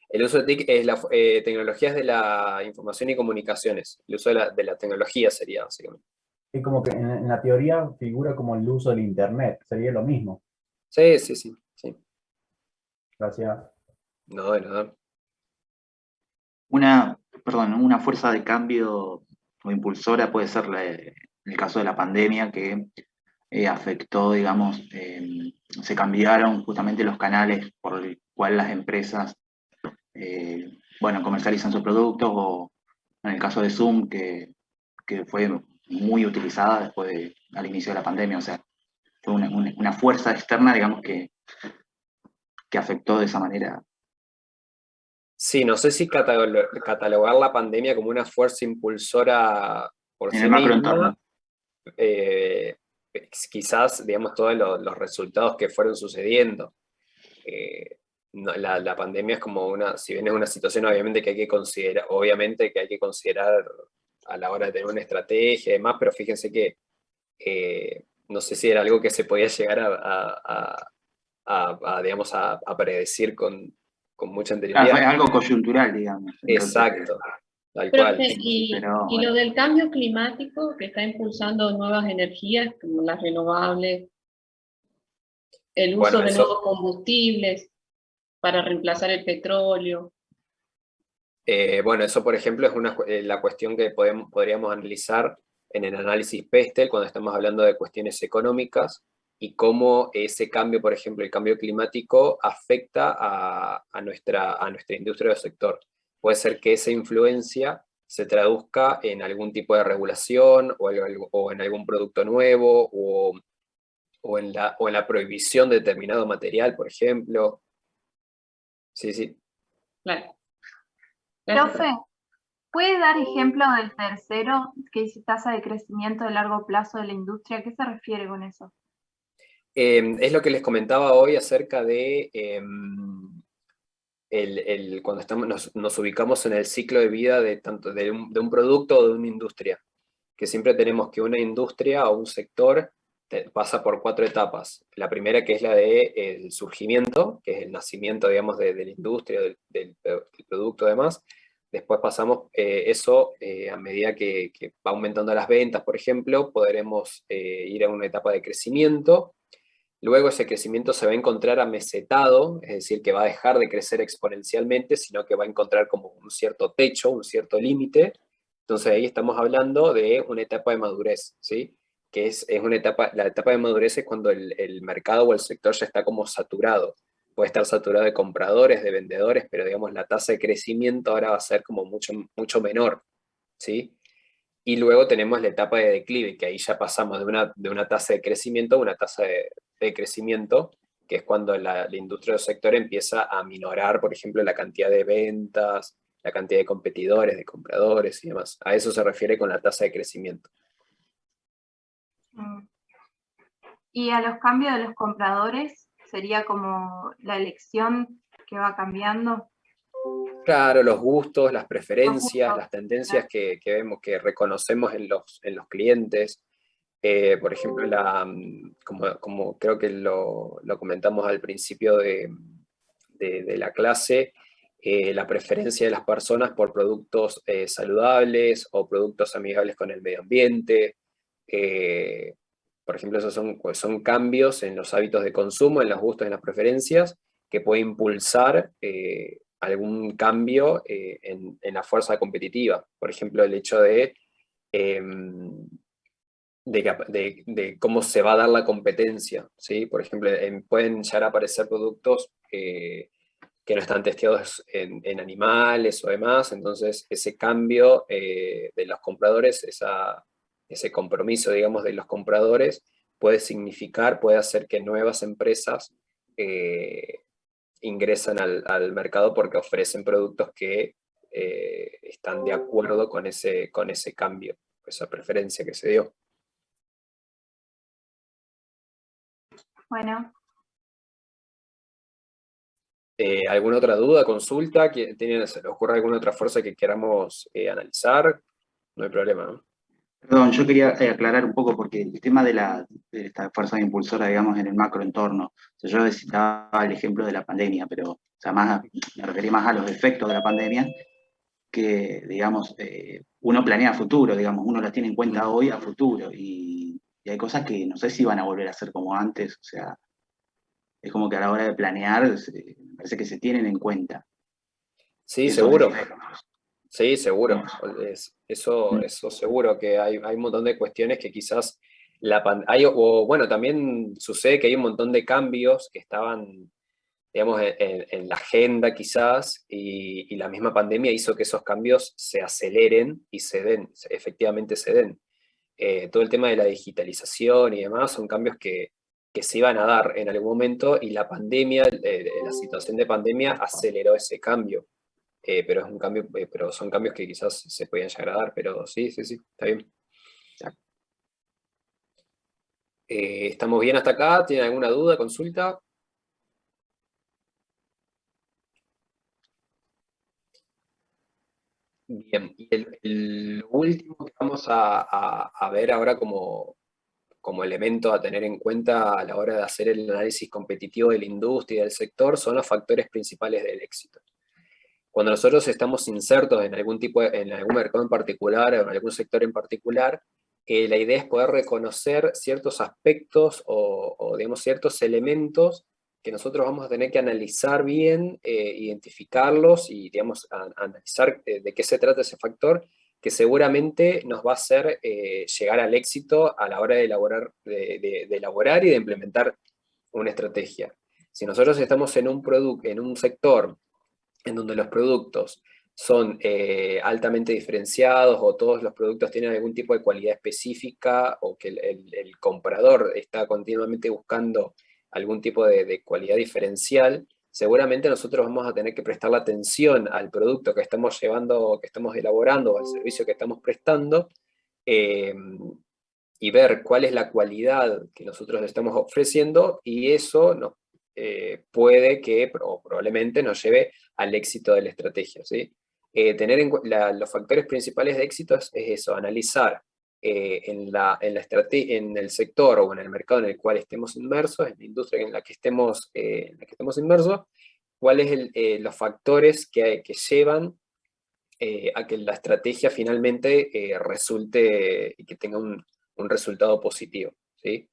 I: El uso de TIC es tecnologías de la información y comunicaciones. El uso de la tecnología sería, básicamente.
D: Es como que en la teoría figura como el uso del Internet, sería lo mismo.
I: Sí, sí, sí. Sí.
D: Gracias.
I: No, de nada.
M: Una fuerza de cambio o impulsora puede ser en el caso de la pandemia que afectó, digamos, se cambiaron justamente los canales por el cual las empresas, comercializan sus productos, o en el caso de Zoom, que fue muy utilizada al inicio de la pandemia, o sea, fue una fuerza externa, digamos, que afectó de esa manera.
I: Sí, no sé si catalogar la pandemia como una fuerza impulsora por
M: En
I: sí
M: el macroentorno.
I: misma, quizás, digamos, todos los resultados que fueron sucediendo. La pandemia es como si bien es una situación obviamente que hay que considerar, a la hora de tener una estrategia y demás, pero fíjense que no sé si era algo que se podía llegar digamos, a predecir con mucha anterioridad.
M: Fue algo coyuntural, digamos. Entonces,
I: Exacto, tal cual.
K: Profe, y lo del cambio climático que está impulsando nuevas energías como las renovables, el uso
I: Bueno,
K: de
I: eso,
K: nuevos combustibles para reemplazar el petróleo.
I: bueno, eso por ejemplo es la cuestión que podríamos analizar en el análisis PESTEL cuando estamos hablando de cuestiones económicas y cómo ese cambio, por ejemplo, el cambio climático afecta a nuestra industria o sector. Puede ser que esa influencia se traduzca en algún tipo de regulación o en algún producto nuevo o en la prohibición de determinado material, por ejemplo. Sí, sí.
K: Claro.
L: Profe, ¿puede dar ejemplo del tercero, que es tasa de crecimiento de largo plazo de la industria? ¿A qué se refiere con eso?
I: Es lo que les comentaba hoy acerca de cuando nos ubicamos en el ciclo de vida tanto de un producto o de una industria, que siempre tenemos que una industria o un sector pasa por 4 etapas. La primera, que es la del surgimiento, que es el nacimiento, digamos, de la industria, del producto, además. Después pasamos a medida que va aumentando las ventas, por ejemplo, podremos ir a una etapa de crecimiento. Luego ese crecimiento se va a encontrar amesetado, es decir, que va a dejar de crecer exponencialmente, sino que va a encontrar como un cierto techo, un cierto límite. Entonces ahí estamos hablando de una etapa de madurez, ¿sí? Que es una etapa, la etapa de madurez es cuando el mercado o el sector ya está como saturado. Puede estar saturado de compradores, de vendedores, pero digamos la tasa de crecimiento ahora va a ser como mucho, mucho menor, ¿sí? Y luego tenemos la etapa de declive, que ahí ya pasamos de una tasa de crecimiento a una tasa de crecimiento, que es cuando la industria del sector empieza a minorar, por ejemplo, la cantidad de ventas, la cantidad de competidores, de compradores y demás. A eso se refiere con la tasa de crecimiento.
L: Y a los cambios de los compradores, sería como la elección que va cambiando.
I: Claro, los gustos, las preferencias,
L: gustos,
I: las tendencias que vemos, que reconocemos en los clientes. Por ejemplo, como creo que lo comentamos al principio de la clase, la preferencia de las personas por productos saludables o productos amigables con el medio ambiente. Por ejemplo, esos son cambios en los hábitos de consumo, en los gustos, en las preferencias, que puede impulsar algún cambio en la fuerza competitiva. Por ejemplo, el hecho de cómo se va a dar la competencia, ¿sí? Por ejemplo, pueden llegar a aparecer productos que no están testeados en animales o demás, entonces ese cambio de los compradores, ese compromiso, digamos, de los compradores, puede hacer que nuevas empresas ingresan al mercado porque ofrecen productos que están de acuerdo con ese cambio, esa preferencia que se dio.
L: Bueno,
I: ¿Alguna otra duda, consulta? ¿Se le ocurre alguna otra fuerza que queramos analizar? No hay problema, ¿no?
M: Perdón, yo quería aclarar un poco porque el tema de esta fuerza impulsora, digamos, en el macroentorno, o sea, yo citaba el ejemplo de la pandemia, pero o sea, me refería más a los efectos de la pandemia, que, digamos, uno planea a futuro, digamos, uno las tiene en cuenta hoy a futuro, y hay cosas que no sé si van a volver a ser como antes, o sea, es como que a la hora de planear, me parece que se tienen en cuenta.
I: Sí,
M: Esos
I: seguro.
M: efectos.
I: Sí, seguro. Eso seguro, que hay un montón de cuestiones que quizás bueno, también sucede que hay un montón de cambios que estaban, digamos, en la agenda quizás, y la misma pandemia hizo que esos cambios se aceleren y efectivamente se den. Todo el tema de la digitalización y demás son cambios que se iban a dar en algún momento, y la pandemia, la situación de pandemia aceleró ese cambio. Pero pero son cambios que quizás se podían llegar a dar, pero sí, está bien. ¿Estamos bien hasta acá? ¿Tienen alguna duda, consulta? Bien, y el último que vamos a ver ahora como elemento a tener en cuenta a la hora de hacer el análisis competitivo de la industria y del sector son los factores principales del éxito. Cuando nosotros estamos insertos en algún mercado en particular o en algún sector en particular, la idea es poder reconocer ciertos aspectos o digamos, ciertos elementos que nosotros vamos a tener que analizar bien, identificarlos y, digamos, analizar de qué se trata ese factor, que seguramente nos va a hacer llegar al éxito a la hora de elaborar y de implementar una estrategia. Si nosotros estamos en un sector en donde los productos son altamente diferenciados, o todos los productos tienen algún tipo de cualidad específica, o que el comprador está continuamente buscando algún tipo de cualidad diferencial, seguramente nosotros vamos a tener que prestar la atención al producto que estamos que estamos elaborando, o al servicio que estamos prestando, y ver cuál es la cualidad que nosotros estamos ofreciendo, y eso puede que, o probablemente, nos lleve al éxito de la estrategia, ¿sí? Los factores principales de éxito es eso, analizar en el sector o en el mercado en el cual estemos inmersos, en la industria en la que estemos inmersos, cuáles los factores que llevan a que la estrategia finalmente resulte y que tenga un resultado positivo, ¿sí?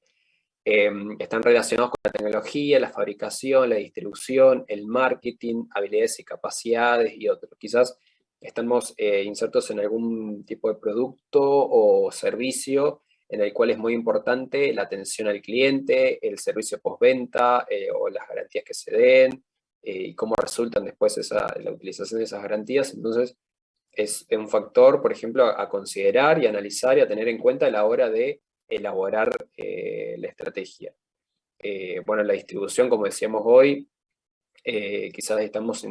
I: Están relacionados con la tecnología, la fabricación, la distribución, el marketing, habilidades y capacidades y otros. Quizás estamos insertos en algún tipo de producto o servicio en el cual es muy importante la atención al cliente, el servicio postventa, o las garantías que se den, y cómo resultan después la utilización de esas garantías. Entonces, es un factor, por ejemplo, a considerar y analizar y a tener en cuenta a la hora de elaborar la estrategia. Bueno, la distribución, como decíamos hoy, quizás estamos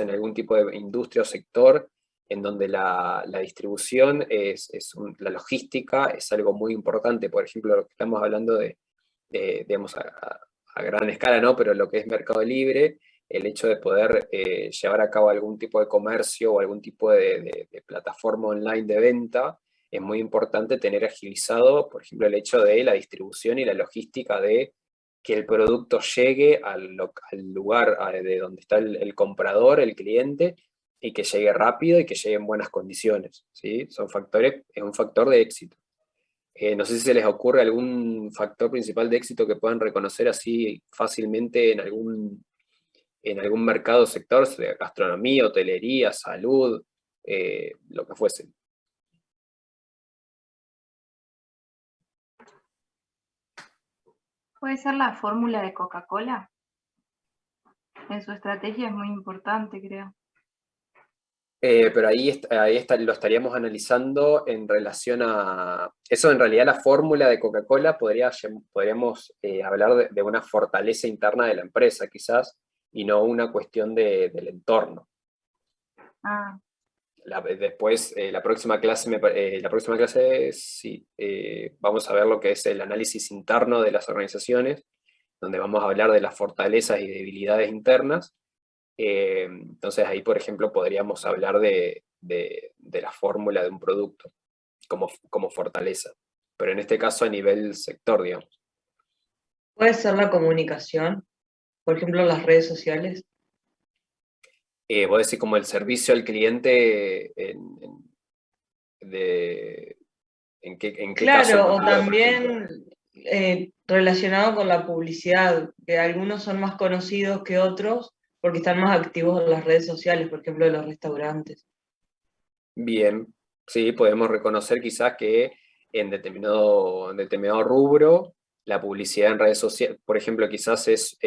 I: en algún tipo de industria o sector en donde la distribución la logística es algo muy importante. Por ejemplo, lo que estamos hablando digamos, a gran escala, ¿no? Pero lo que es Mercado Libre, el hecho de poder llevar a cabo algún tipo de comercio o algún tipo de plataforma online de venta, es muy importante tener agilizado, por ejemplo, el hecho de la distribución y la logística de que el producto llegue al lugar de donde está el comprador, el cliente, y que llegue rápido y que llegue en buenas condiciones, ¿sí? Es un factor de éxito. No sé si se les ocurre algún factor principal de éxito que puedan reconocer así fácilmente en algún mercado o sector, sea gastronomía, hotelería, salud, lo que fuese.
L: ¿Puede ser la fórmula de Coca-Cola? En su estrategia es muy importante, creo.
I: Pero ahí lo estaríamos analizando en relación a... Eso en realidad la fórmula de Coca-Cola podríamos hablar de una fortaleza interna de la empresa quizás, y no una cuestión del entorno.
L: Ah,
I: Después, la próxima clase sí, vamos a ver lo que es el análisis interno de las organizaciones, donde vamos a hablar de las fortalezas y debilidades internas. Entonces ahí, por ejemplo, podríamos hablar de la fórmula de un producto como fortaleza, pero en este caso a nivel sector, digamos.
T: Puede ser la comunicación, por ejemplo, las redes sociales.
I: Vos decís como el servicio al cliente ¿en qué caso?
T: Claro, o también relacionado con la publicidad, que algunos son más conocidos que otros porque están más activos en las redes sociales, por ejemplo, de los restaurantes.
I: Bien, sí, podemos reconocer quizás que en determinado rubro, la publicidad en redes sociales, por ejemplo, quizás es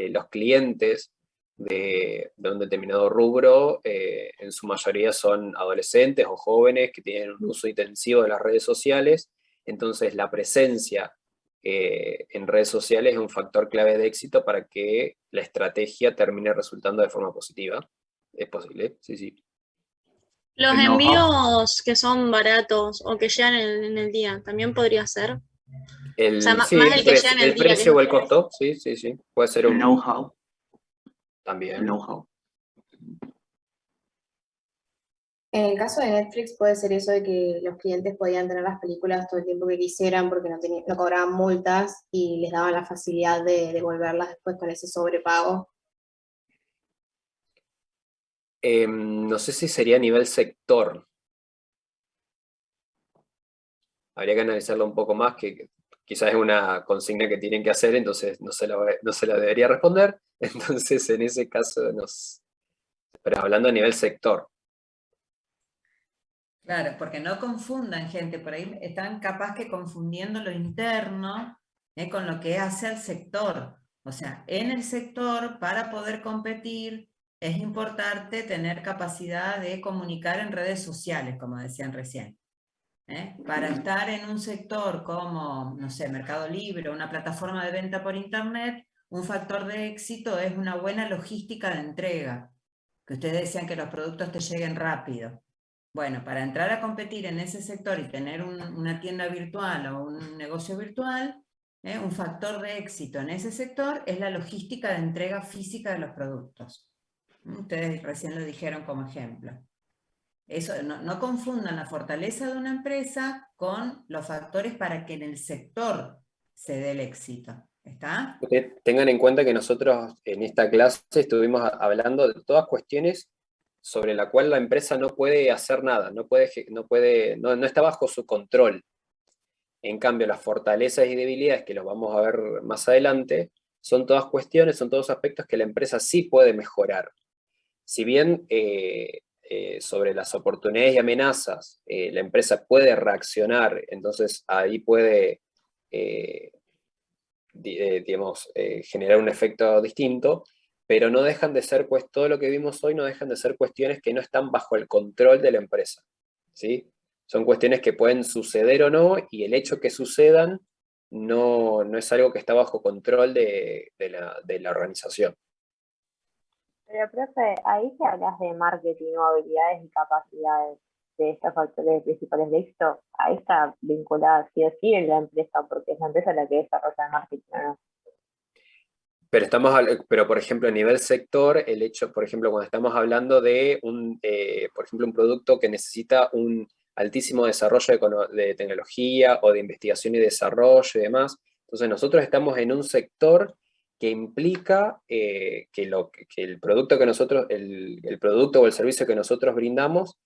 I: los clientes de un determinado rubro, en su mayoría son adolescentes o jóvenes que tienen un uso intensivo de las redes sociales, entonces la presencia en redes sociales es un factor clave de éxito para que la estrategia termine resultando de forma positiva. ¿Es posible? Sí, sí.
P: Los envíos que son baratos o que llegan en el día, ¿también podría ser? O sea, más el que llega en el día.
I: Precio o el costo, sí, sí, sí. Puede ser un
M: know-how.
I: También.
M: El know-how.
E: En el caso de Netflix puede ser eso de que los clientes podían tener las películas todo el tiempo que quisieran porque no cobraban multas y les daban la facilidad de devolverlas después con ese sobrepago.
I: No sé si sería a nivel sector. Habría que analizarlo un poco más, que quizás es una consigna que tienen que hacer, entonces no se la debería responder. Entonces, en ese caso, pero hablando a nivel sector.
A: Claro, porque no confundan, gente, por ahí están capaz que confundiendo lo interno con lo que hace el sector. O sea, en el sector, para poder competir, es importante tener capacidad de comunicar en redes sociales, como decían recién. Para estar en un sector como, no sé, Mercado Libre, una plataforma de venta por internet, un factor de éxito es una buena logística de entrega. Que ustedes decían que los productos te lleguen rápido. Bueno, para entrar a competir en ese sector y tener una tienda virtual o un negocio virtual, un factor de éxito en ese sector es la logística de entrega física de los productos. Ustedes recién lo dijeron como ejemplo. Eso, no confundan la fortaleza de una empresa con los factores para que en el sector se dé el éxito. ¿Está?
I: Tengan en cuenta que nosotros en esta clase estuvimos hablando de todas cuestiones sobre la cual la empresa no puede hacer nada, no está bajo su control. En cambio, las fortalezas y debilidades, que los vamos a ver más adelante, son todas cuestiones, son todos aspectos que la empresa sí puede mejorar. Si bien sobre las oportunidades y amenazas la empresa puede reaccionar, entonces ahí puede generar un efecto distinto, pero no dejan de ser, pues todo lo que vimos hoy no dejan de ser cuestiones que no están bajo el control de la empresa, ¿sí? Son cuestiones que pueden suceder o no, y el hecho que sucedan no es algo que está bajo control de la organización.
F: Pero, profe, ahí que hablas de marketing o habilidades y capacidades de estos factores principales de éxito, ahí está vinculada sí o sí en la empresa, porque es la empresa la que desarrolla el marketing, ¿no?
I: Pero por ejemplo, a nivel sector, el hecho, por ejemplo, cuando estamos hablando de por ejemplo, un producto que necesita un altísimo desarrollo de tecnología o de investigación y desarrollo y demás, entonces nosotros estamos en un sector que implica que el producto que nosotros, el producto o el servicio que nosotros brindamos,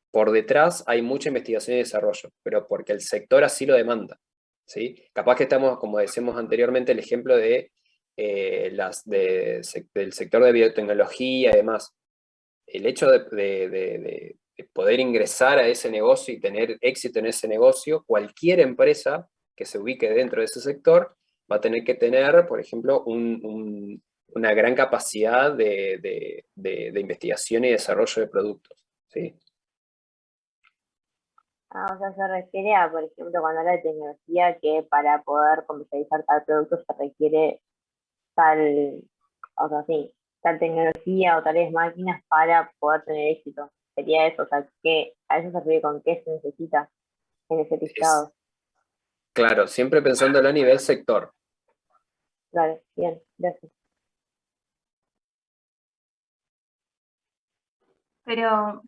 I: por detrás hay mucha investigación y desarrollo, pero porque el sector así lo demanda, ¿sí? Capaz que estamos, como decíamos anteriormente, el ejemplo de del sector de biotecnología y demás. El hecho de poder ingresar a ese negocio y tener éxito en ese negocio, cualquier empresa que se ubique dentro de ese sector va a tener que tener, por ejemplo, una gran capacidad de investigación y desarrollo de productos, ¿sí?
F: O sea, se refiere a, por ejemplo, cuando habla de tecnología, que para poder comercializar tal producto se requiere tal, o sea, sí, tal tecnología o tales máquinas para poder tener éxito. Sería eso, o sea, que a eso se refiere con qué se necesita en ese listado.
I: Claro, siempre pensándolo a nivel sector.
F: Claro, bien, gracias.
L: Pero,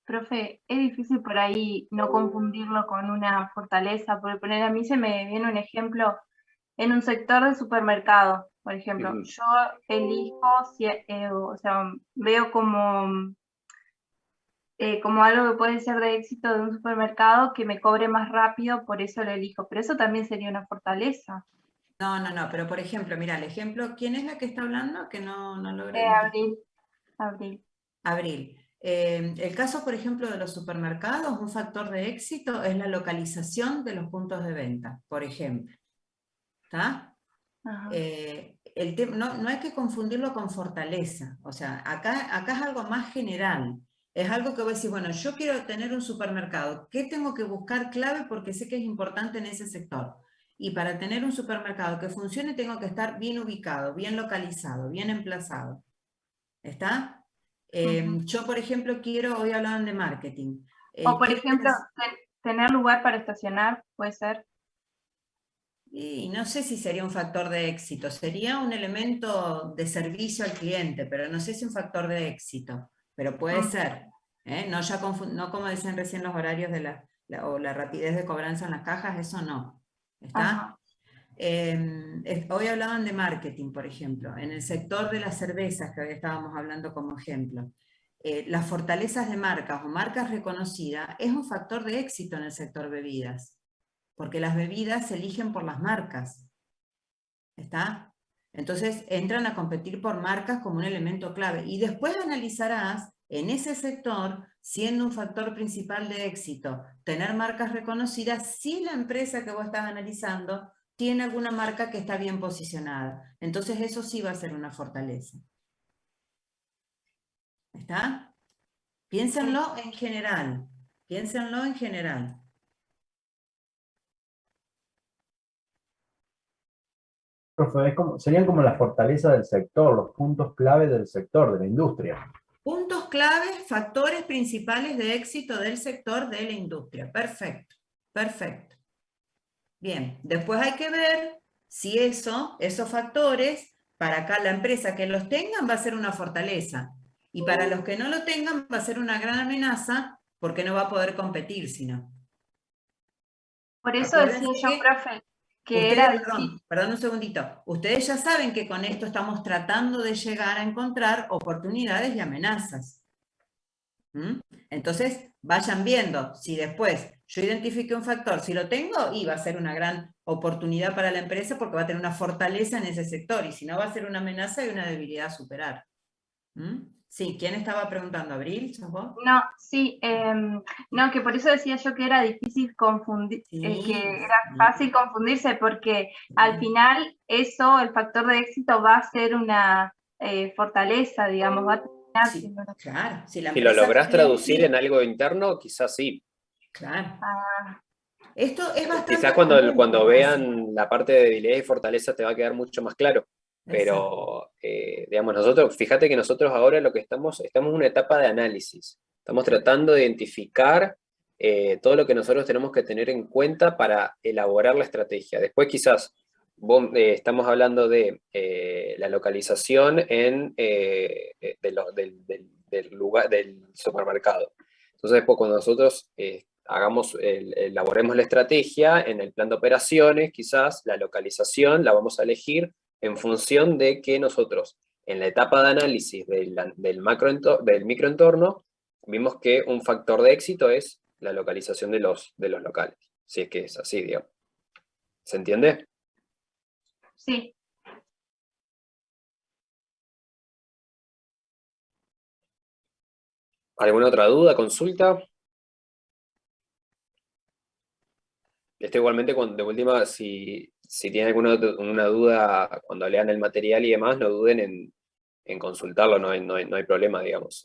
L: profe, es difícil por ahí no confundirlo con una fortaleza. Por poner, a mí se me viene un ejemplo en un sector de supermercado, por ejemplo. Yo elijo, o sea, veo como algo que puede ser de éxito de un supermercado que me cobre más rápido, por eso lo elijo. Pero eso también sería una fortaleza.
A: No, pero por ejemplo, mira, el ejemplo, ¿quién es la que está hablando? Que no logré. Abril. El caso, por ejemplo, de los supermercados, un factor de éxito es la localización de los puntos de venta, por ejemplo. ¿Está? No hay que confundirlo con fortaleza. O sea, acá es algo más general. Es algo que voy a decir, bueno, yo quiero tener un supermercado. ¿Qué tengo que buscar clave? Porque sé que es importante en ese sector. Y para tener un supermercado que funcione, tengo que estar bien ubicado, bien localizado, bien emplazado. ¿Está? Yo, por ejemplo, hoy hablaban de marketing.
L: O, por ejemplo, tener lugar para estacionar, puede ser.
A: Y no sé si sería un factor de éxito, sería un elemento de servicio al cliente, pero no sé si un factor de éxito, pero puede ser. No como decían recién los horarios o la rapidez de cobranza en las cajas, eso no. ¿Está? Hoy hablaban de marketing, por ejemplo, en el sector de las cervezas, que hoy estábamos hablando como ejemplo. Las fortalezas de marcas o marcas reconocidas es un factor de éxito en el sector bebidas, porque las bebidas se eligen por las marcas. ¿Está? Entonces entran a competir por marcas como un elemento clave. Y después analizarás en ese sector, siendo un factor principal de éxito, tener marcas reconocidas si la empresa que vos estás analizando tiene alguna marca que está bien posicionada. Entonces eso sí va a ser una fortaleza. ¿Está? Piénsenlo en general. Piénsenlo en general.
D: Profe, serían como la fortaleza del sector, los puntos clave del sector, de la industria.
A: Puntos claves, factores principales de éxito del sector de la industria. Perfecto, perfecto. Bien, después hay que ver si esos factores, para acá la empresa que los tengan va a ser una fortaleza. Y para los que no lo tengan va a ser una gran amenaza porque no va a poder competir, sino.
L: Por eso decía yo, profe, que
A: ustedes, perdón un segundito. Ustedes ya saben que con esto estamos tratando de llegar a encontrar oportunidades y amenazas. Entonces, vayan viendo si después yo identifique un factor, si lo tengo, y va a ser una gran oportunidad para la empresa porque va a tener una fortaleza en ese sector, y si no va a ser una amenaza y una debilidad a superar. Sí, ¿quién estaba preguntando? ¿Abril? ¿Sos vos?
L: No, sí, no, que por eso decía yo que era difícil confundir, que era fácil confundirse, porque al final eso, el factor de éxito va a ser una fortaleza, digamos, va a terminar siendo una...
A: Claro,
I: si lo lográs traducir en algo interno, quizás sí.
A: Claro. Esto es bastante...
I: Quizás cuando vean la parte de debilidad y fortaleza te va a quedar mucho más claro. Pero, digamos, fíjate que nosotros ahora lo que estamos en una etapa de análisis. Estamos tratando de identificar todo lo que nosotros tenemos que tener en cuenta para elaborar la estrategia. Después quizás estamos hablando de la localización del lugar, del supermercado. Entonces, pues, cuando nosotros elaboremos la estrategia, en el plan de operaciones, quizás la localización la vamos a elegir en función de que nosotros, en la etapa de análisis del microentorno, vimos que un factor de éxito es la localización de los locales. Si es que es así, digamos. ¿Se entiende?
L: Sí.
I: ¿Alguna otra duda, consulta? Igualmente, de última, si tienen alguna duda cuando lean el material y demás, no duden en consultarlo, no hay problema, digamos.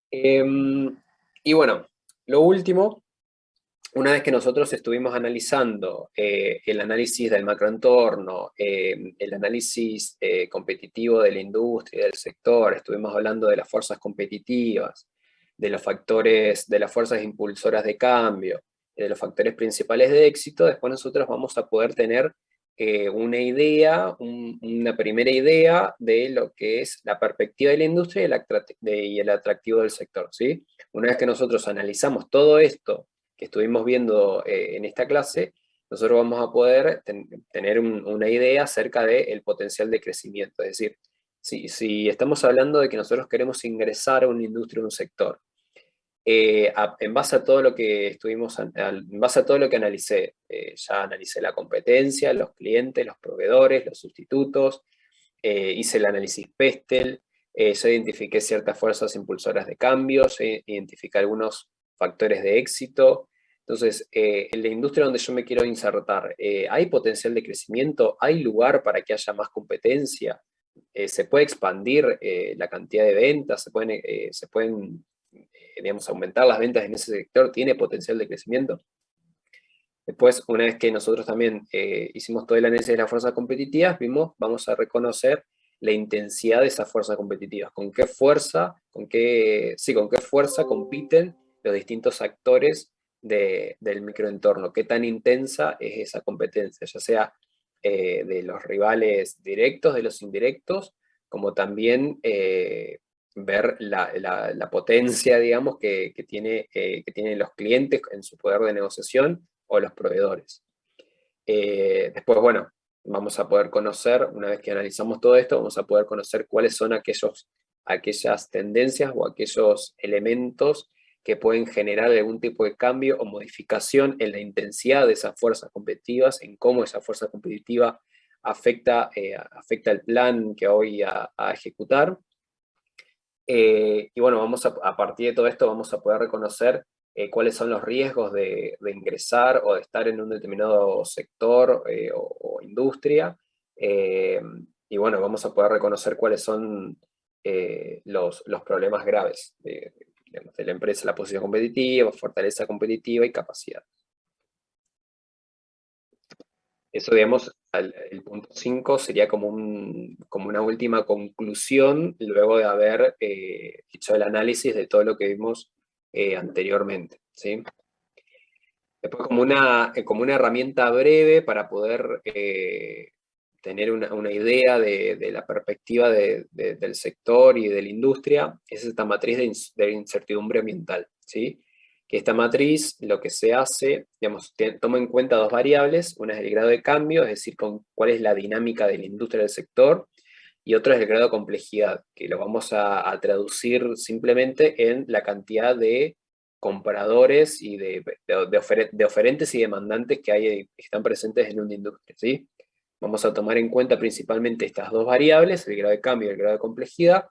I: Y bueno, lo último, una vez que nosotros estuvimos analizando el análisis del macroentorno, el análisis competitivo de la industria, del sector, estuvimos hablando de las fuerzas competitivas, de los factores, de las fuerzas impulsoras de cambio, de los factores principales de éxito, después nosotros vamos a poder tener una idea, una primera idea de lo que es la perspectiva de la industria y el atractivo del sector, ¿sí? Una vez que nosotros analizamos todo esto que estuvimos viendo en esta clase, nosotros vamos a poder tener una idea acerca del potencial de crecimiento. Es decir, si estamos hablando de que nosotros queremos ingresar a una industria, a un sector, en base a todo lo que en base a todo lo que analicé, ya analicé la competencia, los clientes, los proveedores, los sustitutos, hice el análisis Pestel, ya identifiqué ciertas fuerzas impulsoras de cambios, identifiqué algunos factores de éxito. Entonces, en la industria donde yo me quiero insertar, ¿hay potencial de crecimiento? ¿Hay lugar para que haya más competencia? ¿Se puede expandir la cantidad de ventas? ¿Se pueden digamos, aumentar las ventas en ese sector? ¿Tiene potencial de crecimiento? Después, una vez que nosotros también hicimos todo el análisis de las fuerzas competitivas, vamos a reconocer la intensidad de esas fuerzas competitivas, con qué fuerza compiten los distintos actores del microentorno, qué tan intensa es esa competencia, ya sea de los rivales directos, de los indirectos, como también ver la potencia, digamos, que tienen los clientes en su poder de negociación o los proveedores. Después, bueno, vamos a poder conocer, una vez que analizamos todo esto, vamos a poder conocer cuáles son aquellas tendencias o aquellos elementos que pueden generar algún tipo de cambio o modificación en la intensidad de esas fuerzas competitivas, en cómo esa fuerza competitiva afecta el plan que voy a ejecutar. Y bueno, a partir de todo esto vamos a poder reconocer cuáles son los riesgos de ingresar o de estar en un determinado sector o industria. Y bueno, vamos a poder reconocer cuáles son los problemas graves de la empresa, la posición competitiva, fortaleza competitiva y capacidad. Eso, digamos, el punto 5 sería como una última conclusión luego de haber hecho el análisis de todo lo que vimos anteriormente, ¿sí? Después, como una herramienta breve para poder tener una idea de la perspectiva del sector y de la industria, es esta matriz de incertidumbre ambiental, ¿sí? Que esta matriz, lo que se hace, digamos, toma en cuenta dos variables: una es el grado de cambio, es decir, cuál es la dinámica de la industria del sector, y otra es el grado de complejidad, que lo vamos a traducir simplemente en la cantidad de compradores y de oferentes y demandantes que están presentes en una industria, ¿sí? Vamos a tomar en cuenta principalmente estas dos variables, el grado de cambio y el grado de complejidad,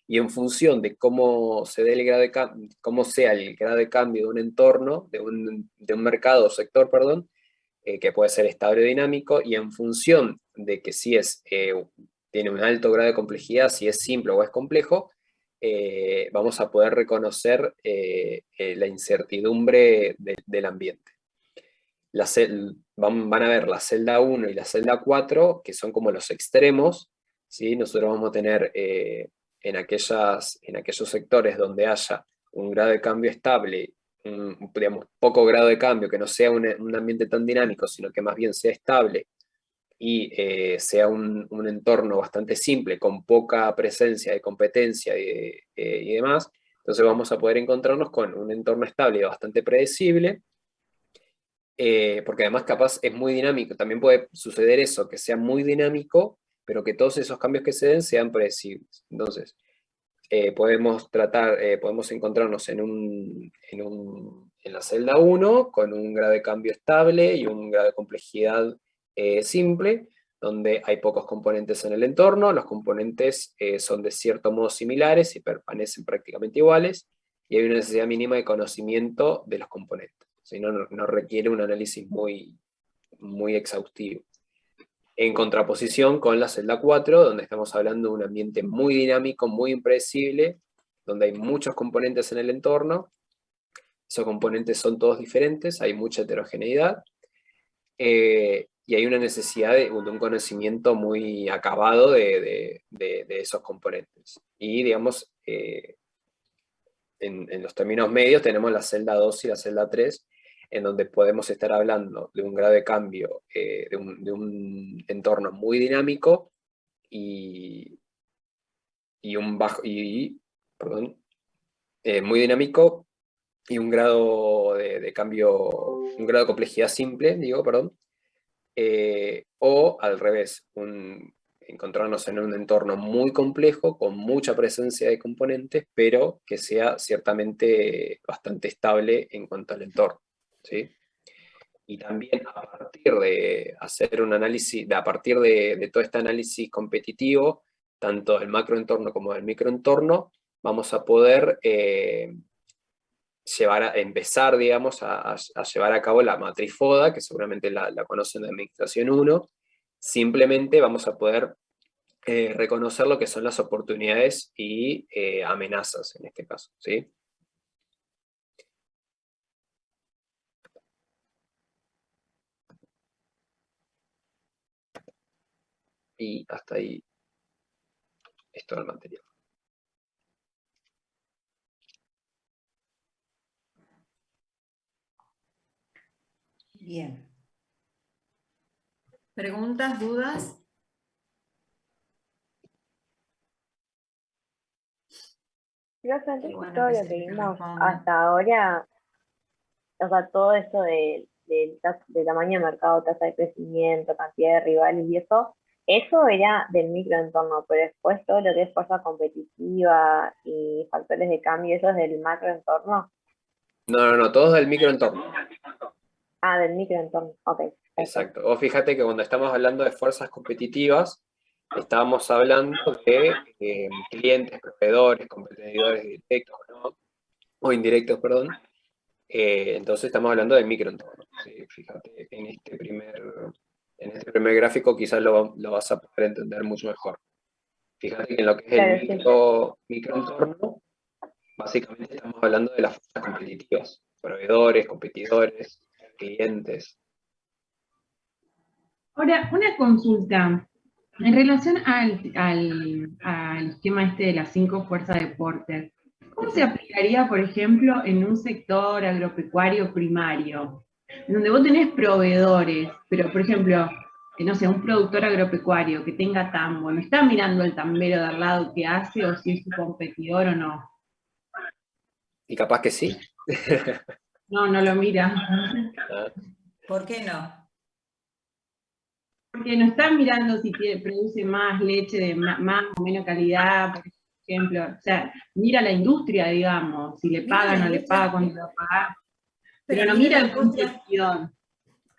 I: y en función de cómo sea el grado de cambio de un entorno, de un mercado o sector, perdón, que puede ser estable o dinámico, y en función de que si tiene un alto grado de complejidad, si es simple o es complejo, vamos a poder reconocer la incertidumbre del ambiente. Van a ver la celda 1 y la celda 4, que son como los extremos, ¿sí? Nosotros vamos a tener en aquellos sectores donde haya un grado de cambio estable, digamos, poco grado de cambio, que no sea un ambiente tan dinámico, sino que más bien sea estable y sea un entorno bastante simple, con poca presencia de competencia y demás, entonces vamos a poder encontrarnos con un entorno estable y bastante predecible, porque además capaz es muy dinámico. También puede suceder eso, que sea muy dinámico, pero que todos esos cambios que se den sean predecibles. Entonces, podemos encontrarnos en la celda 1 con un grado de cambio estable y un grado de complejidad simple, donde hay pocos componentes en el entorno, los componentes son de cierto modo similares y permanecen prácticamente iguales, y hay una necesidad mínima de conocimiento de los componentes. Si no, no requiere un análisis muy exhaustivo. En contraposición con la celda 4, donde estamos hablando de un ambiente muy dinámico, muy impredecible, donde hay muchos componentes en el entorno. Esos componentes son todos diferentes, hay mucha heterogeneidad, y hay una necesidad de un conocimiento muy acabado de esos componentes. Y digamos, en los términos medios tenemos la celda 2 y la celda 3, en donde podemos estar hablando de un grado de cambio, de un entorno muy dinámico muy dinámico y un grado de cambio, un grado de complejidad simple, o al revés, encontrarnos en un entorno muy complejo, con mucha presencia de componentes, pero que sea ciertamente bastante estable en cuanto al entorno, ¿sí? Y también a partir de hacer un análisis, a partir de todo este análisis competitivo, tanto del macroentorno como del microentorno, vamos a poder empezar, digamos, a llevar a cabo la matriz FODA, que seguramente la conocen de Administración 1. Simplemente vamos a poder reconocer lo que son las oportunidades y amenazas en este caso, ¿sí? Y hasta ahí es todo el material.
A: Bien. ¿Preguntas, dudas?
F: Profe,
A: Qué bueno
F: todo
A: que
F: lo
A: se
F: que vimos
A: responde.
F: hasta ahora, o sea, todo esto de tamaño de mercado, tasa de crecimiento, cantidad de rivales y eso era del microentorno, pero después todo lo que es fuerza competitiva y factores de cambio, eso es del macroentorno.
I: No, todo es del microentorno.
F: Ah, del microentorno, ok.
I: Exacto. Vos fíjate que cuando estamos hablando de fuerzas competitivas, estábamos hablando de clientes, proveedores, competidores directos o indirectos, perdón. Entonces estamos hablando de microentorno. ¿Sí? Fíjate, en este primer gráfico quizás lo vas a poder entender mucho mejor. Fíjate que en lo que es el microentorno, básicamente estamos hablando de las fuerzas competitivas, proveedores, competidores, clientes.
S: Ahora, una consulta. En relación al esquema este de las 5 fuerzas de Porter, ¿cómo se aplicaría, por ejemplo, en un sector agropecuario primario, donde vos tenés proveedores, pero, por ejemplo, no sé, un productor agropecuario que tenga tambo, ¿no está mirando el tambero de al lado qué hace o si es su competidor o no?
I: Y capaz que sí.
S: No lo mira.
A: ¿Por qué no?
S: Porque no está mirando si produce más leche de más o menos calidad, por ejemplo. O sea, mira la industria, digamos, si le paga o no le paga, cuándo le va a pagar. Pero no mira el competidor.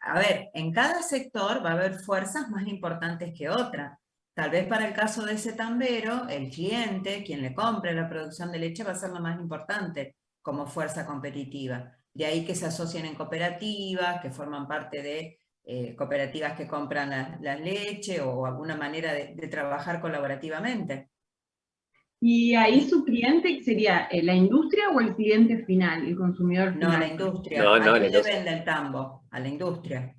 A: A ver, en cada sector va a haber fuerzas más importantes que otras. Tal vez para el caso de ese tambero, el cliente, quien le compre la producción de leche, va a ser lo más importante como fuerza competitiva. De ahí que se asocien en cooperativas, que forman parte de cooperativas que compran la leche o alguna manera de trabajar colaborativamente.
S: ¿Y ahí su cliente sería la industria o el cliente final, el consumidor final?
A: No, la industria. ¿A quién le vende el tambo? A la industria.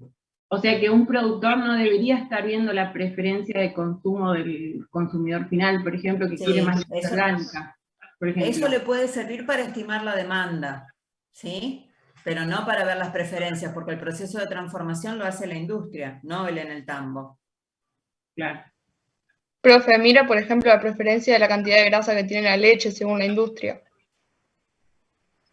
S: O sea que un productor no debería estar viendo la preferencia de consumo del consumidor final, por ejemplo, que quiere más leche orgánica. Por ejemplo.
A: Eso le puede servir para estimar la demanda. ¿sí? Pero no para ver las preferencias, porque el proceso de transformación lo hace la industria, no él en el tambo.
S: Claro.
C: Profe, mira, por ejemplo, la preferencia de la cantidad de grasa que tiene la leche según la industria.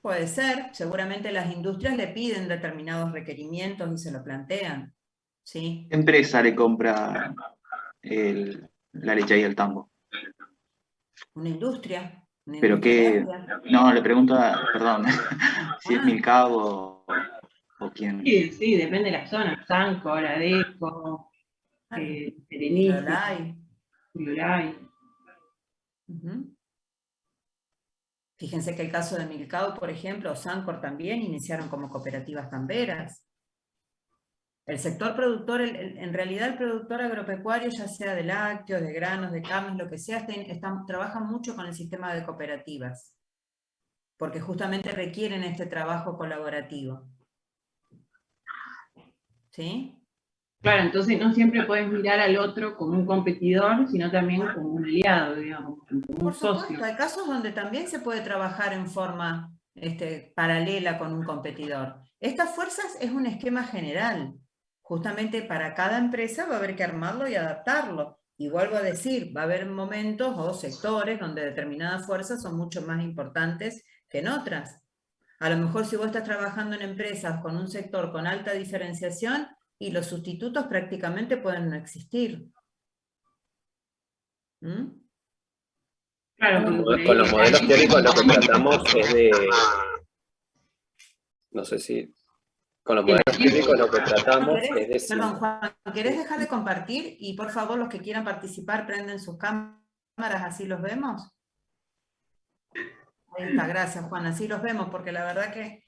A: Puede ser, seguramente las industrias le piden determinados requerimientos y se lo plantean, ¿sí?
M: ¿Qué empresa le compra la leche ahí al tambo?
A: Una industria. Una
M: Pero
A: industria
M: que,
A: láctea.
M: no, le pregunto, perdón, si es
A: Ah.
M: Milcao o quién.
S: Sí, sí, depende de la zona. Sanco, Aradeco, Serenísimo,
A: Friolay. Ujú. Fíjense que el caso de Milcao, por ejemplo, o Sancor también iniciaron como cooperativas tamberas. El sector productor, en realidad el productor agropecuario, ya sea de lácteos, de granos, de carnes, lo que sea, trabajan mucho con el sistema de cooperativas, porque justamente requieren este trabajo colaborativo. ¿Sí?
S: Claro, entonces no siempre puedes mirar al otro como un competidor, sino también como un aliado, digamos, como un
A: Por
S: socio.
A: supuesto, hay casos donde también se puede trabajar en forma paralela con un competidor. Estas fuerzas es un esquema general. Justamente para cada empresa va a haber que armarlo y adaptarlo. Y vuelvo a decir, va a haber momentos o sectores donde determinadas fuerzas son mucho más importantes que en otras. A lo mejor si vos estás trabajando en empresas con un sector con alta diferenciación y los sustitutos prácticamente pueden no existir. ¿Mm?
S: Claro,
I: Con los modelos teóricos lo que tratamos es de... No sé si... Con los modelos teóricos lo que tratamos es de...
A: Perdón, Juan, ¿querés dejar de compartir? Y por favor, los que quieran participar, prenden sus cámaras, así los vemos. Ahí está, gracias, Juan, así los vemos, porque la verdad que...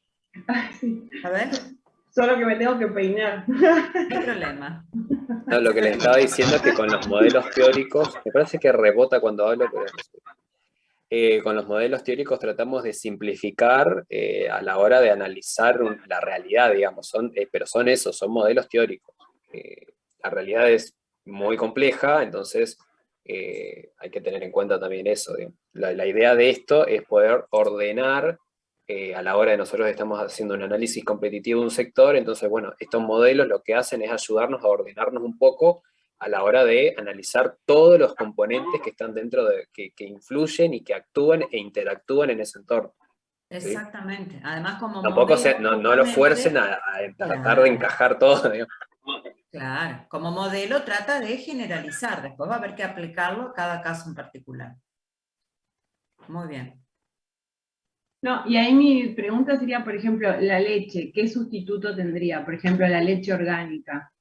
A: A ver.
S: Solo que me tengo que peinar.
A: No hay problema.
I: No, lo que les estaba diciendo es que con los modelos teóricos, me parece que rebota cuando hablo, pero con los modelos teóricos tratamos de simplificar a la hora de analizar la realidad, digamos, pero son esos, son modelos teóricos. La realidad es muy compleja, entonces hay que tener en cuenta también eso. La idea de esto es poder ordenar a la hora de nosotros estamos haciendo un análisis competitivo de un sector, entonces, bueno, estos modelos lo que hacen es ayudarnos a ordenarnos un poco a la hora de analizar todos los componentes que están dentro que influyen y que actúan e interactúan en ese entorno. ¿Sí?
A: Exactamente. Además, como
I: tampoco
A: modelo,
I: no lo fuercen a tratar de encajar todo, digamos.
A: Claro, como modelo trata de generalizar, después va a haber que aplicarlo a cada caso en particular. Muy bien.
S: No, y ahí mi pregunta sería, por ejemplo, la leche, ¿qué sustituto tendría? Por ejemplo, la leche orgánica.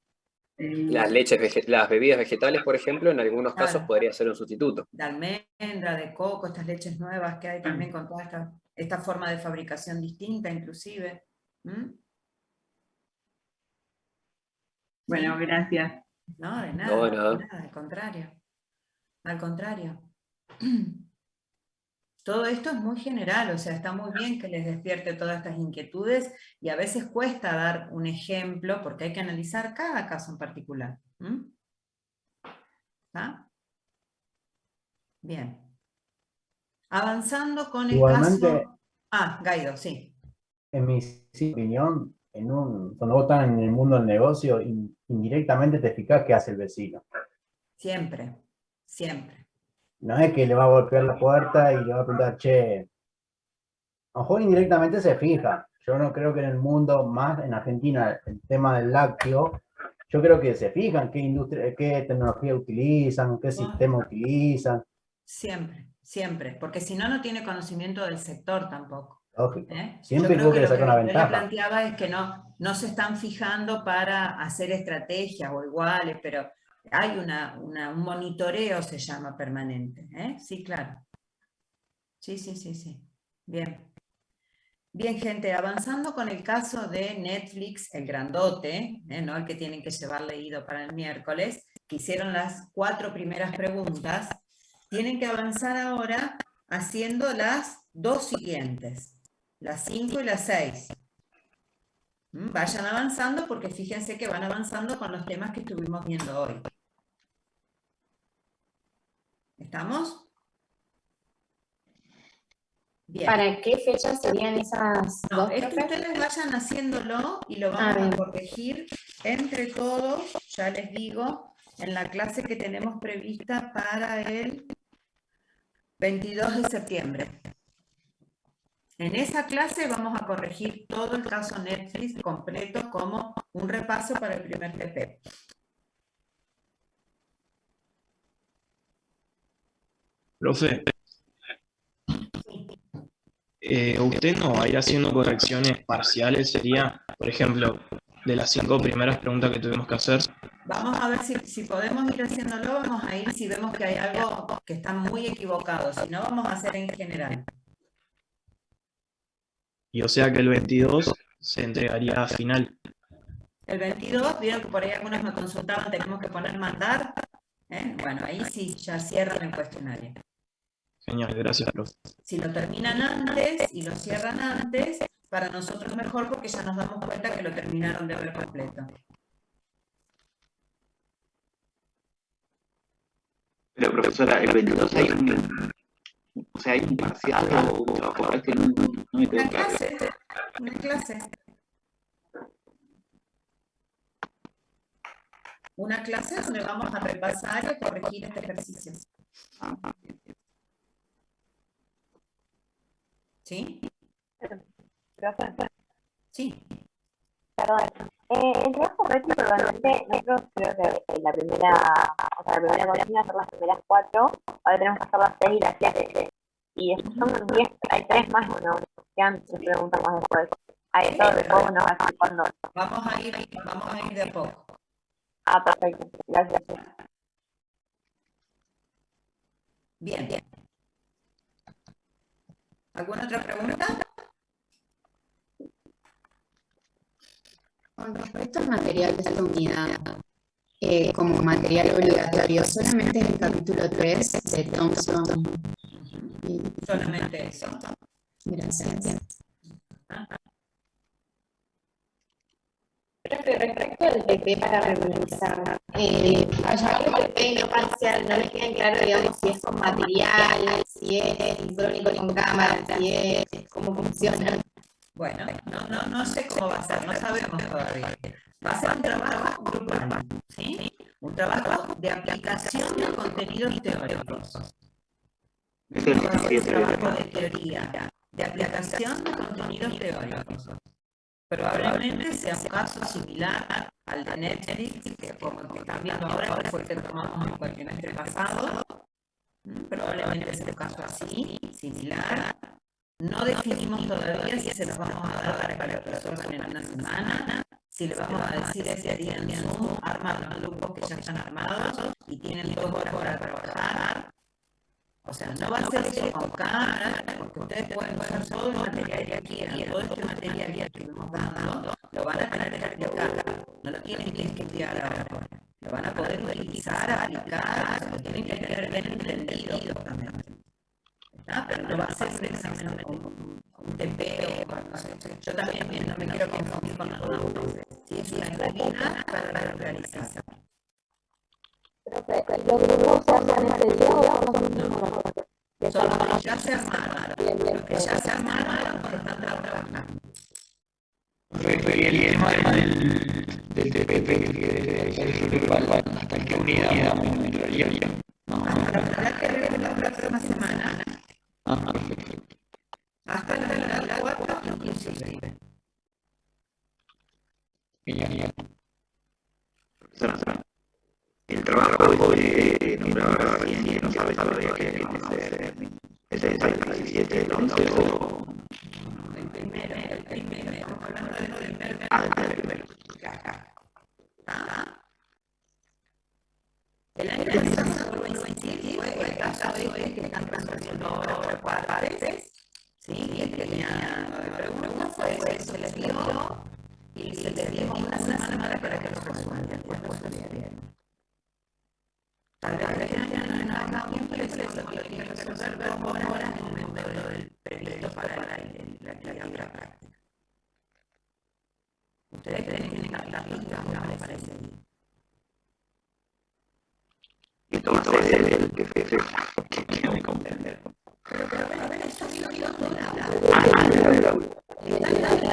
I: Las bebidas vegetales, por ejemplo, en algunos casos podría ser un sustituto.
A: De almendra, de coco, estas leches nuevas que hay también con toda esta forma de fabricación distinta, inclusive. ¿Mm?
S: Bueno, gracias.
A: No, de nada,
I: No,
A: de
I: nada.
A: nada, al contrario. Al contrario. Todo esto es muy general, o sea, está muy bien que les despierte todas estas inquietudes y a veces cuesta dar un ejemplo porque hay que analizar cada caso en particular. ¿Está? Bien. Avanzando con el caso... Gaido, sí.
D: En mi opinión, cuando vos estás en el mundo del negocio, indirectamente te fijas qué hace el vecino.
A: Siempre, siempre.
D: No es que le va a golpear la puerta y le va a preguntar, che, a lo mejor indirectamente se fija. Yo no creo que en el mundo, más en Argentina, el tema del lácteo, yo creo que se fijan qué tecnología utilizan, qué sistema utilizan.
A: Siempre, siempre, porque si no, no tiene conocimiento del sector tampoco.
D: Lógico. Siempre creo que le saca una ventaja.
A: Lo que planteaba es que no se están fijando para hacer estrategias o iguales, pero hay un monitoreo, se llama, permanente. Sí, claro. Sí. Bien. Bien, gente, avanzando con el caso de Netflix, el grandote, ¿no? El que tienen que llevar leído para el miércoles, que hicieron las 4 primeras preguntas, tienen que avanzar ahora haciendo las 2 siguientes, las 5 y las 6. Vayan avanzando porque fíjense que van avanzando con los temas que estuvimos viendo hoy. ¿Estamos? Bien.
E: ¿Para qué fecha serían esas
A: No,
E: dos?
A: es que
E: profe?
A: ustedes vayan haciéndolo y lo
E: Ah,
A: vamos a
E: bien.
A: corregir entre todos, ya les digo, en la clase que tenemos prevista para el 22 de septiembre. En esa clase vamos a corregir todo el caso Netflix completo como un repaso para el primer TP.
B: Profe, ¿usted no va a ir haciendo correcciones parciales? Sería, por ejemplo, de las 5 primeras preguntas que tuvimos que hacer.
A: Vamos a ver si podemos ir haciéndolo, vamos a ir si vemos que hay algo que está muy equivocado, si no vamos a hacer en general.
B: Y o sea que el 22 se entregaría a final.
A: El 22, vieron que por ahí algunos me consultaban, tenemos que poner mandar. Bueno, ahí sí, ya cierran el cuestionario.
B: Genial, gracias, profe.
A: Si lo terminan antes y lo cierran antes, para nosotros mejor porque ya nos damos cuenta que lo terminaron de ver completo.
M: Pero profesora, el 22 hay hay un parcial o un trabajo, es que no me quedó
A: Una
M: claro.
A: clase, una clase. Una clase donde vamos a repasar y a corregir este ejercicio. ¿Sí? Sí.
F: Perdón. El trabajo práctico realmente, nosotros creo que la primera consigna son las primeras 4, ahora tenemos que hacer las 6 y las 7. Y después son 10, hay 3 más, ¿no? Quedan 3 preguntas más después. A eso después nos va a decir cuándo.
A: Vamos a ir de a poco.
F: Ah, perfecto. Gracias.
A: Bien. ¿Alguna otra pregunta?
E: Con respecto al material de esta unidad, como material obligatorio, solamente es el capítulo 3 de Thompson.
A: Solamente eso.
E: Gracias. Respecto al PP para regularizar, algo PP no parcial, no les queda claro, digamos, si es con material, si es sincrónico con cámara, si es, cómo funciona.
A: Bueno, no sé cómo va a ser, no sabemos todavía. Va a ser un trabajo grupal, ¿sí? Un trabajo de aplicación de contenidos teóricos. No va a ser un trabajo de teoría, de aplicación de contenidos teóricos. Probablemente sea un caso similar al de Netflix, que como el que están viendo ahora, que fue el que tomamos en el cuatrimestre pasado. Probablemente sea un caso así, similar. No definimos todavía si se los vamos a dar para que resuelvan en una semana, si le vamos a decir ese día en Zoom, arman los grupos que ya están armados y tienen 2 horas para trabajar. O sea, no va a ser eso con cámara, porque ustedes pueden usar todo el material que quieran, todo este material que estuvimos dando, lo van a tener que aplicar, no lo tienen que estudiar ahora, lo van a poder utilizar, aplicar, lo tienen que tener bien entendido también. Pero no va a ser un examen, un TP o no sé. Yo también no me quiero confundir con los nombres. Si es una actividad para regularizar.
F: ¿Los grupos se hacen ese día o no?
A: Son los que ya se armaron. Los que ya se armaron cuando están trabajando.
M: Y el tema del TPP que hasta en qué unidad entraría.
A: Habrá que ver la próxima semana.
M: Perfecto.
A: Hasta la unidad 4 inclusive.
M: Genial. El trabajo de nombrar bien y no sabe todavía qué vamos a hacer. ¿Es el 17, el 11 o...?
A: El primero.
M: Del primero.
A: El año pasado, vuelvo a insistir, fue el caso de que están resolviendo 4 veces, ¿sí? Que tenían 9 preguntas, fue eso, se les dio y se les dio una semana para que lo resuelvan. Tal vez este año no haga tiempo y eso lo tienen que resolver 2 horas en el momento del previsto para la actividad práctica. Ustedes tienen que estar listos, ¿no les parece?
M: Y esto va a ser el que me comprende.
A: Pero a ver, eso digo toda.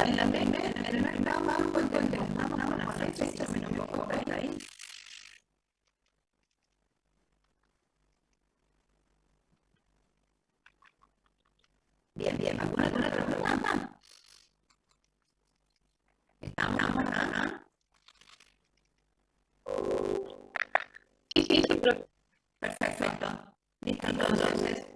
A: en el mercado bajo encontramos una frase, si no me equivoco, ¿ves ahí? Bien, ¿alguna pregunta? ¿Estamos acá?
P: Sí, profe.
A: Perfecto. Listo, entonces,